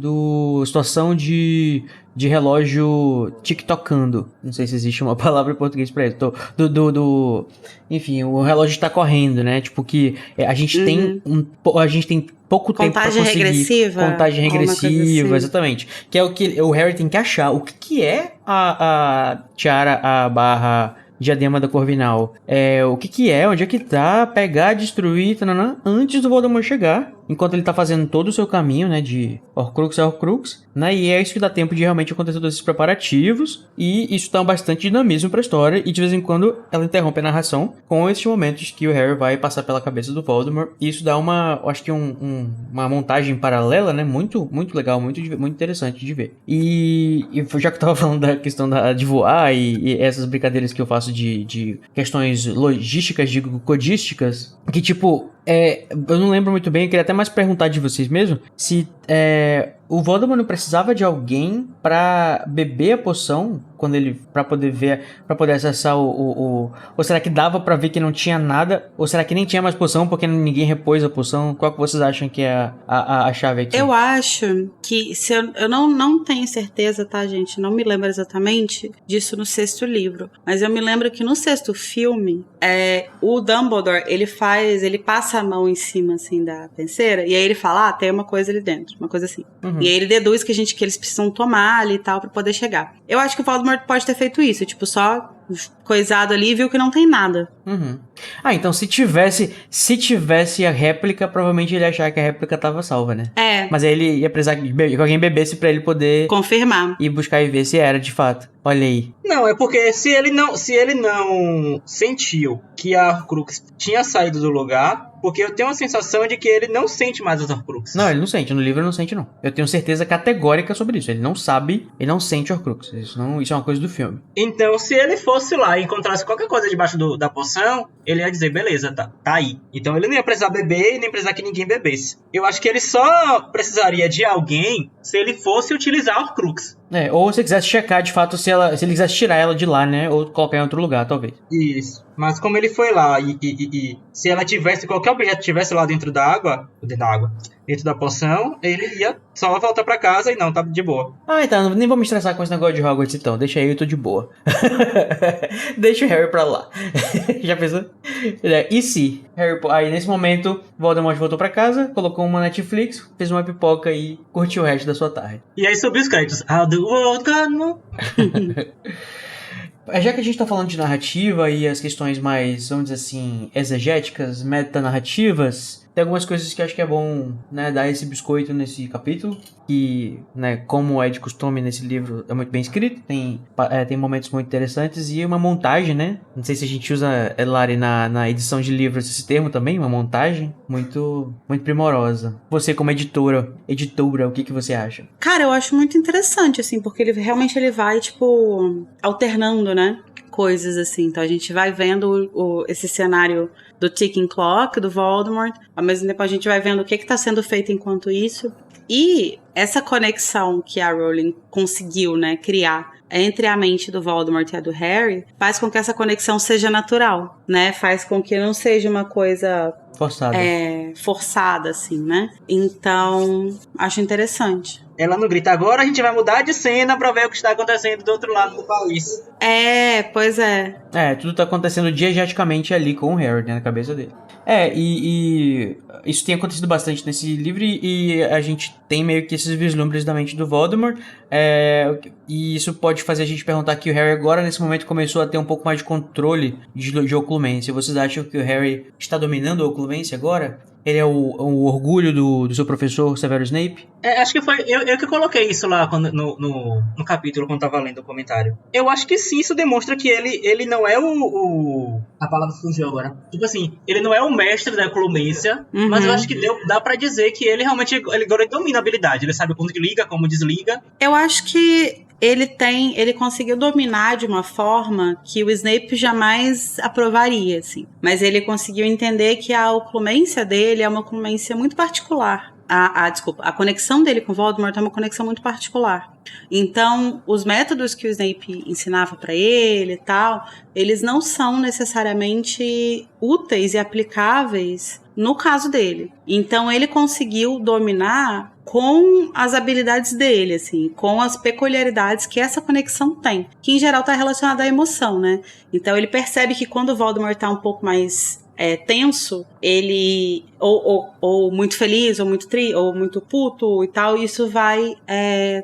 situação de relógio tic-tocando. Não sei se existe uma palavra em português pra isso. Enfim, o relógio está correndo, né? Tipo que a gente tem pouco tempo pra conseguir... Contagem regressiva, assim. exatamente. Que é o que o Harry tem que achar. O que é a tiara, a barra... diadema da Corvinal. O que é, onde é que tá, pegar, destruir, antes do Voldemort chegar, enquanto ele tá fazendo todo o seu caminho, né, de Horcrux a Horcrux, né, e é isso que dá tempo de realmente acontecer todos esses preparativos, e isso dá bastante dinamismo pra história, e de vez em quando ela interrompe a narração com esses momentos que o Harry vai passar pela cabeça do Voldemort, e isso dá acho que uma montagem paralela, né, muito, muito legal, muito interessante de ver. E já que eu tava falando da questão de voar e essas brincadeiras que eu faço de questões logísticas, de codísticas, que tipo, eu não lembro muito bem, eu queria até mais perguntar de vocês mesmo, se o Voldemort não precisava de alguém pra beber a poção quando ele, pra poder ver, para poder acessar ou será que dava pra ver que não tinha nada? Ou será que nem tinha mais poção porque ninguém repôs a poção? Qual que vocês acham que é a chave aqui? Eu acho que, se eu não tenho certeza, tá, gente? Não me lembro exatamente disso no 6º livro. Mas eu me lembro que no 6º filme, o Dumbledore, ele passa a mão em cima, assim, da penseira, e aí ele fala, tem uma coisa ali dentro, uma coisa assim. E aí ele deduz que eles precisam tomar ali e tal pra poder chegar. Eu acho que o Voldemort pode ter feito isso, tipo, só coisado ali e viu que não tem nada. Então se tivesse a réplica, provavelmente ele ia achar que a réplica tava salva, né? Mas aí ele ia precisar que alguém bebesse pra ele poder confirmar e buscar e ver se era de fato. Olha aí. Não, é porque se ele não sentiu que a Horcrux tinha saído do lugar, porque eu tenho a sensação de que ele não sente mais as Horcruxes. Não, ele não sente. No livro ele não sente, não. Eu tenho certeza categórica sobre isso. Ele não sabe, ele não sente Horcrux. Isso é uma coisa do filme. Então, se ele fosse lá e encontrasse qualquer coisa debaixo da poção, ele ia dizer, beleza, tá aí. Então ele não ia precisar beber e nem precisar que ninguém bebesse. Eu acho que ele só precisaria de alguém se ele fosse utilizar a Horcrux. Ou se quisesse checar de fato se ele quisesse tirar ela de lá, né? Ou colocar em outro lugar, talvez. Isso. Mas como ele foi lá e se ela tivesse, qualquer objeto tivesse lá dentro da poção, ele ia só voltar pra casa e não, tá de boa. Então, nem vou me estressar com esse negócio de Hogwarts então. Deixa aí, eu tô de boa. Deixa o Harry pra lá. Já pensou? E se Harry... Aí, nesse momento, Voldemort voltou pra casa, colocou uma Netflix, fez uma pipoca e curtiu o resto da sua tarde. E aí subiu os créditos. How the world got no... Já que a gente tá falando de narrativa e as questões mais, vamos dizer assim, exegéticas, metanarrativas, tem algumas coisas que eu acho que é bom, né, dar esse biscoito nesse capítulo, que, né, como é de costume nesse livro, é muito bem escrito, tem momentos muito interessantes e uma montagem, né, não sei se a gente usa, Lari, na edição de livros esse termo também, uma montagem muito, muito primorosa. Você como editora, o que você acha? Cara, eu acho muito interessante, assim, porque ele realmente vai, tipo, alternando, né, coisas assim. Então a gente vai vendo esse cenário do ticking clock, do Voldemort, ao mesmo tempo a gente vai vendo o que está sendo feito enquanto isso. E essa conexão que a Rowling conseguiu, né, criar entre a mente do Voldemort e a do Harry, faz com que essa conexão seja natural, né? Faz com que não seja uma coisa forçada, assim, né? Então, acho interessante. Ela não grita, agora a gente vai mudar de cena pra ver o que está acontecendo do outro lado do país. Pois é. Tudo tá acontecendo diegeticamente ali com o Harry, né, na cabeça dele. E isso tem acontecido bastante nesse livro e a gente tem meio que esses vislumbres da mente do Voldemort. E isso pode fazer a gente perguntar que o Harry agora, nesse momento, começou a ter um pouco mais de controle de oclumência. Vocês acham que o Harry está dominando a oclumência agora? Ele é o orgulho do seu professor Severus Snape? Acho que foi eu que coloquei isso lá no capítulo quando tava lendo o comentário. Eu acho que sim, isso demonstra que ele não é a palavra fugiu agora. Tipo assim, ele não é o mestre da oclumência, mas eu acho que dá pra dizer que ele realmente agora domina a habilidade. Ele sabe quando liga, como desliga. Eu acho que ele conseguiu dominar de uma forma que o Snape jamais aprovaria, assim. Mas ele conseguiu entender que a oclumência dele é uma oclumência muito particular. A conexão dele com o Voldemort é uma conexão muito particular. Então, os métodos que o Snape ensinava pra ele e tal, eles não são necessariamente úteis e aplicáveis no caso dele. Então, ele conseguiu dominar com as habilidades dele, assim, com as peculiaridades que essa conexão tem, que em geral está relacionada à emoção, né? Então, ele percebe que quando o Voldemort tá um pouco mais tenso, ele ou muito feliz, ou muito puto e tal, isso vai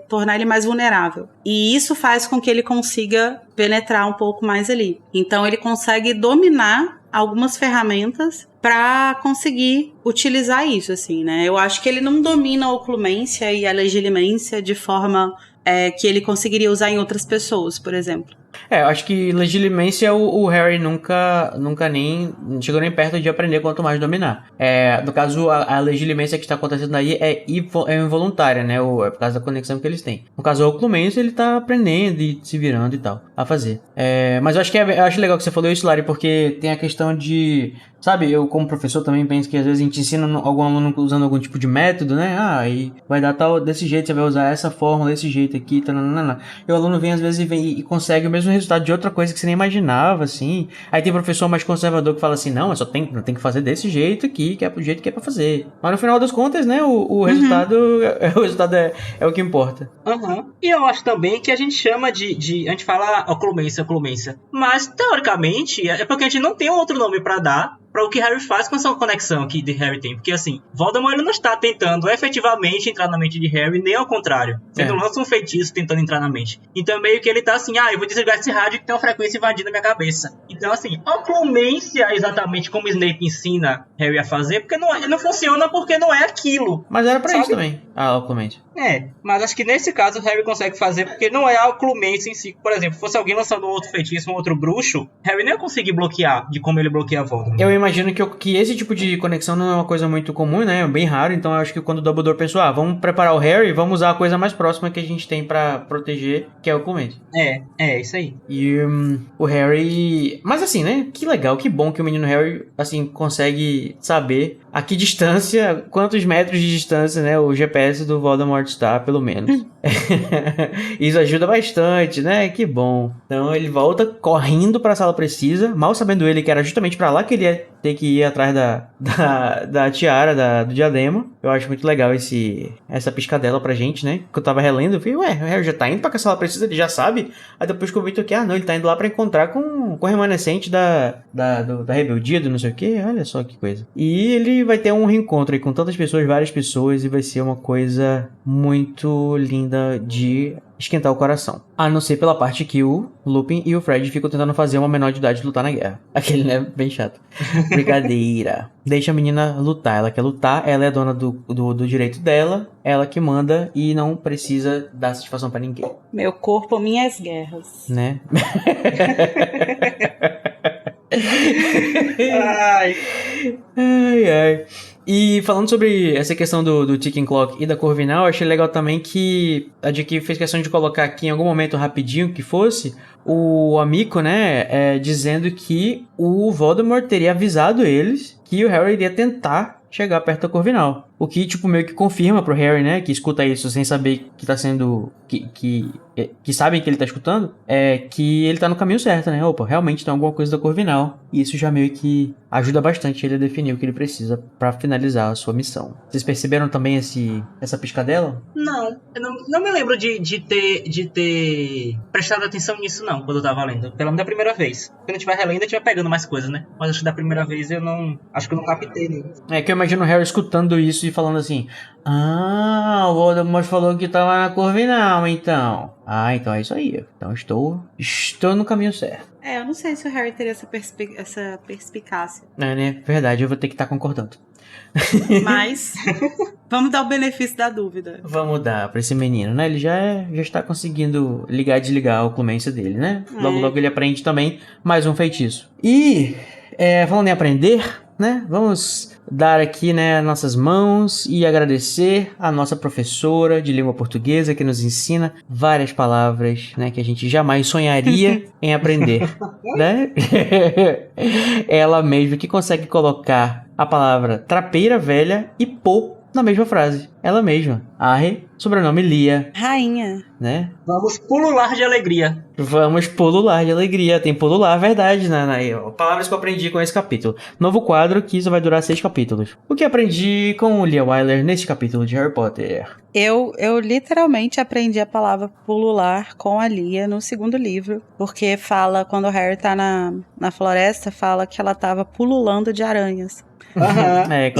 tornar ele mais vulnerável. E isso faz com que ele consiga penetrar um pouco mais ali. Então ele consegue dominar algumas ferramentas para conseguir utilizar isso, assim, né? Eu acho que ele não domina a oclumência e a legilimência de forma que ele conseguiria usar em outras pessoas, por exemplo. Eu acho que legilimência o Harry nunca nem chegou nem perto de aprender, quanto mais dominar. No caso, a legilimência que está acontecendo aí é involuntária, né? É por causa da conexão que eles têm. No caso, o Oclumência, ele tá aprendendo e se virando e tal, a fazer. Mas eu acho legal que você falou isso, Lari, porque tem a questão de... Sabe, eu como professor também penso que às vezes a gente ensina algum aluno usando algum tipo de método, né? Aí vai dar tal desse jeito, você vai usar essa fórmula desse jeito aqui, e o aluno vem às vezes e consegue o mesmo resultado de outra coisa que você nem imaginava, assim. Aí tem professor mais conservador que fala assim, não, tem que fazer desse jeito aqui, que é o jeito que é pra fazer. Mas no final das contas, né, o resultado, o resultado é o que importa. E eu acho também que a gente chama a gente fala oclumência, mas teoricamente é porque a gente não tem outro nome pra dar para o que Harry faz com essa conexão que Harry tem. Porque assim, Voldemort ele não está tentando efetivamente entrar na mente de Harry, nem ao contrário. Ele não lança um feitiço tentando entrar na mente. Então meio que ele tá assim, eu vou desligar esse rádio que tem uma frequência invadindo a minha cabeça. Então assim, oclumência exatamente como Snape ensina Harry a fazer, porque não funciona porque não é aquilo. Mas era pra isso também, a oclumência. Mas acho que nesse caso o Harry consegue fazer porque não é a oclumência em si. Por exemplo, fosse alguém lançando outro feitiço, um outro bruxo, Harry não ia conseguir bloquear de como ele bloqueia Voldemort. Eu imagino que esse tipo de conexão não é uma coisa muito comum, né? É bem raro, então eu acho que quando o Dumbledore pensou, vamos preparar o Harry, vamos usar a coisa mais próxima que a gente tem pra proteger, que é o oclumência. Isso aí. E o Harry... Mas assim, né? Que legal, que bom que o menino Harry, assim, consegue saber a que distância, quantos metros de distância, né, o GPS do Voldemort está, pelo menos. Isso ajuda bastante, né? Que bom. Então ele volta correndo pra sala precisa, mal sabendo ele que era justamente pra lá que ele ia ter que ir atrás da tiara, do diadema. Eu acho muito legal essa piscadela pra gente, né? Que eu tava relendo, eu falei, o Harry já tá indo pra que a sala precisa, ele já sabe. Aí depois que eu vi que, não, ele tá indo lá pra encontrar com o remanescente da rebeldia, do não sei o que. Olha só que coisa. E ele vai ter um reencontro aí com tantas pessoas, várias pessoas, e vai ser uma coisa muito linda de esquentar o coração. A não ser pela parte que o Lupin e o Fred ficam tentando fazer uma menor de idade lutar na guerra. Aquele, né? Bem chato. Brincadeira. Deixa a menina lutar. Ela quer lutar, ela é dona do direito dela, ela que manda e não precisa dar satisfação pra ninguém. Meu corpo, minhas guerras. Né? Ai. E falando sobre essa questão do Ticking Clock e da Corvinal, eu achei legal também que a J.K. fez questão de colocar aqui em algum momento rapidinho que fosse o Amico, né, dizendo que o Voldemort teria avisado eles que o Harry iria tentar chegar perto da Corvinal. O que, tipo, meio que confirma pro Harry, né, que escuta isso sem saber que tá sendo... Que sabem que ele tá escutando, que ele tá no caminho certo, né? Opa, realmente tem alguma coisa da Corvinal. E isso já meio que ajuda bastante ele a definir o que ele precisa pra finalizar a sua missão. Vocês perceberam também essa piscadela? Não, eu não me lembro de ter prestado atenção nisso, não, quando eu tava lendo. Pelo menos da primeira vez. Quando eu tiver relendo, eu tiver pegando mais coisas, né? Mas acho que da primeira vez eu não... Acho que eu não captei, né? É que eu imagino o Harry escutando isso e falando assim... o Voldemort falou que tava na Corvinal, então. Então é isso aí. Então estou no caminho certo. Eu não sei se o Harry teria essa perspicácia. Né? Verdade, eu vou ter que estar concordando. Mas vamos dar o benefício da dúvida. Vamos dar pra esse menino, né? Ele já está conseguindo ligar e desligar a oclumência dele, né? Logo ele aprende também mais um feitiço. E, falando em aprender, né? Vamos dar aqui, né, nossas mãos e agradecer a nossa professora de língua portuguesa que nos ensina várias palavras, né, que a gente jamais sonharia em aprender, né? Ela mesma que consegue colocar a palavra trapeira velha e pô na mesma frase. Ela mesma. Arre, sobrenome Lia. Rainha. Né? Vamos pulular de alegria. Vamos pulular de alegria. Tem pulular, verdade, palavras que eu aprendi com esse capítulo. Novo quadro que isso vai durar 6 capítulos. O que aprendi com o Lia Wyler neste capítulo de Harry Potter? Eu literalmente aprendi a palavra pulular com a Lia no segundo livro. Porque fala, quando o Harry tá na floresta, fala que ela tava pululando de aranhas.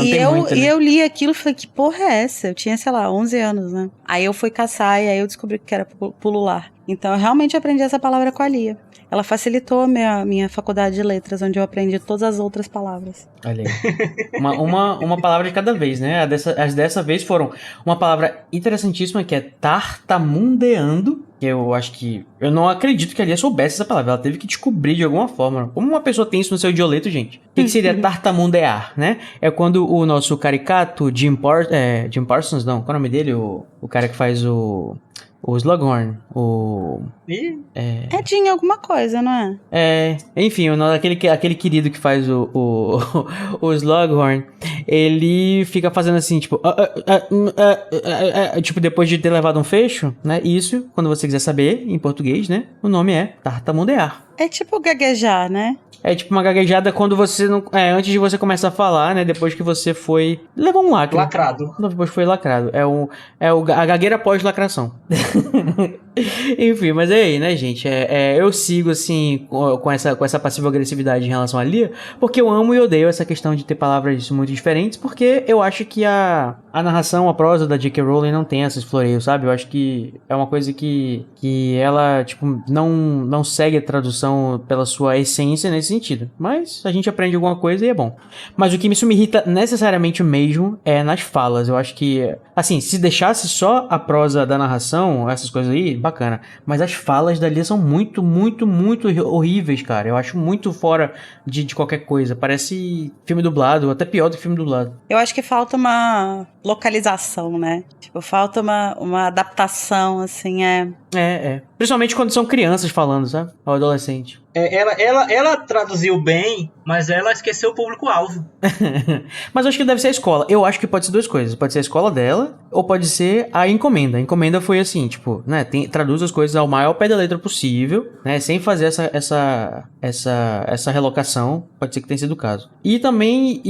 E eu li aquilo e falei, que porra é essa? Eu tinha, sei lá, 11 anos, né? Aí eu fui caçar e aí eu descobri que era pulular. Então eu realmente aprendi essa palavra com a Lia. ela facilitou a minha faculdade de letras, onde eu aprendi todas as outras palavras. Olha aí. Uma palavra de cada vez, né? As dessa vez foram uma palavra interessantíssima que é tartamundeando. Que eu acho que... Eu não acredito que a Lia soubesse essa palavra. Ela teve que descobrir de alguma forma. Como uma pessoa tem isso no seu idioleto, gente? O que seria tartamundear, né? É quando o nosso caricato Jim Parsons, não. Qual é o nome dele? O cara que faz o Slughorn. É Jim alguma coisa, não é? Enfim, aquele querido que faz o Slughorn, ele fica fazendo assim, tipo... tipo, depois de ter levado um fecho, né? Isso, quando você quiser saber, em português, né? O nome é tartamundear. É tipo gaguejar, né? É tipo uma gaguejada quando você não... antes de você começar a falar, né? Depois que você foi... Levou um lacre. Lacrado. Depois foi lacrado. A gagueira pós-lacração. Enfim, mas é aí, né, gente? Eu sigo, assim, com essa passiva-agressividade em relação a Lia, porque eu amo e odeio essa questão de ter palavras muito diferentes, porque eu acho que a narração, a prosa da J.K. Rowling não tem esses floreios, sabe? Eu acho que é uma coisa que ela, tipo, não segue a tradução pela sua essência nesse sentido. Mas a gente aprende alguma coisa e é bom. Mas o que isso me irrita necessariamente mesmo é nas falas. Eu acho que, assim, se deixasse só a prosa da narração, essas coisas aí, bacana. Mas as falas da Lia são muito, muito, muito horríveis, cara. Eu acho muito fora de qualquer coisa. Parece filme dublado, até pior do que filme dublado. Eu acho que falta uma localização, né? Tipo, falta uma adaptação, assim, Principalmente quando são crianças falando, sabe? Ou adolescente. Ela traduziu bem, mas ela esqueceu o público-alvo. Mas eu acho que deve ser a escola. Eu acho que pode ser duas coisas. Pode ser a escola dela, ou pode ser a encomenda. A encomenda foi assim, tipo, né? Traduz as coisas ao maior pé da letra possível, né? Sem fazer essa relocação. Pode ser que tenha sido o caso. E também,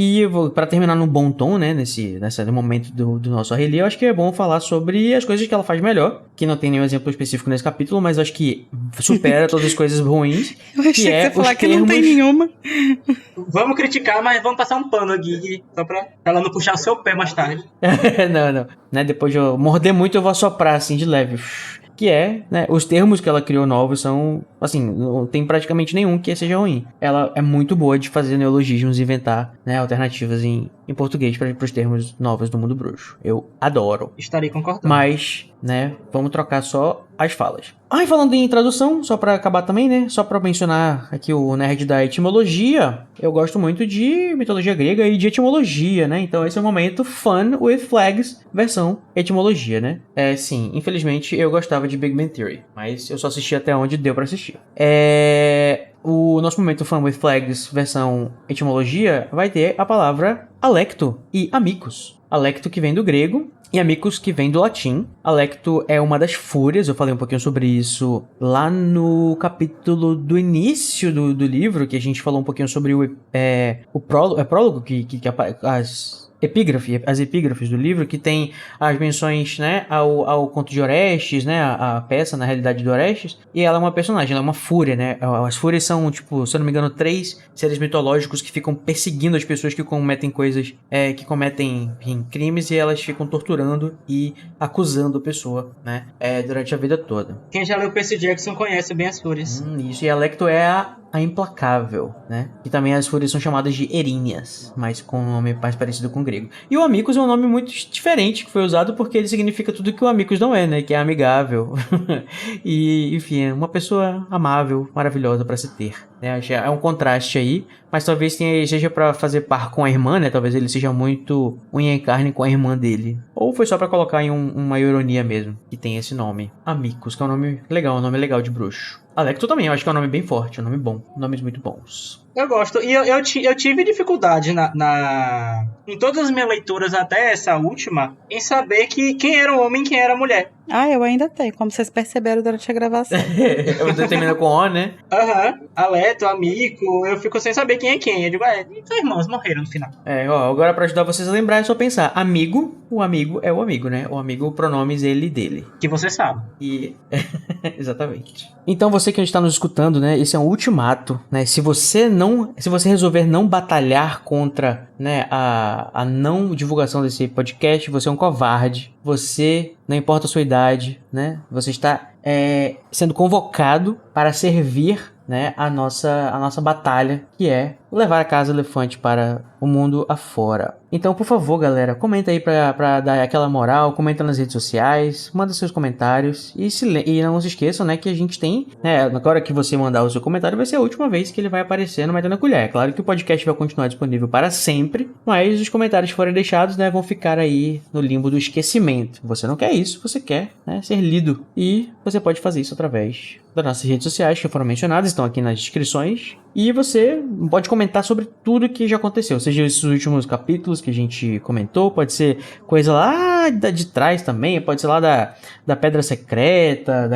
pra terminar num bom tom, né? Nesse momento do nosso Arrelia, eu acho que é bom falar sobre as coisas que ela faz melhor. Que não tem nenhum exemplo específico nesse capítulo, mas acho que supera todas as coisas ruins. Eu achei que você ia falar que não tem nenhuma. Vamos criticar, mas vamos passar um pano aqui, só pra ela não puxar o seu pé mais tarde. Não. Né, depois de eu morder muito, eu vou assoprar assim de leve. Que né, os termos que ela criou novos são, assim, não tem praticamente nenhum que seja ruim. Ela é muito boa de fazer neologismos e inventar, né, alternativas em português para os termos novos do mundo bruxo. Eu adoro. Estarei concordando. Mas, né, vamos trocar só as falas. E falando em tradução, só pra acabar também, né, só pra mencionar aqui o nerd da etimologia, eu gosto muito de mitologia grega e de etimologia, né, então esse é o momento Fun with Flags versão etimologia, né. Sim, infelizmente eu gostava de Big Bang Theory, mas eu só assisti até onde deu pra assistir. O nosso momento Fun with Flags versão etimologia vai ter a palavra alecto e amicus. Alecto que vem do grego e amicus que vem do latim. Alecto é uma das fúrias, eu falei um pouquinho sobre isso lá no capítulo do início do livro, que a gente falou um pouquinho sobre o prólogo, as epígrafes do livro, que tem as menções, né, ao conto de Orestes, né, a peça, na realidade, de Orestes, e ela é uma personagem, ela é uma fúria, né, as fúrias são, tipo, se eu não me engano, 3 seres mitológicos que ficam perseguindo as pessoas que cometem coisas, que cometem crimes, e elas ficam torturando e acusando a pessoa, né, durante a vida toda. Quem já leu Percy Jackson conhece bem as fúrias. Isso, e Alecto é a implacável, né? E também as fúrias são chamadas de Eríneas, mas com um nome mais parecido com o grego. E o Amicus é um nome muito diferente que foi usado porque ele significa tudo que o Amicus não é, né? Que é amigável. E, enfim, é uma pessoa amável, maravilhosa para se ter, né? É um contraste aí, mas talvez seja para fazer par com a irmã, né? Talvez ele seja muito unha e carne com a irmã dele. Ou foi só para colocar em uma ironia mesmo, que tem esse nome. Amicus, que é um nome legal de bruxo. Alecto também, eu acho que é um nome bem forte, um nome bom. Nomes muito bons. Eu gosto. E eu tive dificuldade em todas as minhas leituras, até essa última, em saber quem era o homem e quem era a mulher. Eu ainda tenho, como vocês perceberam durante a gravação. Você termina com O, né? Aleto, amigo, eu fico sem saber quem é quem. Eu digo, são irmãos, morreram no final. Agora pra ajudar vocês a lembrar, é só pensar. Amigo, o amigo é o amigo, né? O amigo, pronomes ele e dele. Que você sabe. Exatamente. Então você que está nos escutando, né? Esse é um ultimato, né? Se você resolver não batalhar contra, né, a não divulgação desse podcast, você é um covarde. Você, não importa a sua idade, né? Você está sendo convocado para servir né, a nossa batalha, que é levar a Casa Elefante para o mundo afora. Então, por favor, galera, comenta aí pra dar aquela moral, comenta nas redes sociais, manda seus comentários e não se esqueçam, né, que a gente tem, né, agora que você mandar o seu comentário vai ser a última vez que ele vai aparecer no Metendo a Colher. É claro que o podcast vai continuar disponível para sempre, mas os comentários que forem deixados, né, vão ficar aí no limbo do esquecimento. Você não quer isso, você quer, né, ser lido. E você pode fazer isso através das nossas redes sociais que foram mencionadas, estão aqui nas descrições. E você pode comentar sobre tudo que já aconteceu, seja esses últimos capítulos que a gente comentou, pode ser coisa lá de trás também, pode ser lá da Pedra Secreta,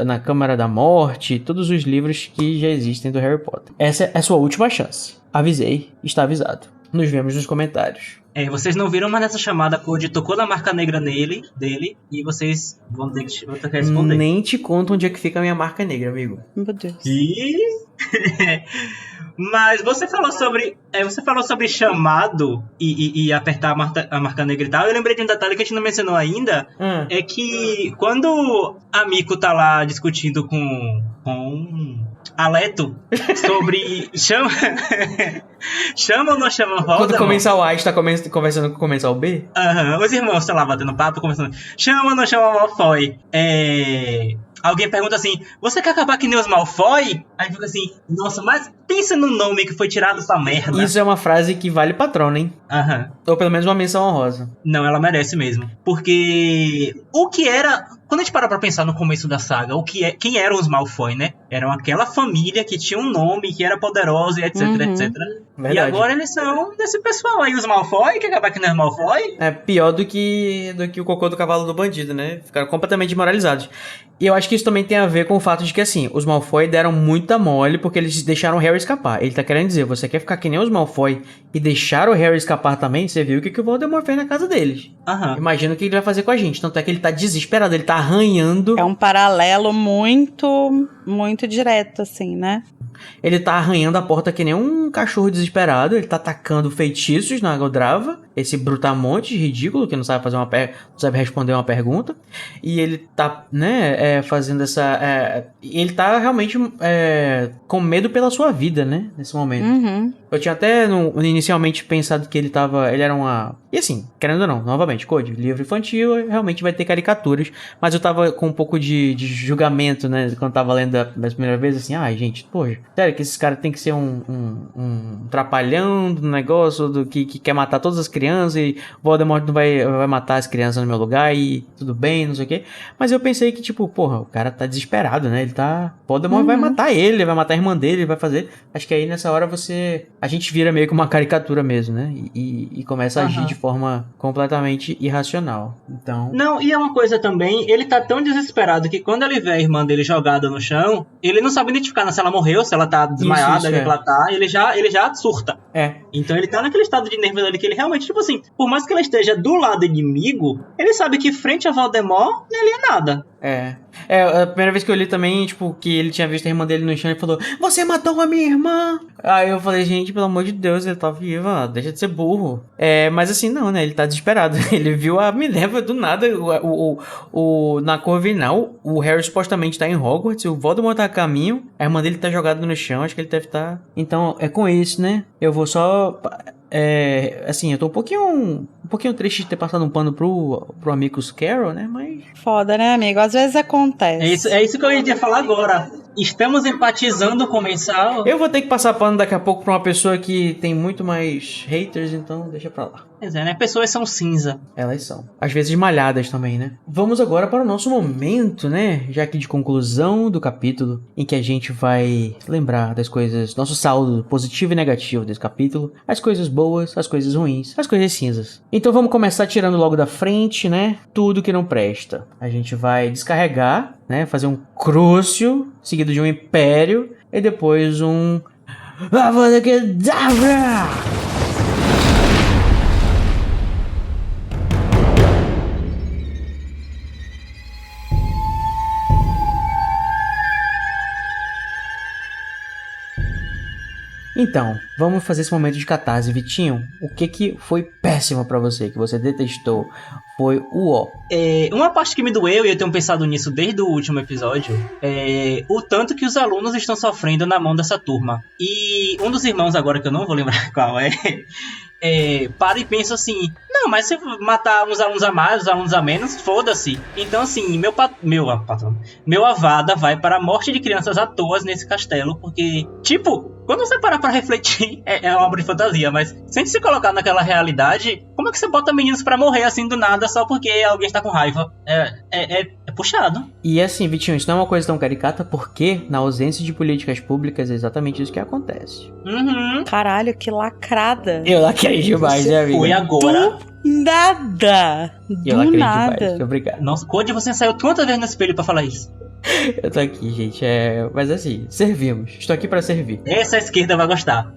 na Câmara da Morte, todos os livros que já existem do Harry Potter. Essa é a sua última chance. Avisei, está avisado. Nos vemos nos comentários. Vocês não viram, mas nessa chamada a Code tocou na marca negra dele, e vocês vão ter que responder. Nem te conto onde é que fica a minha marca negra, amigo. Meu Deus. Mas você falou sobre chamado e apertar a marca negra e tal. Eu lembrei de um detalhe que a gente não mencionou ainda. É que quando a Miko tá lá discutindo com a Leto sobre chama ou não chama Voldemort? Quando começar o A, está conversando com começar o B? Os irmãos estão lá batendo papo, conversando. Chama ou não chama Malfoy? Alguém pergunta assim, você quer acabar que nem os Malfoy? Aí fica assim, nossa, mas pensa no nome que foi tirado dessa merda. Isso é uma frase que vale patrona, hein? Ou pelo menos uma menção honrosa. Não, ela merece mesmo. Porque o que era... Quando a gente para pra pensar no começo da saga, quem eram os Malfoy, né? Eram aquela família que tinha um nome, que era poderosa e etc, etc. Verdade. E agora eles são desse pessoal aí, os Malfoy, que acabar que não é Malfoy. É pior do que o cocô do cavalo do bandido, né? Ficaram completamente desmoralizados. E eu acho que isso também tem a ver com o fato de que, assim, os Malfoy deram muita mole porque eles deixaram o Harry escapar. Ele tá querendo dizer, você quer ficar que nem os Malfoy e deixar o Harry escapar também? Você viu o que o Voldemort fez na casa deles. Imagina o que ele vai fazer com a gente. Tanto é que ele tá desesperado, ele tá arranhando. É um paralelo muito, muito direto, assim, né? Ele tá arranhando a porta que nem um cachorro desesperado. Ele tá atacando feitiços na Goldrava. Esse brutamonte ridículo que não sabe fazer não sabe responder uma pergunta. E ele tá, né, fazendo essa... ele tá realmente com medo pela sua vida, né, nesse momento. Eu tinha até inicialmente pensado que ele era uma... E assim, querendo ou não, novamente, Code, livro infantil realmente vai ter caricaturas. Mas eu tava com um pouco de julgamento, né, quando tava lendo a primeira vez, assim, gente, poxa, sério que esses caras tem que ser um trapalhão do negócio que quer matar todas as crianças e Voldemort não vai matar as crianças no meu lugar e tudo bem, não sei o quê. Mas eu pensei que, tipo, porra, o cara tá desesperado, né? Voldemort vai matar ele vai matar a irmã dele, ele vai fazer... Acho que aí nessa hora a gente vira meio que uma caricatura mesmo, né? E começa a agir de forma completamente irracional. Então... Não, e é uma coisa também, ele tá tão desesperado que quando ele vê a irmã dele jogada no chão, ele não sabe identificar se ela morreu, se ela tá desmaiada, onde ela tá, ele já surta. Então ele tá naquele estado de nervoso ali que ele realmente, tipo assim, por mais que ela esteja do lado inimigo, ele sabe que frente a Voldemort, ele é nada. A primeira vez que eu li também, tipo, que ele tinha visto a irmã dele no chão e falou, você matou a minha irmã! Aí eu falei, gente, pelo amor de Deus, ele tá viva, deixa de ser burro. Mas assim, não, né, ele tá desesperado. Ele viu a Minerva do nada, na Corvinal, o Harry supostamente tá em Hogwarts, o Voldemort tá a caminho, a irmã dele tá jogada no chão, acho que ele deve estar... Então, é com isso, né, eu vou só... assim, eu tô um pouquinho triste de ter passado um pano pro Amicus Carol, né, mas... Foda, né, amigo? Às vezes acontece. É isso que eu ia falar agora. Estamos empatizando com o mensal. Eu vou ter que passar pano daqui a pouco pra uma pessoa que tem muito mais haters, então deixa pra lá. Pois é, né? Pessoas são cinza. Elas são. Às vezes malhadas também, né? Vamos agora para o nosso momento, né? Já que de conclusão do capítulo, em que a gente vai lembrar das coisas, nosso saldo positivo e negativo desse capítulo, as coisas boas, as coisas ruins, as coisas cinzas. Então vamos começar tirando logo da frente, né? Tudo que não presta. A gente vai descarregar, né? Fazer um Crucio, seguido de um Império, e depois um... Avada Kedavra! Então, vamos fazer esse momento de catarse. Vitinho, o que foi péssimo pra você, que você detestou? Foi o ó. Uma parte que me doeu, e eu tenho pensado nisso desde o último episódio, é o tanto que os alunos estão sofrendo na mão dessa turma. E um dos irmãos, agora que eu não vou lembrar qual para e pensa assim, não, mas se eu matar uns alunos a mais, uns alunos a menos, foda-se. Então assim, meu Avada vai para a morte de crianças à toa nesse castelo, porque, tipo, quando você parar pra refletir, é uma obra de fantasia, mas se a gente se colocar naquela realidade, como é que você bota meninos pra morrer assim do nada só porque alguém está com raiva? É puxado. E assim, Vitinho, isso não é uma coisa tão caricata, porque na ausência de políticas públicas é exatamente isso que acontece. Uhum. Caralho, que lacrada. Eu lacrei demais, né, amigo? Foi agora. Nada. Eu Do lacrei nada. demais, obrigado. Nossa, Code, você saiu quantas vezes no espelho pra falar isso? Eu tô aqui, gente, mas assim, servimos. Estou aqui pra servir. Essa esquerda vai gostar.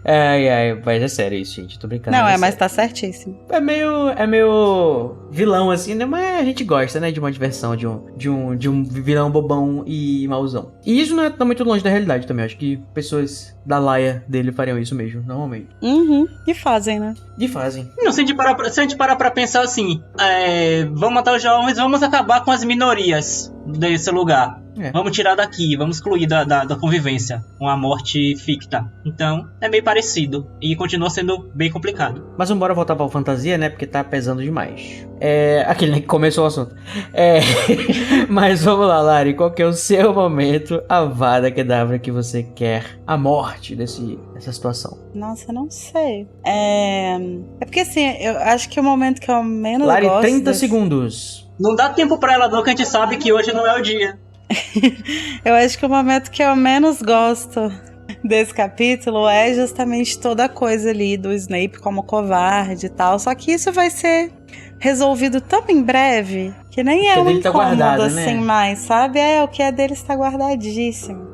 Ai, mas é sério isso, gente, tô brincando. Não, mas mas tá certíssimo. É meio vilão, assim, né? Mas a gente gosta, né? De uma diversão, de um vilão bobão e mauzão. E isso não tá muito longe da realidade também. Acho que pessoas da laia dele fariam isso mesmo, normalmente. Uhum. E fazem, né? E fazem. Não, se a gente parar pra pensar assim, vamos matar os jovens, vamos acabar com as minorias desse lugar. Vamos tirar daqui, vamos excluir da convivência uma morte ficta. Então, é meio parecido e continua sendo bem complicado. Mas vamos voltar pra fantasia, né? Porque tá pesando demais. Aquele né, que começou o assunto. Mas vamos lá, Lari. Qual que é o seu momento, Avada Kedavra, que você quer a morte dessa situação? Nossa, eu não sei. É porque assim, eu acho que o momento que eu menos Lari, gosto... 30 segundos. Não dá tempo pra ela não, que a gente sabe que hoje não é o dia. Eu acho que o momento que eu menos gosto desse capítulo é justamente toda a coisa ali do Snape como covarde e tal. Só que isso vai ser resolvido tão em breve que nem é um incômodo guardado, assim, né? Mais, sabe? O que é dele está guardadíssimo.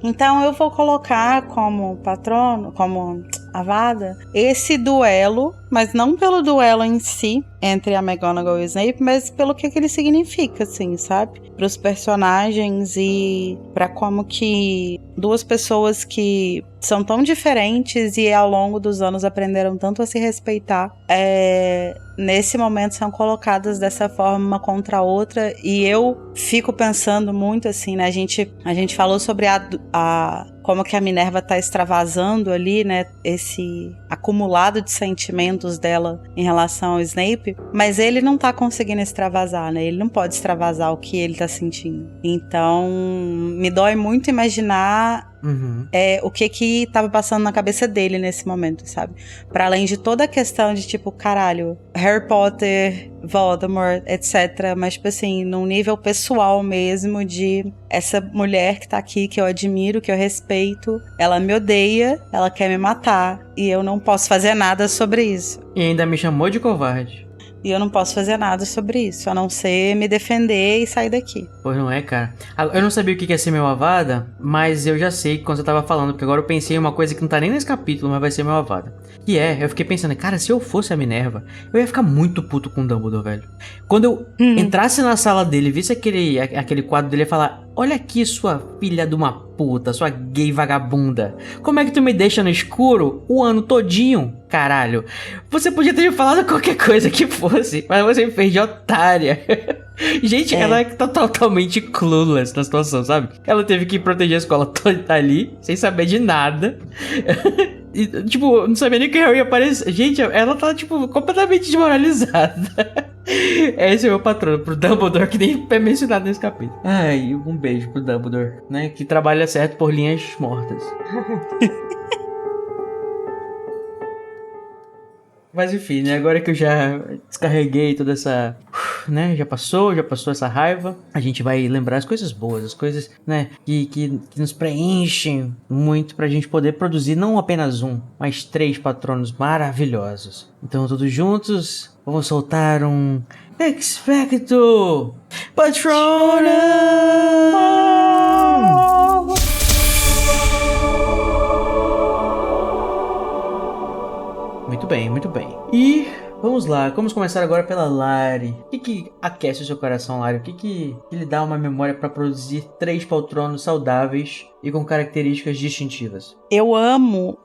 Então eu vou colocar como patrono, como Avada, esse duelo, mas não pelo duelo em si, entre a McGonagall e o Snape, mas pelo que ele significa, assim, sabe? Para os personagens e para como que duas pessoas que são tão diferentes e ao longo dos anos aprenderam tanto a se respeitar, nesse momento são colocadas dessa forma uma contra a outra. E eu fico pensando muito assim, né? A gente falou sobre como que a Minerva tá extravasando ali, né? Esse acumulado de sentimentos dela em relação ao Snape, mas ele não tá conseguindo extravasar, né? Ele não pode extravasar o que ele tá sentindo. Então, me dói muito imaginar o que tava passando na cabeça dele nesse momento, sabe? Pra além de toda a questão de tipo, caralho, Harry Potter, Voldemort, etc. Mas, tipo assim, num nível pessoal mesmo de essa mulher que tá aqui, que eu admiro, que eu respeito, ela me odeia, ela quer me matar, e eu não posso fazer nada sobre isso. E ainda me chamou de covarde. E eu não posso fazer nada sobre isso, a não ser me defender e sair daqui. Pois não é, cara. Eu não sabia o que ia ser meu Avada, mas eu já sei quando você tava falando, porque agora eu pensei em uma coisa que não tá nem nesse capítulo, mas vai ser meu Avada. Que eu fiquei pensando, cara, se eu fosse a Minerva, eu ia ficar muito puto com o Dumbledore, velho. Quando eu entrasse na sala dele, visse aquele quadro dele, ia falar: olha aqui, sua filha de uma puta, sua gay vagabunda. Como é que tu me deixa no escuro o ano todinho, caralho? Você podia ter me falado qualquer coisa que fosse, mas você me fez de otária. Gente, ela é totalmente clueless na situação, sabe? Ela teve que proteger a escola toda ali, sem saber de nada. E, tipo, não sabia nem que o Harry ia aparecer. Gente, ela tá, tipo, completamente desmoralizada. Esse é o meu patrono, pro Dumbledore, que nem é mencionado nesse capítulo. Ai, um beijo pro Dumbledore, né? Que trabalha certo por linhas mortas. Mas enfim, né? Agora que eu já descarreguei toda essa... né? Já passou essa raiva. A gente vai lembrar as coisas boas, as coisas, né? Que nos preenchem muito pra gente poder produzir não apenas mas 3 patronos maravilhosos. Então, todos juntos, vamos soltar um... Expecto Patronum! Muito bem. E Vamos lá, vamos começar agora pela Lari. O que aquece o seu coração, Lari? O que lhe dá uma memória para produzir 3 patronos saudáveis e com características distintivas? Eu amo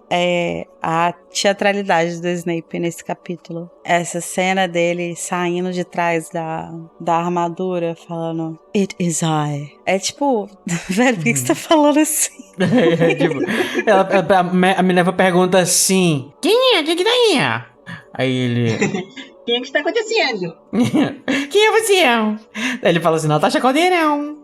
a teatralidade do Snape nesse capítulo. Essa cena dele saindo de trás da armadura, falando "It is I". É tipo, velho, por que você tá falando assim? Tipo, a Minerva pergunta assim: quem é? Que tá aí? Aí ele... O que está acontecendo? Quem é você? Aí ele fala assim: Natasha Caldeirão.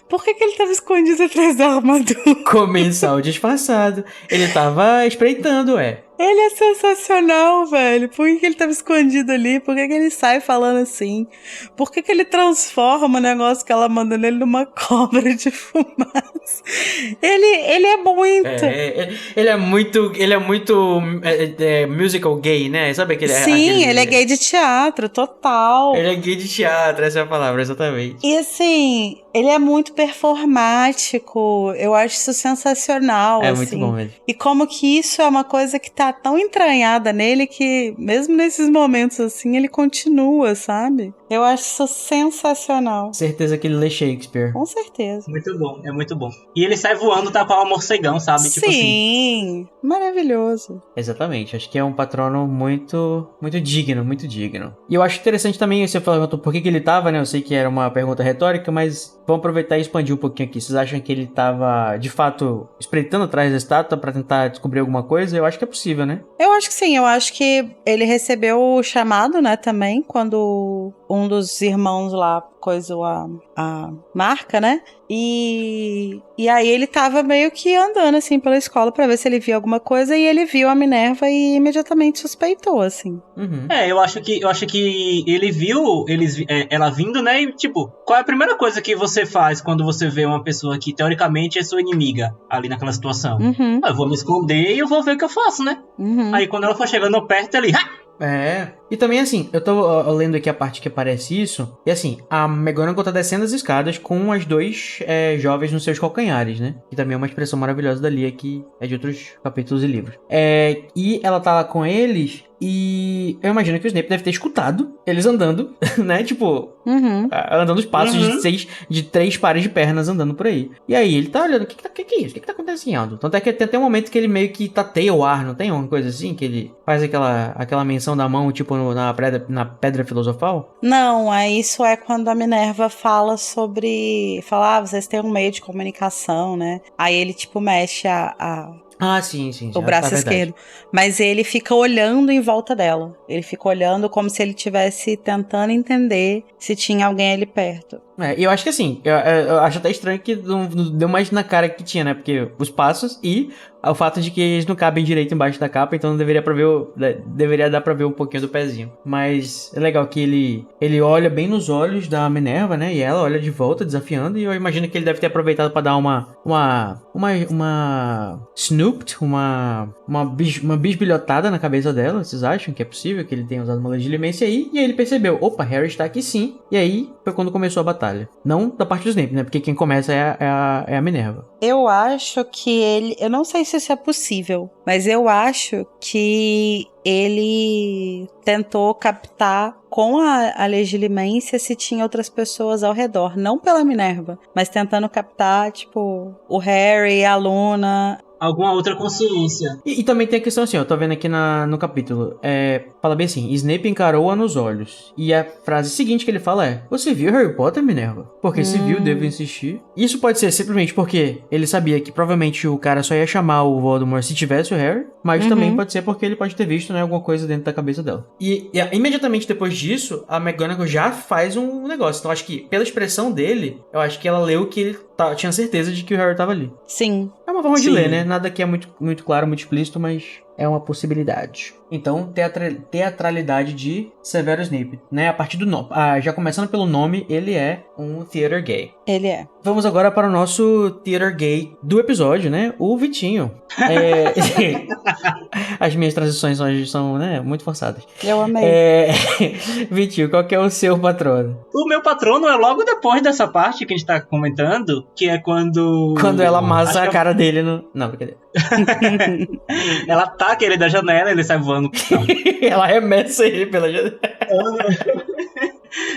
Por que ele tava escondido atrás da armadura? Comensal disfarçado. Ele tava espreitando, Ele é sensacional, velho. Por que ele tava escondido ali? Por que ele sai falando assim? Por que ele transforma o negócio que ela manda nele numa cobra de fumaça? Ele é muito... Ele é muito musical gay, né? Sabe aquele... Sim, ele é gay de teatro, total. Ele é gay de teatro, essa é a palavra, exatamente. E assim, ele é muito performático. Eu acho isso sensacional, É assim. muito bom mesmo. E como que isso é uma coisa que tá tão entranhada nele que, mesmo nesses momentos assim, ele continua, sabe? Eu acho isso sensacional. Certeza que ele lê Shakespeare. Com certeza. Muito bom, é muito bom. E ele sai voando, tá com um morcegão, sabe? Sim, Tipo assim. maravilhoso. Exatamente, acho que é um patrono muito digno, muito digno. E eu acho interessante também, você perguntou por que ele tava, né? Eu sei que era uma pergunta retórica, mas vamos aproveitar e expandir um pouquinho aqui. Vocês acham que ele tava, de fato, espreitando atrás da estátua pra tentar descobrir alguma coisa? Eu acho que é possível, né? Eu acho que sim, eu acho que ele recebeu o chamado, né, também, quando um dos irmãos lá coisou a marca, né? E aí ele tava meio que andando, assim, pela escola pra ver se ele via alguma coisa, e ele viu a Minerva e imediatamente suspeitou, assim. Uhum. Eu acho que ele viu ela vindo, né? E, tipo, qual é a primeira coisa que você faz quando você vê uma pessoa que, teoricamente, é sua inimiga ali naquela situação? Uhum. Eu vou me esconder e eu vou ver o que eu faço, né? Uhum. Aí, quando ela for chegando perto, ele... E também assim, eu tô lendo aqui a parte que aparece isso, e assim, a McGonagall tá descendo as escadas com as 2 jovens nos seus calcanhares, né? Que também é uma expressão maravilhosa da Lia, que é de outros capítulos e livros. E ela tá lá com eles, e eu imagino que o Snape deve ter escutado eles andando, né? Tipo, andando os passos de 3 pares de pernas andando por aí. E aí ele tá olhando, o que é isso? O que tá acontecendo? Tanto é que tem até um momento que ele meio que tateia o ar, não tem uma coisa assim? Que ele faz aquela menção da mão, tipo, na pedra filosofal? Não, isso é quando a Minerva fala sobre... vocês têm um meio de comunicação, né? Aí ele, tipo, mexe Sim. o braço esquerdo. Mas ele fica olhando em volta dela. Ele fica olhando como se ele estivesse tentando entender se tinha alguém ali perto. E eu acho que assim, eu acho até estranho que não deu mais na cara que tinha, né? Porque os passos e o fato de que eles não cabem direito embaixo da capa, então não deveria dar pra ver um pouquinho do pezinho. Mas é legal que ele olha bem nos olhos da Minerva, né? E ela olha de volta, desafiando, e eu imagino que ele deve ter aproveitado pra dar uma snooped, uma bisbilhotada na cabeça dela. Vocês acham que é possível que ele tenha usado uma legilimência aí? E aí ele percebeu, opa, Harry está aqui sim. E aí foi quando começou a batalha. Não da parte do Snape, né? Porque quem começa é a Minerva. Eu acho que eu não sei se isso é possível, mas eu acho que ele tentou captar com a legilimência se tinha outras pessoas ao redor, não pela Minerva, mas tentando captar, tipo, o Harry, a Luna... alguma outra consciência. E também tem a questão assim, ó, tô vendo aqui no capítulo, fala bem assim, Snape encarou-a nos olhos, e a frase seguinte que ele fala é, você viu Harry Potter, Minerva? Porque se viu, devo insistir. Isso pode ser simplesmente porque ele sabia que provavelmente o cara só ia chamar o Voldemort se tivesse o Harry, mas também pode ser porque ele pode ter visto, né, alguma coisa dentro da cabeça dela. E imediatamente depois disso, a McGonagall já faz um negócio, então acho que pela expressão dele, eu acho que ela leu que ele tinha certeza de que o Harry tava ali. Sim. É uma forma de ler, né? Nada que é muito claro, muito explícito, mas é uma possibilidade. Então, teatralidade de Severo Snape, né? A partir do nome. Já começando pelo nome, ele é um theater gay. Ele é. Vamos agora para o nosso theater gay do episódio, né? O Vitinho. As minhas transições hoje são, né, muito forçadas. Eu amei. Vitinho, qual que é o seu patrono? O meu patrono é logo depois dessa parte que a gente tá comentando, que é quando... Quando ela amassa a cara dele no... Não, brincadeira. Ela tá taca ele da janela, ele sai voando. Ela arremessa ele pela janela.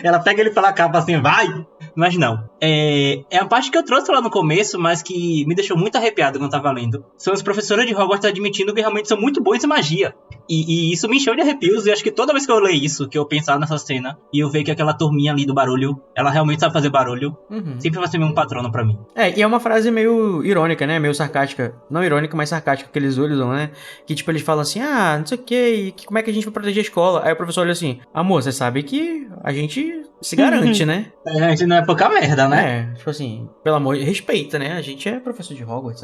Ela pega ele pela capa assim, vai! Mas não. É a parte que eu trouxe lá no começo, mas que me deixou muito arrepiado quando eu tava lendo. São os professores de Hogwarts admitindo que realmente são muito bons em magia. E isso me encheu de arrepios, e acho que toda vez que eu leio isso, que eu pensar nessa cena, e eu ver que aquela turminha ali do barulho, ela realmente sabe fazer barulho, sempre vai ser um patrono pra mim. E é uma frase meio irônica, né? Meio sarcástica. Não irônica, mas sarcástica que eles usam, né? Que tipo, eles falam assim, não sei o que, como é que a gente vai proteger a escola? Aí o professor olha assim, amor, você sabe que a gente se garante, né? A gente não é pouca merda, né? Tipo assim, pelo amor de respeita, né? A gente é professor de Hogwarts,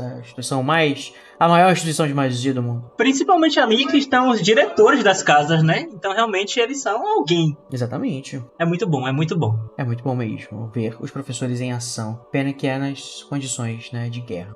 a maior instituição de magia do mundo. Principalmente ali que estão os diretores das casas, né? Então realmente eles são alguém. Exatamente. É muito bom, é muito bom. É muito bom mesmo ver os professores em ação. Pena que é nas condições, né, de guerra.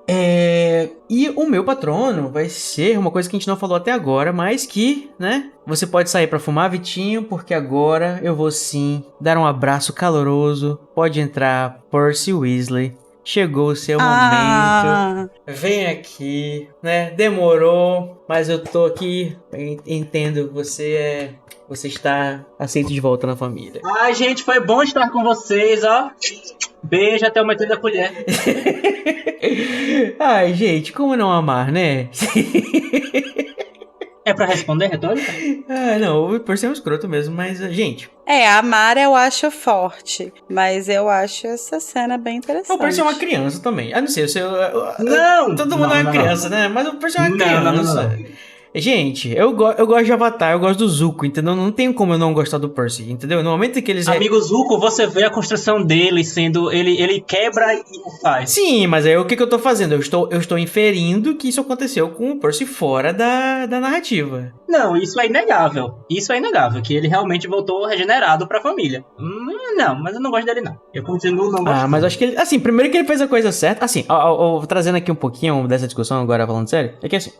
E o meu patrono vai ser uma coisa que a gente não falou até agora, mas que, né, você pode sair pra fumar, Vitinho, porque agora eu vou sim dar um abraço caloroso. Pode entrar, Percy Weasley. Chegou o seu momento. Vem aqui, né? Demorou, mas eu tô aqui. Entendo, você está aceito de volta na família. Ai, gente, foi bom estar com vocês, ó. Beijo até o metade da colher. Ai, gente, como não amar, né? É pra responder, retórica? Não, por ser um escroto mesmo, mas, gente... amar eu acho forte, mas eu acho essa cena bem interessante. O Percy é uma criança também. Não sei, não! Todo mundo é uma criança, né? Mas o Percy é uma criança. Não. Gente, eu gosto de Avatar, eu gosto do Zuko, entendeu? Não tem como eu não gostar do Percy, entendeu? No momento em que eles... Amigo Zuko, você vê a construção dele sendo... Ele quebra e faz. Sim, mas aí o que eu tô fazendo? Eu estou inferindo que isso aconteceu com o Percy fora da narrativa. Não, isso é inegável. Isso é inegável, que ele realmente voltou regenerado pra família. Não, mas eu não gosto dele, não. Eu continuo não gostando. Mas acho que ele... Assim, primeiro que ele fez a coisa certa... Assim, trazendo aqui um pouquinho dessa discussão, agora falando sério, é que assim...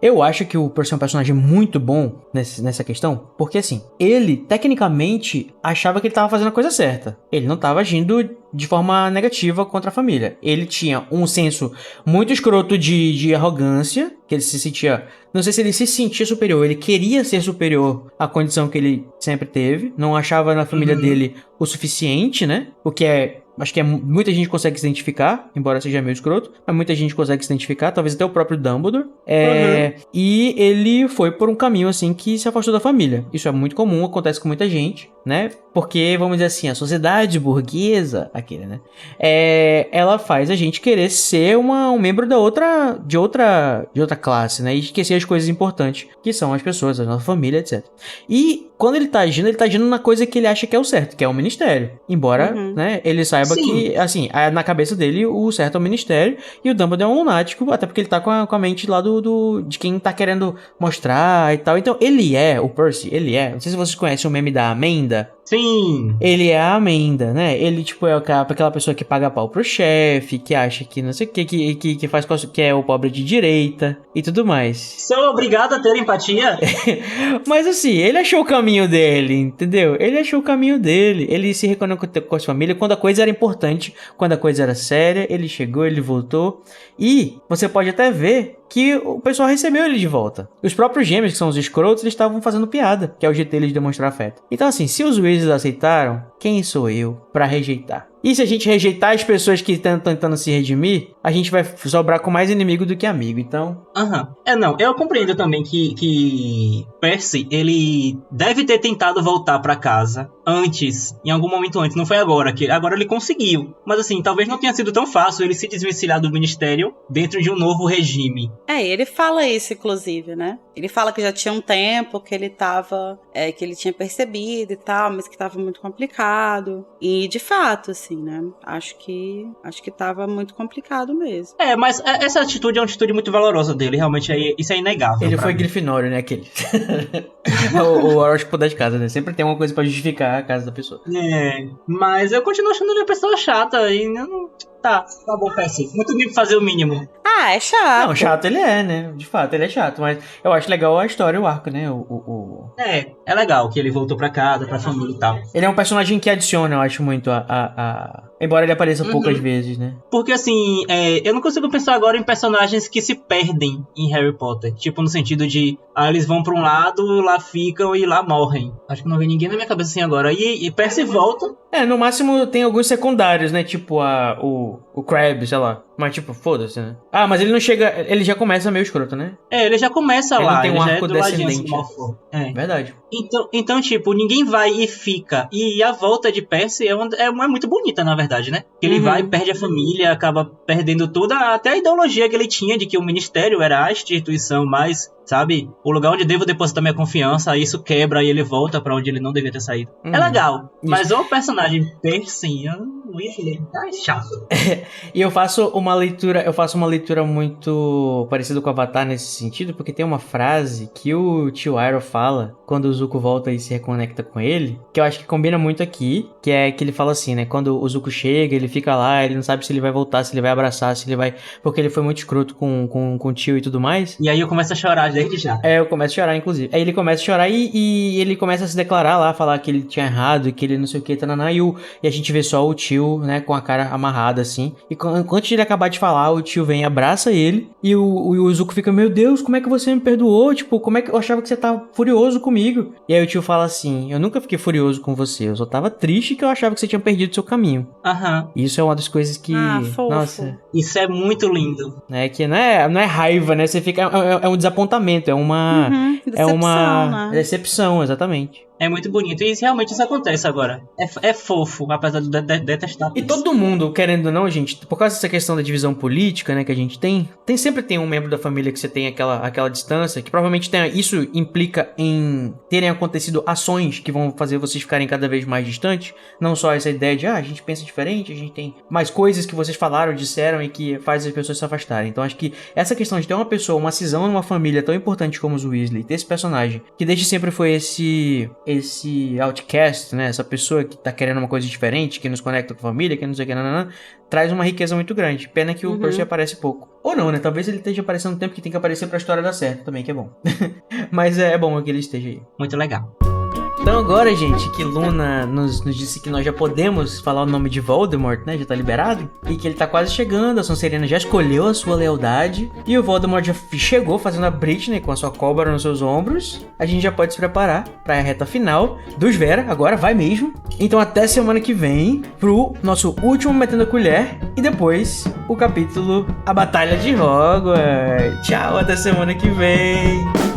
Eu acho que o Percy é um personagem muito bom nessa questão, porque assim, ele, tecnicamente, achava que ele estava fazendo a coisa certa. Ele não estava agindo de forma negativa contra a família. Ele tinha um senso muito escroto de arrogância, que ele se sentia... Não sei se ele se sentia superior, ele queria ser superior à condição que ele sempre teve, não achava na família dele o suficiente, né? O que é... Acho que muita gente consegue se identificar, embora seja meio escroto, mas muita gente consegue se identificar, talvez até o próprio Dumbledore. E ele foi por um caminho, assim, que se afastou da família. Isso é muito comum, acontece com muita gente, né? Porque, vamos dizer assim, a sociedade burguesa, né? Ela faz a gente querer ser um membro de outra classe, né? E esquecer as coisas importantes, que são as pessoas, a nossa família, etc. E quando ele tá agindo na coisa que ele acha que é o certo, que é o ministério. Embora, né, ele saiba que, assim, na cabeça dele, o certo é o ministério, e o Dumbledore é um lunático, até porque ele tá com a mente lá de quem tá querendo mostrar e tal. Então, o Percy, não sei se vocês conhecem o meme da amenda. Sim. Ele é a amenda, né? Ele, tipo, é aquela pessoa que paga pau pro chefe, que acha que não sei o que faz que é o pobre de direita e tudo mais. Sou obrigado a ter empatia? Mas assim, ele achou o caminho dele, entendeu? Ele achou o caminho dele. Ele se reconectou com a sua família quando a coisa era importante, quando a coisa era séria. Ele chegou, ele voltou. E você pode até ver que o pessoal recebeu ele de volta. Os próprios gêmeos, que são os escrotos, eles estavam fazendo piada, que é o jeito deles de demonstrar afeto. Então assim, se os Weasleys aceitaram, quem sou eu pra rejeitar? E se a gente rejeitar as pessoas que estão tentando se redimir, a gente vai sobrar com mais inimigo do que amigo, então... Eu compreendo também que Percy, ele deve ter tentado voltar pra casa antes, em algum momento antes, não foi agora, que agora ele conseguiu. Mas assim, talvez não tenha sido tão fácil ele se desvencilhar do ministério dentro de um novo regime. Ele fala isso, inclusive, né? Ele fala que já tinha um tempo que ele tava, que ele tinha percebido e tal, mas que tava muito complicado. E, de fato, assim, né? Acho que tava muito complicado mesmo. Mas essa atitude é uma atitude muito valorosa dele, realmente, isso é inegável. Ele foi Grifinório, né, aquele? o horóscopo das casas, né? Sempre tem uma coisa pra justificar a casa da pessoa. Mas eu continuo achando ele uma pessoa chata e não... Tá bom, Percy. Muito bem pra fazer o mínimo. Ah, é chato. Não, chato ele é, né? De fato, ele é chato. Mas eu acho legal a história, o arco, né? É legal que ele voltou pra casa, pra família e tal. Ele é um personagem que adiciona, eu acho, muito Embora ele apareça poucas vezes, né? Porque, assim, eu não consigo pensar agora em personagens que se perdem em Harry Potter. Tipo, no sentido de, eles vão pra um lado, lá ficam e lá morrem. Acho que não vem ninguém na minha cabeça assim agora. E Percy volta. No máximo tem alguns secundários, né? Tipo, o Crabbe, sei lá. Mas, tipo, foda-se, né? Mas ele não chega... Ele já começa meio escroto, né? Ele já começa ele lá. Não tem um ele arco já é do ladinho, descendente. assim, Verdade. Então, tipo, ninguém vai e fica. E a volta de Percy é muito bonita, na verdade, né? Ele vai, perde a família, acaba perdendo até a ideologia que ele tinha de que o ministério era a instituição mais, sabe? O lugar onde devo depositar minha confiança, aí isso quebra e ele volta pra onde ele não devia ter saído. É legal. Isso. Mas o personagem Percy, ele tá chato. E eu faço uma leitura muito parecida com o Avatar nesse sentido, porque tem uma frase que o tio Iroh fala quando o Zuko volta e se reconecta com ele, que eu acho que combina muito aqui, que é que ele fala assim, né? Quando o Zuko chega, ele fica lá, ele não sabe se ele vai voltar, se ele vai abraçar, se ele vai... Porque ele foi muito escroto com o tio e tudo mais. E aí eu começo a chorar desde já. Eu começo a chorar, inclusive. Aí ele começa a chorar e ele começa a se declarar lá, falar que ele tinha errado, que ele não sei o que, tananá, e a gente vê só o tio, né, com a cara amarrada, assim. E antes de ele acabar de falar, o tio vem e abraça ele, e o Zuko fica, meu Deus, como é que você me perdoou? Tipo, como é que eu achava que você tava furioso comigo? E aí o tio fala assim, eu nunca fiquei furioso com você, eu só tava triste que eu achava que você tinha perdido seu caminho. Isso é uma das coisas que... fofo. Nossa... Isso é muito lindo. Que não é raiva, né? Você fica... É um desapontamento, é uma... Decepção, é uma né? decepção, exatamente. É muito bonito. E realmente isso acontece agora. É fofo, apesar de detestar. E todo mundo, querendo ou não, gente, por causa dessa questão da divisão política, né, que a gente sempre tem um membro da família que você tem aquela distância, que provavelmente isso implica em terem acontecido ações que vão fazer vocês ficarem cada vez mais distantes. Não só essa ideia de, a gente pensa diferente, a gente tem mais coisas que vocês falaram, disseram e que faz as pessoas se afastarem. Então acho que essa questão de ter uma cisão numa família tão importante como os Weasley, ter esse personagem, que desde sempre foi esse outcast, né? Essa pessoa que tá querendo uma coisa diferente, que nos conecta com a família, que não sei o que, traz uma riqueza muito grande. Pena que o Percy aparece pouco. Ou não, né? Talvez ele esteja aparecendo no tempo que tem que aparecer pra história dar certo também, que é bom. Mas é bom que ele esteja aí. Muito legal. Então agora, gente, que Luna nos disse que nós já podemos falar o nome de Voldemort, né? Já tá liberado. E que ele tá quase chegando, a Sonserina já escolheu a sua lealdade. E o Voldemort já chegou fazendo a Britney com a sua cobra nos seus ombros. A gente já pode se preparar pra reta final dos Vera. Agora vai mesmo. Então até semana que vem pro nosso último Metendo a Colher. E depois o capítulo A Batalha de Hogwarts. Tchau, até semana que vem.